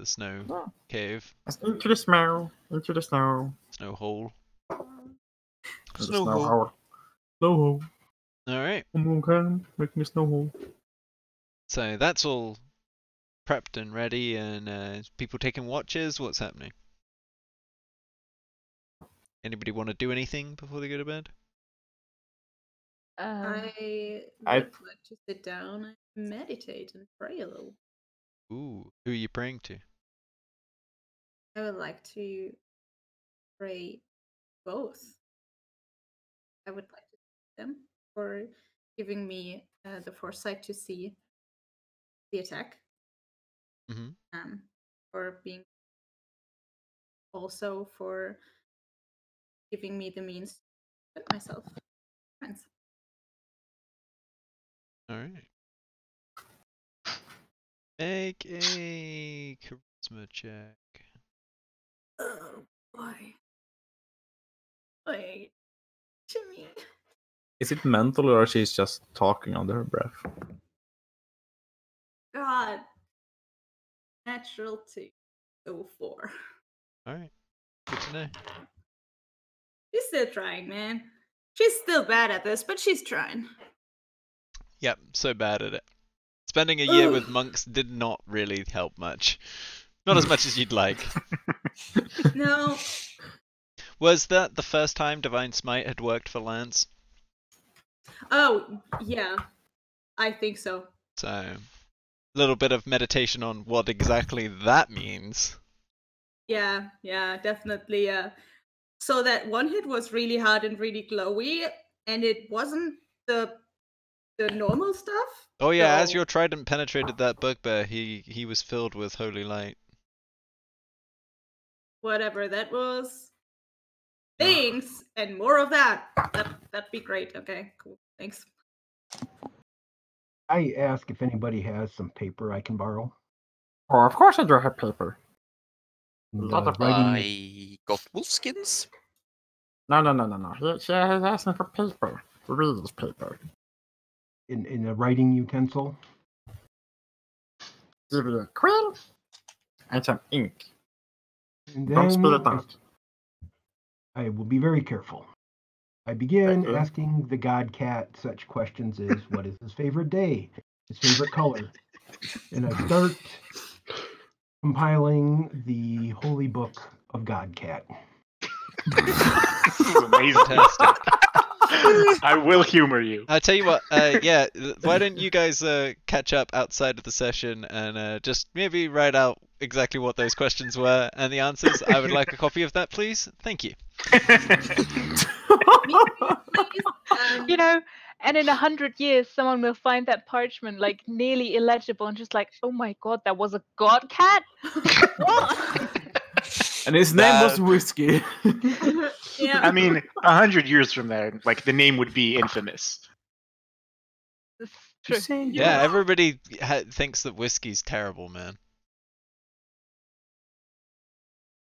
S1: snow
S8: Oh.
S1: cave,
S8: Into the snow. Into the snow.
S1: snow hole.
S8: The
S3: Snow
S8: snow
S3: hole.
S8: hole.
S4: Snow hole.
S1: All right.
S4: Someone can make me snow hole.
S1: So that's all prepped and ready, and people taking watches. What's happening? Anybody want to do anything before they go to bed?
S2: I
S4: I-
S2: would like to sit down and meditate and pray a little.
S1: Ooh, who are you praying to?
S2: I would like to pray both. I would like to thank them for giving me the foresight to see the attack.
S1: Mhm.
S2: For being also for giving me the means to put myself friends.
S1: All right. Make a charisma check.
S2: Oh boy. Wait, Jimmy.
S4: Is it mental or she's just talking under her breath?
S2: God. Natural 2. So 4.
S1: All right. Good to know.
S2: She's still trying, man. She's still bad at this, but she's trying.
S1: Yep, so bad at it. Spending a year with
S2: Ugh.
S1: monks did not really help much. Not as much as you'd like.
S2: No.
S1: Was that the first time Divine Smite had worked for Lance?
S2: Oh, yeah. I think so.
S1: So, a little bit of meditation on what exactly that means.
S2: Yeah, definitely. So that one hit was really hard and really glowy, and it wasn't the normal stuff.
S1: Oh yeah, as
S2: So-
S1: your trident penetrated that bugbear, he was filled with holy light.
S2: Whatever that was. Thanks, and more of that. That'd be great. Okay, cool. Thanks.
S7: I ask if anybody has some paper I can borrow.
S8: Oh, of course I do have paper.
S7: And,
S8: Lot of
S7: writing,
S3: I got wolfskins.
S8: No. She has asked me for paper. Read this paper.
S7: in a writing utensil.
S8: Give you a quill and some ink.
S7: And
S8: Don't spill
S7: then
S8: it out.
S7: I will be very careful. I begin
S8: Okay.
S7: asking the god cat such questions as what is his favorite day, his favorite color, and I start compiling the holy book of God Cat.
S5: This is amazing.
S1: Fantastic.
S5: I will humor you.
S1: I'll tell you what, why don't you guys catch up outside of the session and just maybe write out exactly what those questions were and the answers. I would like a copy of that, please. Thank you.
S6: You know, and in 100 years, someone will find that parchment like nearly illegible and just like, oh my god, that was a god cat? What?
S4: And his name was
S3: That-
S4: Whiskey.
S2: Yeah.
S5: I mean, 100 years from there, like the name would be infamous.
S6: It's true.
S1: Yeah, everybody thinks that whiskey's terrible, man.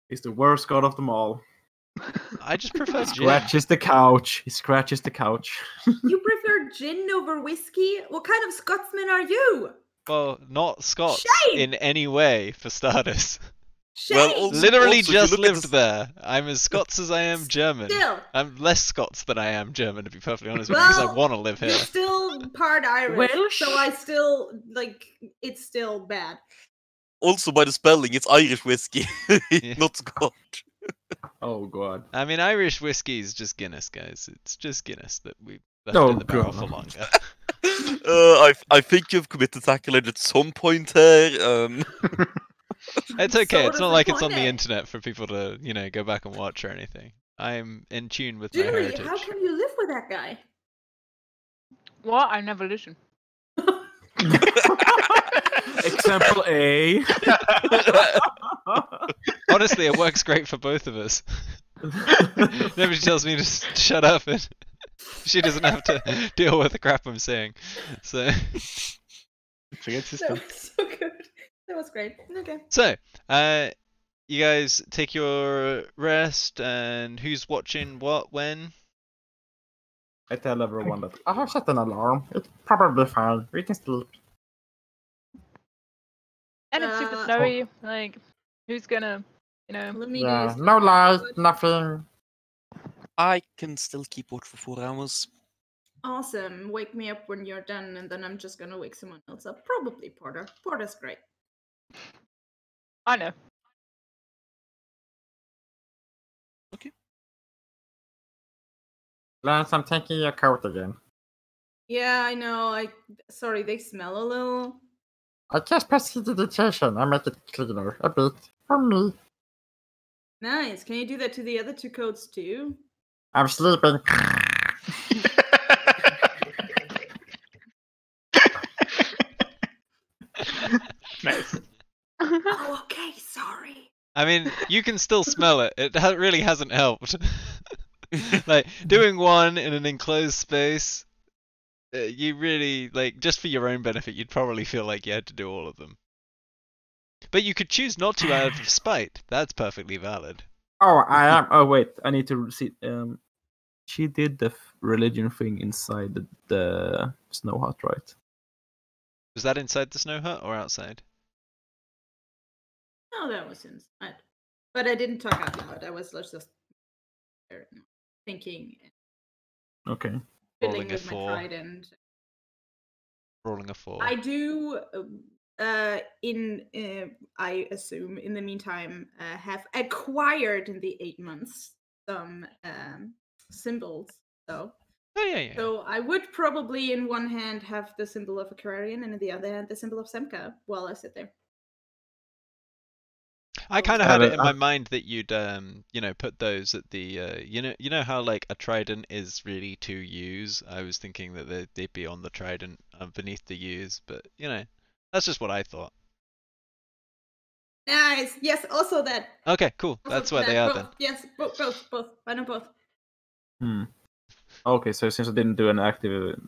S4: He's the worst god of them all.
S1: I just prefer gin.
S4: Scratches the couch. He scratches the couch.
S2: You prefer gin over whiskey? What kind of Scotsman are you?
S1: Well, not Scots
S2: Shame!
S1: in any way, for starters.
S3: Well,
S2: Shame!
S3: also-
S1: Literally
S3: if you
S1: just
S3: look at
S1: lived
S3: the-
S1: there. I'm as Scots as I am German.
S2: Still.
S1: I'm less Scots than I am German, to be perfectly honest with you, because I
S2: Well,
S1: want to live
S2: You're
S1: here.
S2: still part Irish,
S4: Welsh?
S2: so I still like it's still bad.
S3: Also, by the spelling, it's Irish whiskey,
S1: Yeah.
S3: not Scotch.
S4: Oh god.
S1: I mean, Irish whiskey is just Guinness, guys. It's just Guinness that we left
S4: Oh,
S1: in the barrel
S4: God.
S1: for longer.
S3: I think you've committed sacrilege at some point here.
S1: It's okay.
S2: So
S1: It's not like it's on the
S2: disappointed.
S1: internet for people to, go back and watch or anything. I'm in tune with my
S2: Julie,
S1: heritage.
S2: how can you live with that guy?
S6: What? I never listen.
S4: Example A.
S1: Honestly, it works great for both of us. Nobody tells me to shut up, and she doesn't have to deal with the crap I'm saying. So,
S5: It's a good
S2: That
S5: system.
S2: was so good. That was great. Okay.
S1: so, you guys take your rest, and who's watching what when?
S4: I tell everyone that I have set an alarm. It's probably fine. We can sleep.
S6: And it's super
S2: Uh,
S6: snowy. Like, who's gonna, you know?
S2: Let me
S8: Yeah,
S2: do
S8: no light, nothing.
S3: I can still keep watch for 4 hours.
S2: Awesome. Wake me up when you're done, and then I'm just gonna wake someone else up. Probably Porter. Porter's great.
S6: I know.
S8: Lance, I'm taking your coat again.
S2: Yeah, I know. Sorry, they smell a little.
S8: I just prestidigitation. I make it cleaner a bit for me.
S2: Nice. Can you do that to the other 2 coats too?
S8: I'm sleeping.
S5: Nice.
S2: Oh, okay. Sorry.
S1: I mean, you can still smell it. It really hasn't helped. Like, doing one in an enclosed space, you really, just for your own benefit, you'd probably feel like you had to do all of them. But you could choose not to out of spite. That's perfectly valid.
S4: Oh, I am. Oh, wait. I need to see. She did the religion thing inside the snow hut, right?
S1: Was that inside the snow hut or outside?
S2: No, that was inside. But I didn't talk out loud. I was just thinking,
S4: Okay.
S2: fiddling
S1: Rolling a
S2: with my
S1: 4.
S2: trident.
S1: Rolling a 4.
S2: I do, I assume, in the meantime, have acquired in the 8 months some symbols. So,
S1: Oh, yeah.
S2: so I would probably, in one hand, have the symbol of Aquarian, and in the other hand, the symbol of Semka while I sit there.
S1: I kind of
S4: Yeah,
S1: had it
S4: but
S1: in my mind that you'd, put those at the, you know how like a trident is really 2 U's. I was thinking that they'd be on the trident beneath the U's, but that's just what I thought.
S2: Nice. Yes. Also that.
S1: Okay, cool.
S2: Also
S1: That's where
S2: that.
S1: they are
S2: both.
S1: then.
S2: Yes. Both. I know both.
S4: Okay, so since I didn't do an active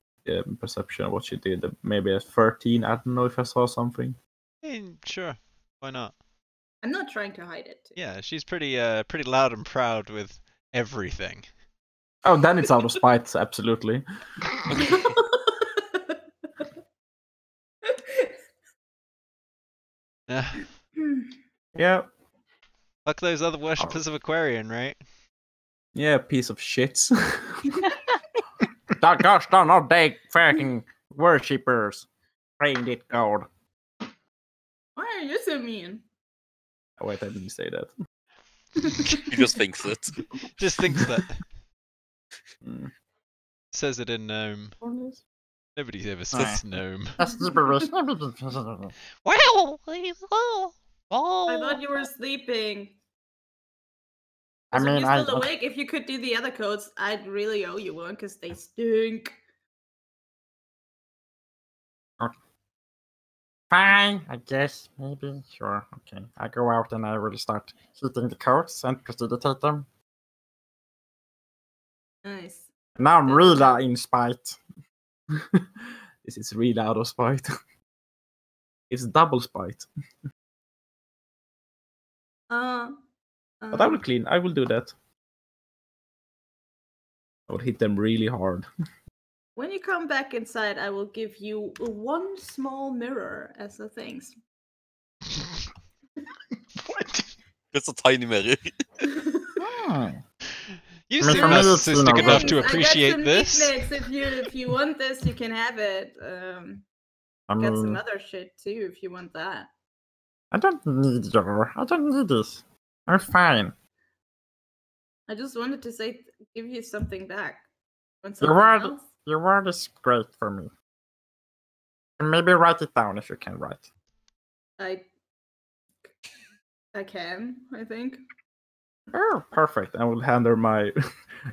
S4: perception of what she did, maybe a 13. I don't know if I saw something.
S1: Sure. Why not?
S2: I'm not trying to hide it.
S1: Yeah, she's pretty loud and proud with everything.
S4: Oh, then it's out of spite, absolutely. Yeah.
S1: Fuck those other worshippers of Aquarian, right?
S4: Yeah, piece of shits.
S8: That gosh darn all day fucking worshippers. Praying it God.
S2: Why are you so mean?
S4: Oh, wait, I didn't say that.
S3: He just thinks it.
S1: Just thinks that.
S4: Mm.
S1: Says it in gnome. Nobody ever says
S8: Alright.
S1: gnome.
S8: That's gibberish.
S1: Well,
S2: I thought you were sleeping.
S8: I
S2: So
S8: mean,
S2: if you're
S8: I
S2: still awake, if you could do the other codes, I'd really owe you one because they stink.
S8: fine, I guess, maybe, sure, okay. I go out and I will start heating the coats and prestidigitate them.
S2: Nice.
S8: Now I'm really in spite.
S4: This is really out of spite. It's double spite. But I will clean. I will do that. I will hit them really hard.
S2: When you come back inside, I will give you one small mirror as a thanks.
S5: What?
S3: It's a tiny mirror.
S8: Hmm.
S1: You
S8: I mean,
S1: seem
S8: for me, it's,
S1: narcissistic enough
S2: Thanks,
S1: to
S2: I got
S1: appreciate
S2: some
S1: this.
S2: knickknacks. If you want this, you can have it.
S8: I
S2: Got some
S8: mean,
S2: other shit too if you want that.
S8: I don't need this. I'm fine.
S2: I just wanted to say, give you something back. Want
S8: Your
S2: something
S8: word,
S2: else?
S8: your word is great for me. And maybe write it down if you can write.
S2: I can, I think.
S4: Oh, perfect. I will hand her my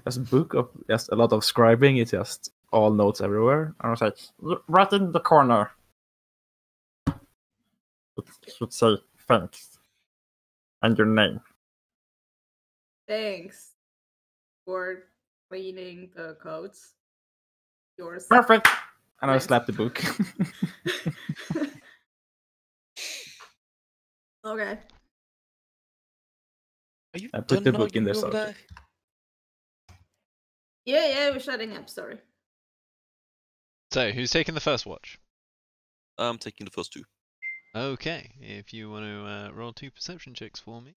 S4: just book of just a lot of scribing. It's just all notes everywhere.
S8: I was like, right in the corner. It should say thanks. And your name.
S2: Thanks for cleaning the coats. Yours.
S4: Perfect. And I
S2: Thanks.
S4: slap the book.
S2: Okay.
S3: Are you
S4: I put the
S3: done
S4: book in
S3: arguing
S4: there,
S3: over
S4: so-
S2: Yeah, we're shutting up, sorry.
S1: So, who's taking the first watch?
S3: I'm taking the first two.
S1: Okay, if you want to roll 2 perception checks for me.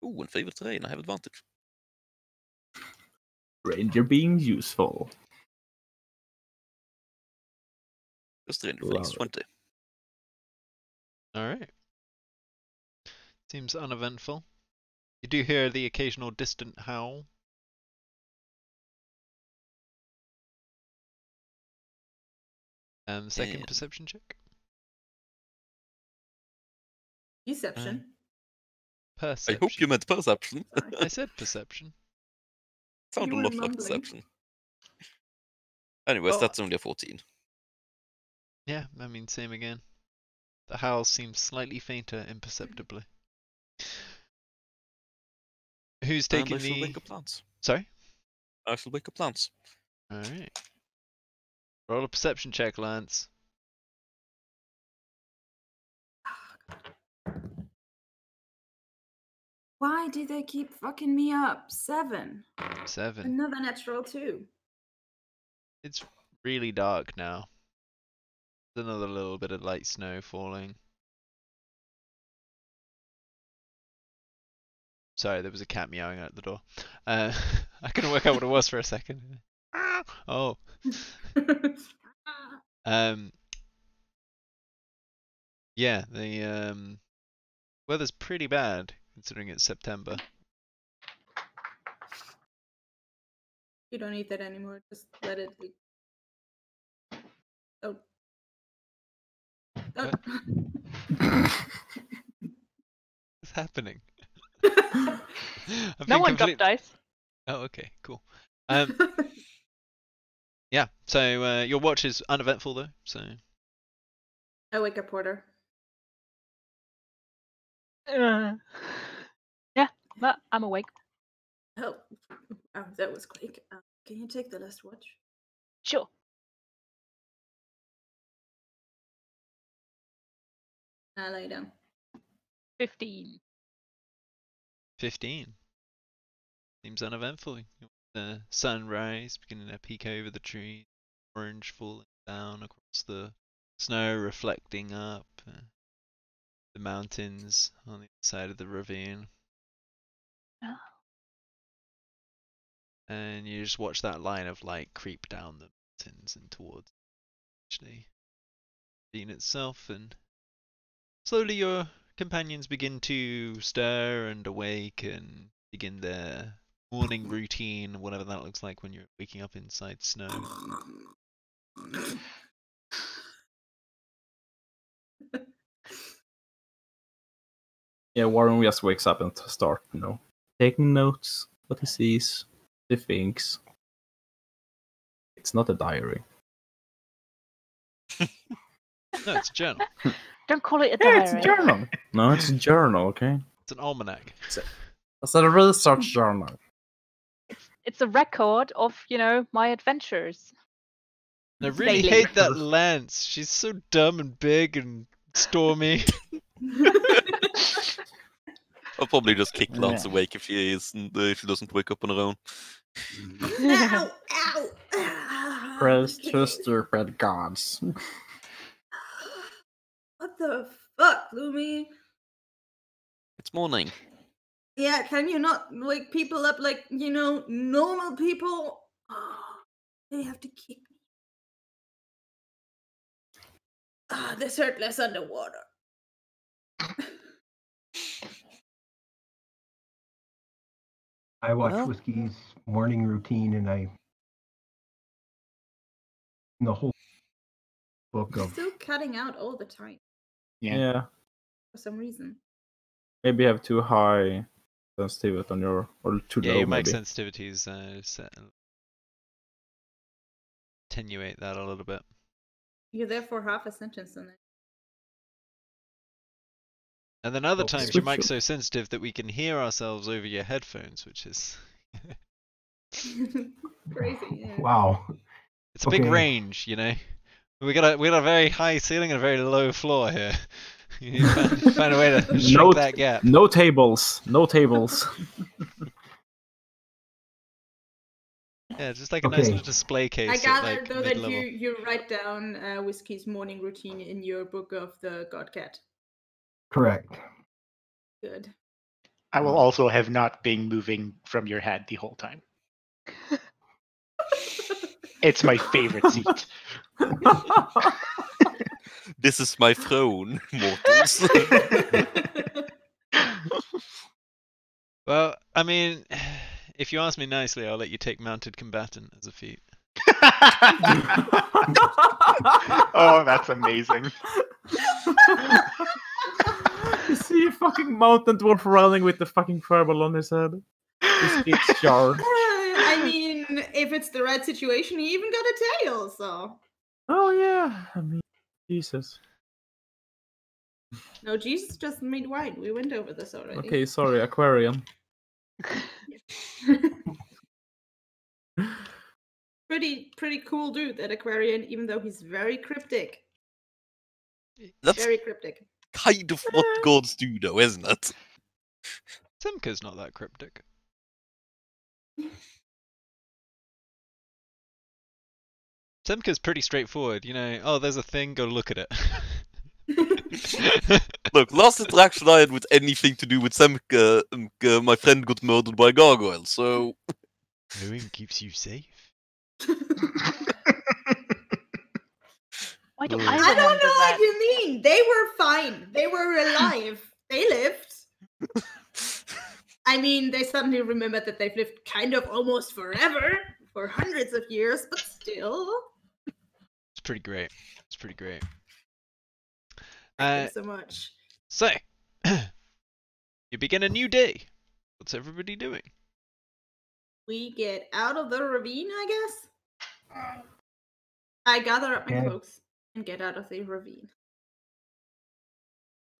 S3: Ooh, in favorite terrain, I have advantage.
S4: Ranger being useful.
S3: Just range
S4: Love
S3: phase,
S4: it.
S3: 20.
S1: Alright. Seems uneventful. You do hear the occasional distant howl. Second
S3: And-
S1: perception check.
S2: Deception.
S3: I
S1: Perception.
S3: hope you meant perception.
S1: I said perception.
S3: Sounded
S2: You
S3: a
S2: were
S3: lot like
S2: mumbling.
S3: perception. Anyways,
S2: Oh.
S3: that's only a 14.
S1: Yeah, I mean, same again. The howl seems slightly fainter imperceptibly. Who's
S3: And
S1: taking
S3: I shall
S1: the...
S3: wake up plants.
S1: Sorry?
S3: I shall wake up plants.
S1: Alright. Roll a perception check, Lance.
S2: Why do they keep fucking me up? 7.
S1: 7.
S2: Another natural 2.
S1: It's really dark now. There's another little bit of light snow falling. Sorry, there was a cat meowing out the door. I couldn't work out what it was for a second. Oh. Yeah, the weather's pretty bad considering it's September.
S2: You don't need that anymore. Just let it be. Oh. Oh.
S1: What's happening?
S6: No one got dice.
S1: Oh, okay, cool. Yeah, so your watch is uneventful though, so...
S2: I wake up Porter.
S6: Yeah, but I'm awake.
S2: Oh, that was quick. Can you take the last watch?
S6: Sure.
S2: I lay down.
S6: 15.
S1: 15. Seems uneventful. The sunrise beginning to peek over the tree, orange falling down across the snow, reflecting up. The mountains on the other side of the ravine.
S6: Oh.
S1: And you just watch that line of light creep down the mountains and towards actually the ravine itself, and slowly your companions begin to stir and awake and begin their morning routine, whatever that looks like when you're waking up inside snow.
S4: Yeah, Warren just wakes up and start, taking notes, what he sees, he thinks. It's not a diary.
S1: No, it's a journal.
S6: Don't call it a
S4: Yeah,
S6: diary.
S4: it's a journal. No, it's a journal, okay?
S1: It's an almanac.
S8: It's a research journal.
S6: It's a record of, my adventures.
S1: I really
S6: Daily.
S1: hate that Lance. She's so dumb and big and stormy.
S3: I'll probably just kick Lance
S8: Yeah.
S3: awake if she doesn't wake up on her own.
S2: Ow! Ow!
S8: Praise to stupid gods.
S2: What the fuck, Lumi?
S3: It's morning.
S2: Yeah, can you not wake people up like, normal people? Oh, they have to kick me. This hurt less underwater.
S7: I watch
S3: Well-
S7: Whiskey's morning routine, and the whole book
S2: It's
S7: of
S2: still cutting out all the time
S4: Yeah.
S2: for some reason.
S4: Maybe you have too high sensitivity on your, or too
S1: Yeah,
S4: low
S1: your mic
S4: maybe.
S1: sensitivity's set. Attenuate that a little bit.
S2: You're there for half a sentence and
S1: And then other
S4: Oh,
S1: times
S4: switch
S1: your mic's
S4: it.
S1: so sensitive that we can hear ourselves over your headphones, which is
S2: then crazy. Yeah.
S7: wow.
S1: it's a big
S7: Okay.
S1: range, you know. We got a very high ceiling and a very low floor here. You need to find a way to shrink
S4: No,
S1: that gap.
S4: no tables. No tables.
S1: Yeah, just like a nice
S7: Okay.
S1: little display case.
S2: I
S1: at,
S2: gather
S1: like,
S2: though that
S1: mid-level.
S2: you write down Whiskey's morning routine in your book of the God Cat.
S7: Correct.
S2: Good.
S5: I will also have not been moving from your head the whole time. It's my favorite seat.
S3: This is my throne, mortals.
S1: Well, I mean, if you ask me nicely, I'll let you take mounted combatant as a feat.
S5: Oh, that's amazing.
S4: You see a fucking mountain dwarf running with the fucking fireball on his head. This gets charged.
S2: I mean, if it's the right situation, he even got a tail, so.
S4: Oh yeah, I mean, Jesus.
S2: No, Jesus just made wine. We went over this already.
S4: Okay, sorry, Aquarian.
S2: Pretty cool dude, that Aquarian, even though he's very cryptic.
S3: That's
S2: Very cryptic.
S3: kind of what gods do, though, isn't it?
S1: Simka's not that cryptic. Simka's pretty straightforward, you know. Oh, there's a thing, go look at it.
S3: Look, last interaction I had with anything to do with Semka, my friend got murdered by a gargoyle, so...
S1: Knowing keeps you safe.
S6: Why do
S3: Ugh.
S6: I
S2: I
S6: remember
S2: don't know
S6: that?
S2: what you mean. They were fine. They were alive. They lived. I mean, they suddenly remembered that they've lived kind of almost forever, for hundreds of years, but still.
S1: It's pretty great. It's pretty great.
S2: I think so much.
S1: So, you begin a new day. What's everybody doing?
S2: We get out of the ravine, I guess. I gather up my
S7: Yeah.
S2: cloaks and get out of the ravine.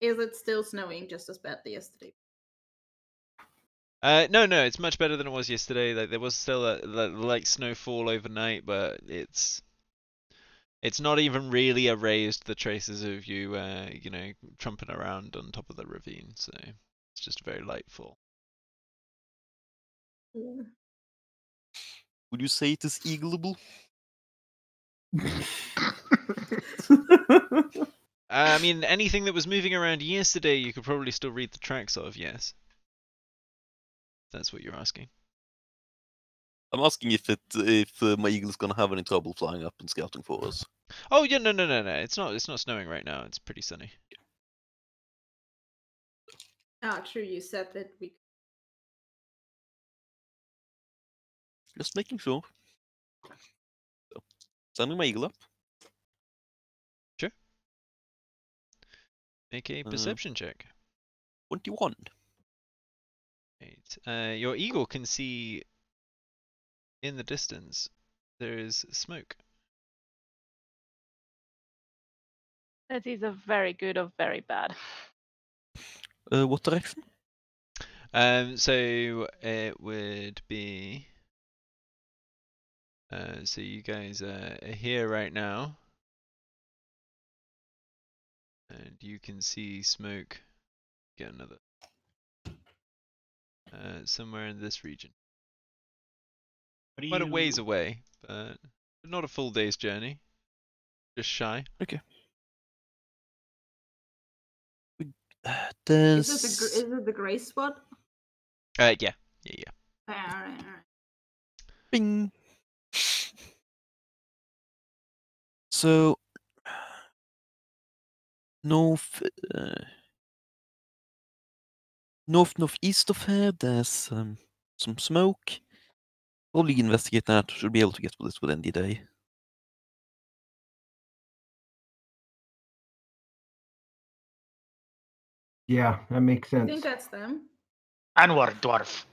S2: Is it still snowing just as badly as yesterday?
S1: No, it's much better than it was yesterday. Like there was still a light snowfall overnight, but it's not even really erased the traces of you, you know, trumping around on top of the ravine. So it's just a very light fall.
S2: Yeah.
S3: Would you say it is eagleable?
S1: I mean, anything that was moving around yesterday, you could probably still read the tracks of. Yes, that's what you're asking.
S3: I'm asking if my eagle is gonna have any trouble flying up and scouting for us.
S1: Oh yeah, no. It's not snowing right now. It's pretty sunny.
S2: Ah, true. You said that we.
S3: Just making sure. So, sending my eagle up.
S1: Make a perception check.
S3: 21.
S1: Right. Your eagle can see in the distance there is smoke.
S6: That is a very good or very bad.
S3: What direction?
S1: So it would be. So you guys are here right now, and you can see smoke. Get another. Somewhere in this region.
S5: What do
S1: Quite a
S5: you-
S1: ways away, but not a full day's journey. Just shy.
S3: Okay.
S2: Is
S3: There's
S2: it the gray spot?
S1: Yeah.
S2: Alright.
S3: bing. So north, northeast of here, there's some smoke. Probably investigate that. Should be able to get to this within the day.
S7: Yeah, that makes
S2: I
S7: sense.
S2: think that's them.
S5: Anwar, dwarf.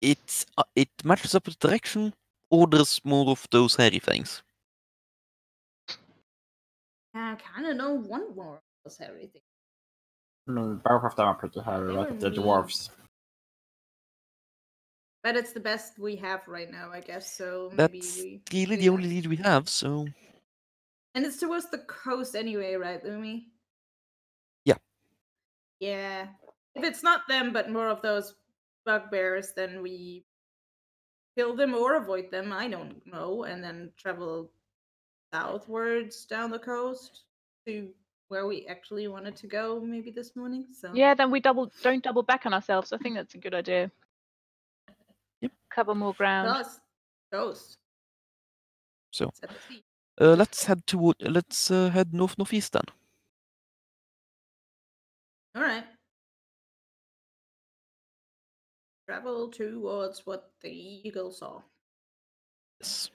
S3: It matches up with direction, or there's more of those hairy things.
S2: I kind of don't want more of those everything.
S8: I mean, both of them are pretty hairy,
S2: They
S8: like
S2: were
S8: the
S2: mean.
S8: dwarves.
S2: But it's the best we have right now, I guess. So maybe
S3: That's
S2: we
S3: really
S2: do
S3: the
S2: that.
S3: only lead we have. So
S2: And it's towards the coast anyway, right, Lumi?
S3: Yeah.
S2: Yeah. If it's not them, but more of those bugbears, then we kill them or avoid them. I don't know, and then travel southwards down the coast to where we actually wanted to go, maybe this morning. So
S6: Yeah, then we don't double back on ourselves. I think that's a good idea.
S3: Yep.
S6: Cover more ground.
S2: Coast.
S3: So
S2: Set the sea.
S3: let's head northeast then.
S2: All right. Travel towards what the eagle saw
S3: Yes.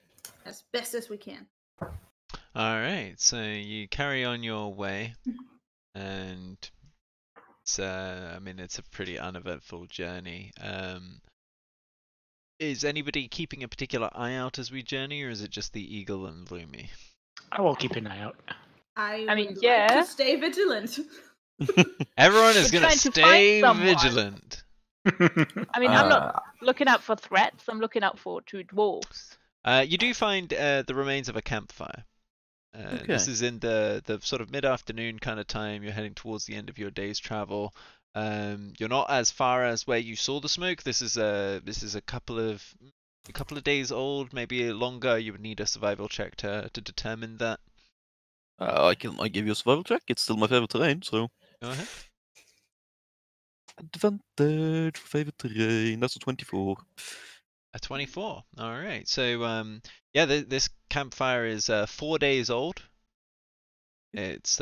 S2: as best as we can.
S1: Alright, so you carry on your way, and it's, I mean, it's a pretty uneventful journey. Is anybody keeping a particular eye out as we journey, or is it just the eagle and Lumi?
S5: I will keep an eye out.
S2: I
S6: mean,
S2: would like
S6: yeah.
S2: to stay vigilant.
S1: Everyone is
S6: We're
S1: gonna
S6: trying to
S1: stay
S6: find someone.
S1: vigilant.
S6: I mean, I'm not looking out for threats. I'm looking out for two dwarves.
S1: You do find the remains of a campfire. This
S3: Okay.
S1: is in the sort of mid-afternoon kind of time. You're heading towards the end of your day's travel. You're not as far as where you saw the smoke. This is a couple of days old, maybe longer. You would need a survival check to determine that.
S3: I give you a survival check. It's still my favorite terrain, so
S1: Go ahead.
S3: advantage for favorite terrain. That's a 24.
S1: A 24. All right. So yeah, this campfire is 4 days old. It's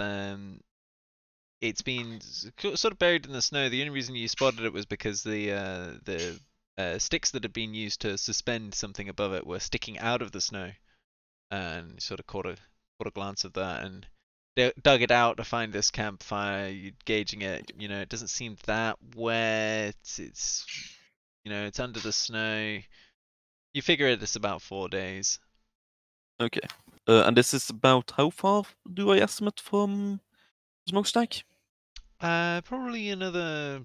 S1: been sort of buried in the snow. The only reason you spotted it was because the sticks that had been used to suspend something above it were sticking out of the snow, and you sort of caught a glance of that and dug it out to find this campfire. You're gauging it. You know, it doesn't seem that wet. It's it's under the snow. You figure it's about 4 days.
S3: Okay. And this is about how far do I estimate from smokestack?
S1: Probably another,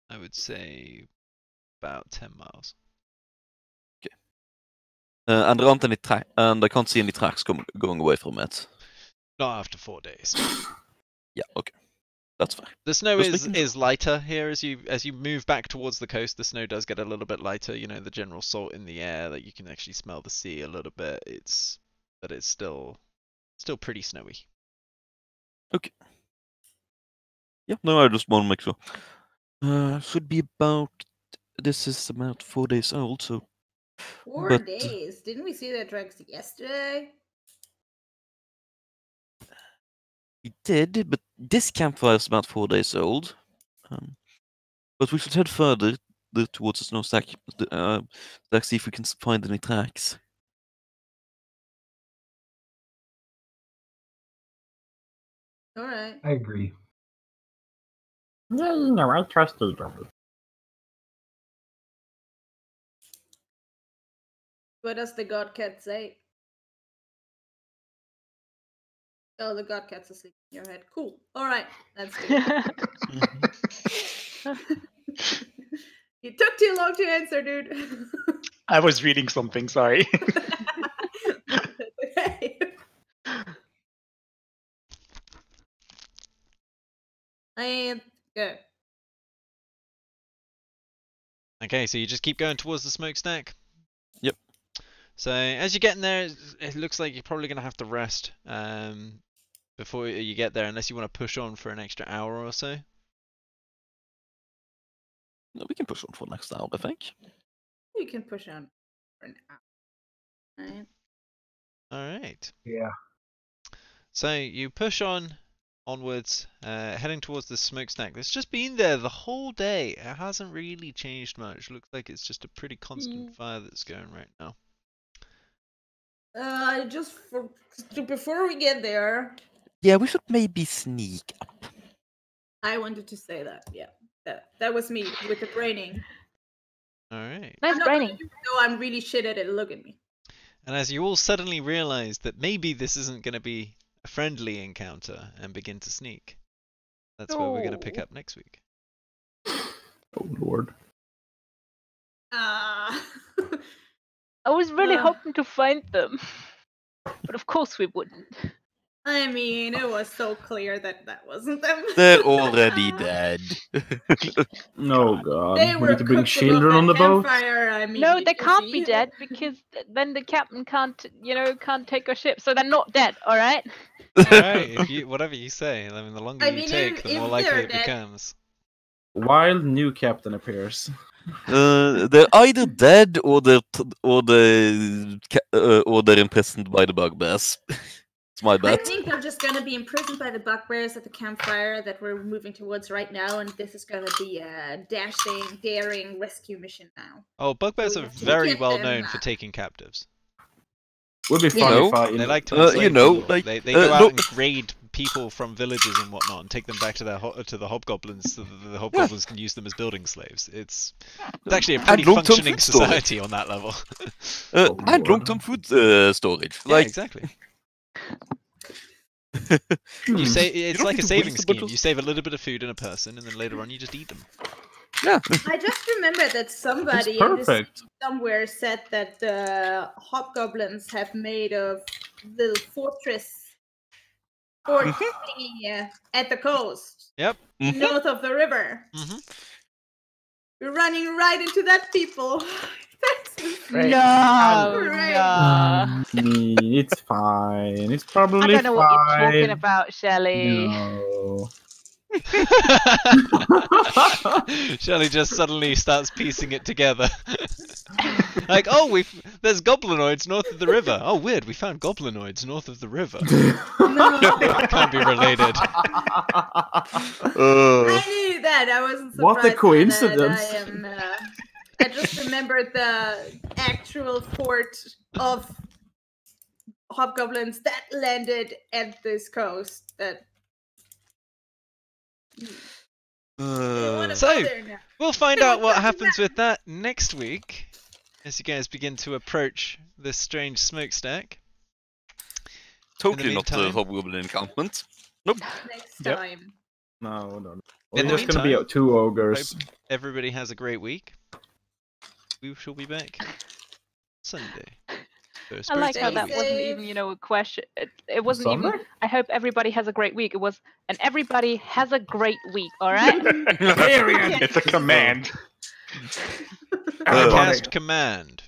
S1: I would say, about 10 miles.
S3: And there aren't any and I can't see any tracks going away from it.
S1: Not after 4 days.
S3: Yeah, okay. That's fine.
S1: The snow
S3: Just making
S1: is lighter here as you move back towards the coast. The snow does get a little bit lighter. You know, the general salt in the air, that you can actually smell the sea a little bit. It's still pretty snowy.
S3: Okay. Yeah, no, I just want to make sure. Should be about. This is about 4 days old, so.
S2: 4
S3: But-
S2: days. Didn't we see their tracks yesterday?
S3: We did, but this campfire is about 4 days old. But we should head further towards the snow stack. Let's see if we can find any tracks.
S2: All right.
S7: I agree.
S8: Yeah, you know, I trust you, Dobby.
S2: What does the god cat say? Oh, the god cat's asleep in your head. Cool. All right, let's do it. You took too long to answer, dude.
S5: I was reading something, sorry.
S2: Okay. And go.
S1: Okay, so you just keep going towards the smokestack.
S3: Yep.
S1: So as you're getting there, it looks like you're probably gonna have to rest. before you get there, unless you want to push on for an extra hour or so.
S3: No, we can push on for the next hour, I think.
S2: You can push on for an hour. Right?
S1: All right.
S7: Yeah.
S1: So you push onwards, heading towards the smokestack. It's just been there the whole day. It hasn't really changed much. Looks like it's just a pretty constant fire that's going right now.
S2: Before we get there,
S3: Yeah, we should maybe sneak up.
S2: I wanted to say that. Yeah, that was me with the braining.
S1: All right.
S6: Nice
S2: I'm not
S6: braining.
S2: gonna do it, though. I'm really shit at it. Look at me.
S1: And as you all suddenly realize that maybe this isn't going to be a friendly encounter and begin to sneak, that's where we're going to pick
S6: No.
S1: up next week.
S4: Oh lord.
S2: Ah.
S6: I was really
S2: Ugh.
S6: hoping to find them, but of course we wouldn't.
S2: I mean, it was so clear that that wasn't them.
S3: They're already dead.
S4: Oh god.
S2: They
S4: We
S2: were
S4: need to bring
S2: cooked
S4: children
S2: above
S4: on the
S2: that
S4: boat.
S2: campfire, I mean,
S6: No,
S2: did
S6: they
S2: you
S6: can't
S2: see
S6: be
S2: that?
S6: dead because then the captain can't, can't take our ship. So they're not dead. All right.
S1: All right, if you whatever you say. I mean, the longer
S2: I
S1: you
S2: mean,
S1: take, the
S2: if
S1: more likely
S2: they're
S1: it
S2: dead-
S1: becomes.
S4: Wild new captain appears.
S3: They're either dead or they're imprisoned by the bugbears. It's my
S2: I
S3: bet.
S2: think they're just gonna be imprisoned by the bugbears at the campfire that we're moving towards right now, and this is gonna be a dashing, daring rescue mission now.
S1: Oh, bugbears
S2: we
S1: are
S2: have to
S1: very
S2: get
S1: well
S2: them,
S1: known for taking captives.
S4: Would be
S2: Yeah.
S4: fun
S3: No.
S4: if I.
S1: They like to
S3: you
S1: enslave
S3: know,
S1: people.
S3: like,
S1: They go out
S3: no-
S1: and raid people from villages and whatnot and take them back to their to the hobgoblins so that the hobgoblins can use them as building slaves. It's actually a pretty
S3: long-term
S1: functioning
S3: food storage.
S1: society on that level.
S3: And
S4: Lord.
S3: long-term food storage.
S1: Yeah,
S3: Like,
S1: exactly.
S4: Hmm.
S1: You say it's
S3: don't
S1: like a
S3: need to
S1: saving
S3: waste a bunch
S1: scheme.
S3: of-
S1: You save a little bit of food in a person, and then later on you just eat them.
S3: yeah.
S2: I just remembered that somebody
S4: It's
S2: in this
S4: perfect.
S2: somewhere said that the hobgoblins have made a little fortress fort thingy, at the coast,
S1: Yep.
S3: Mhm.
S2: north of the river.
S1: Hmm.
S2: We're running right into that, people. That's
S5: Right.
S6: No,
S2: Right.
S6: no.
S4: It's fine. It's probably
S6: I don't know what you're talking
S4: fine.
S6: about, Shelley.
S4: No.
S1: Shelley just suddenly starts piecing it together. Like, oh, there's goblinoids north of the river. Oh, weird, we found goblinoids north of the river. Can't be related.
S2: I knew that. I wasn't surprised.
S4: What a
S2: by
S4: coincidence.
S2: that. I just remembered the actual fort of hobgoblins that landed at this coast. That they wanna
S1: So,
S2: go there now.
S1: We'll find
S2: They
S1: out
S2: were
S1: what
S2: talking
S1: happens
S2: about-
S1: with that next week, as you guys begin to approach this strange smokestack.
S3: Totally not the
S1: meantime-
S3: hobgoblin encampment. Nope.
S2: Next
S4: Yep.
S2: time.
S4: No.
S1: In
S4: We're
S1: the
S4: just gonna be
S1: meantime,
S4: two ogres.
S1: Hope everybody has a great week. We shall be back Sunday.
S6: I like how that
S2: Stay
S6: wasn't even,
S2: safe.
S6: a question. It wasn't even.
S4: Sunday?
S6: I hope everybody has a great week. It was, and everybody has a great week. All right.
S5: It's a command.
S1: Cast command.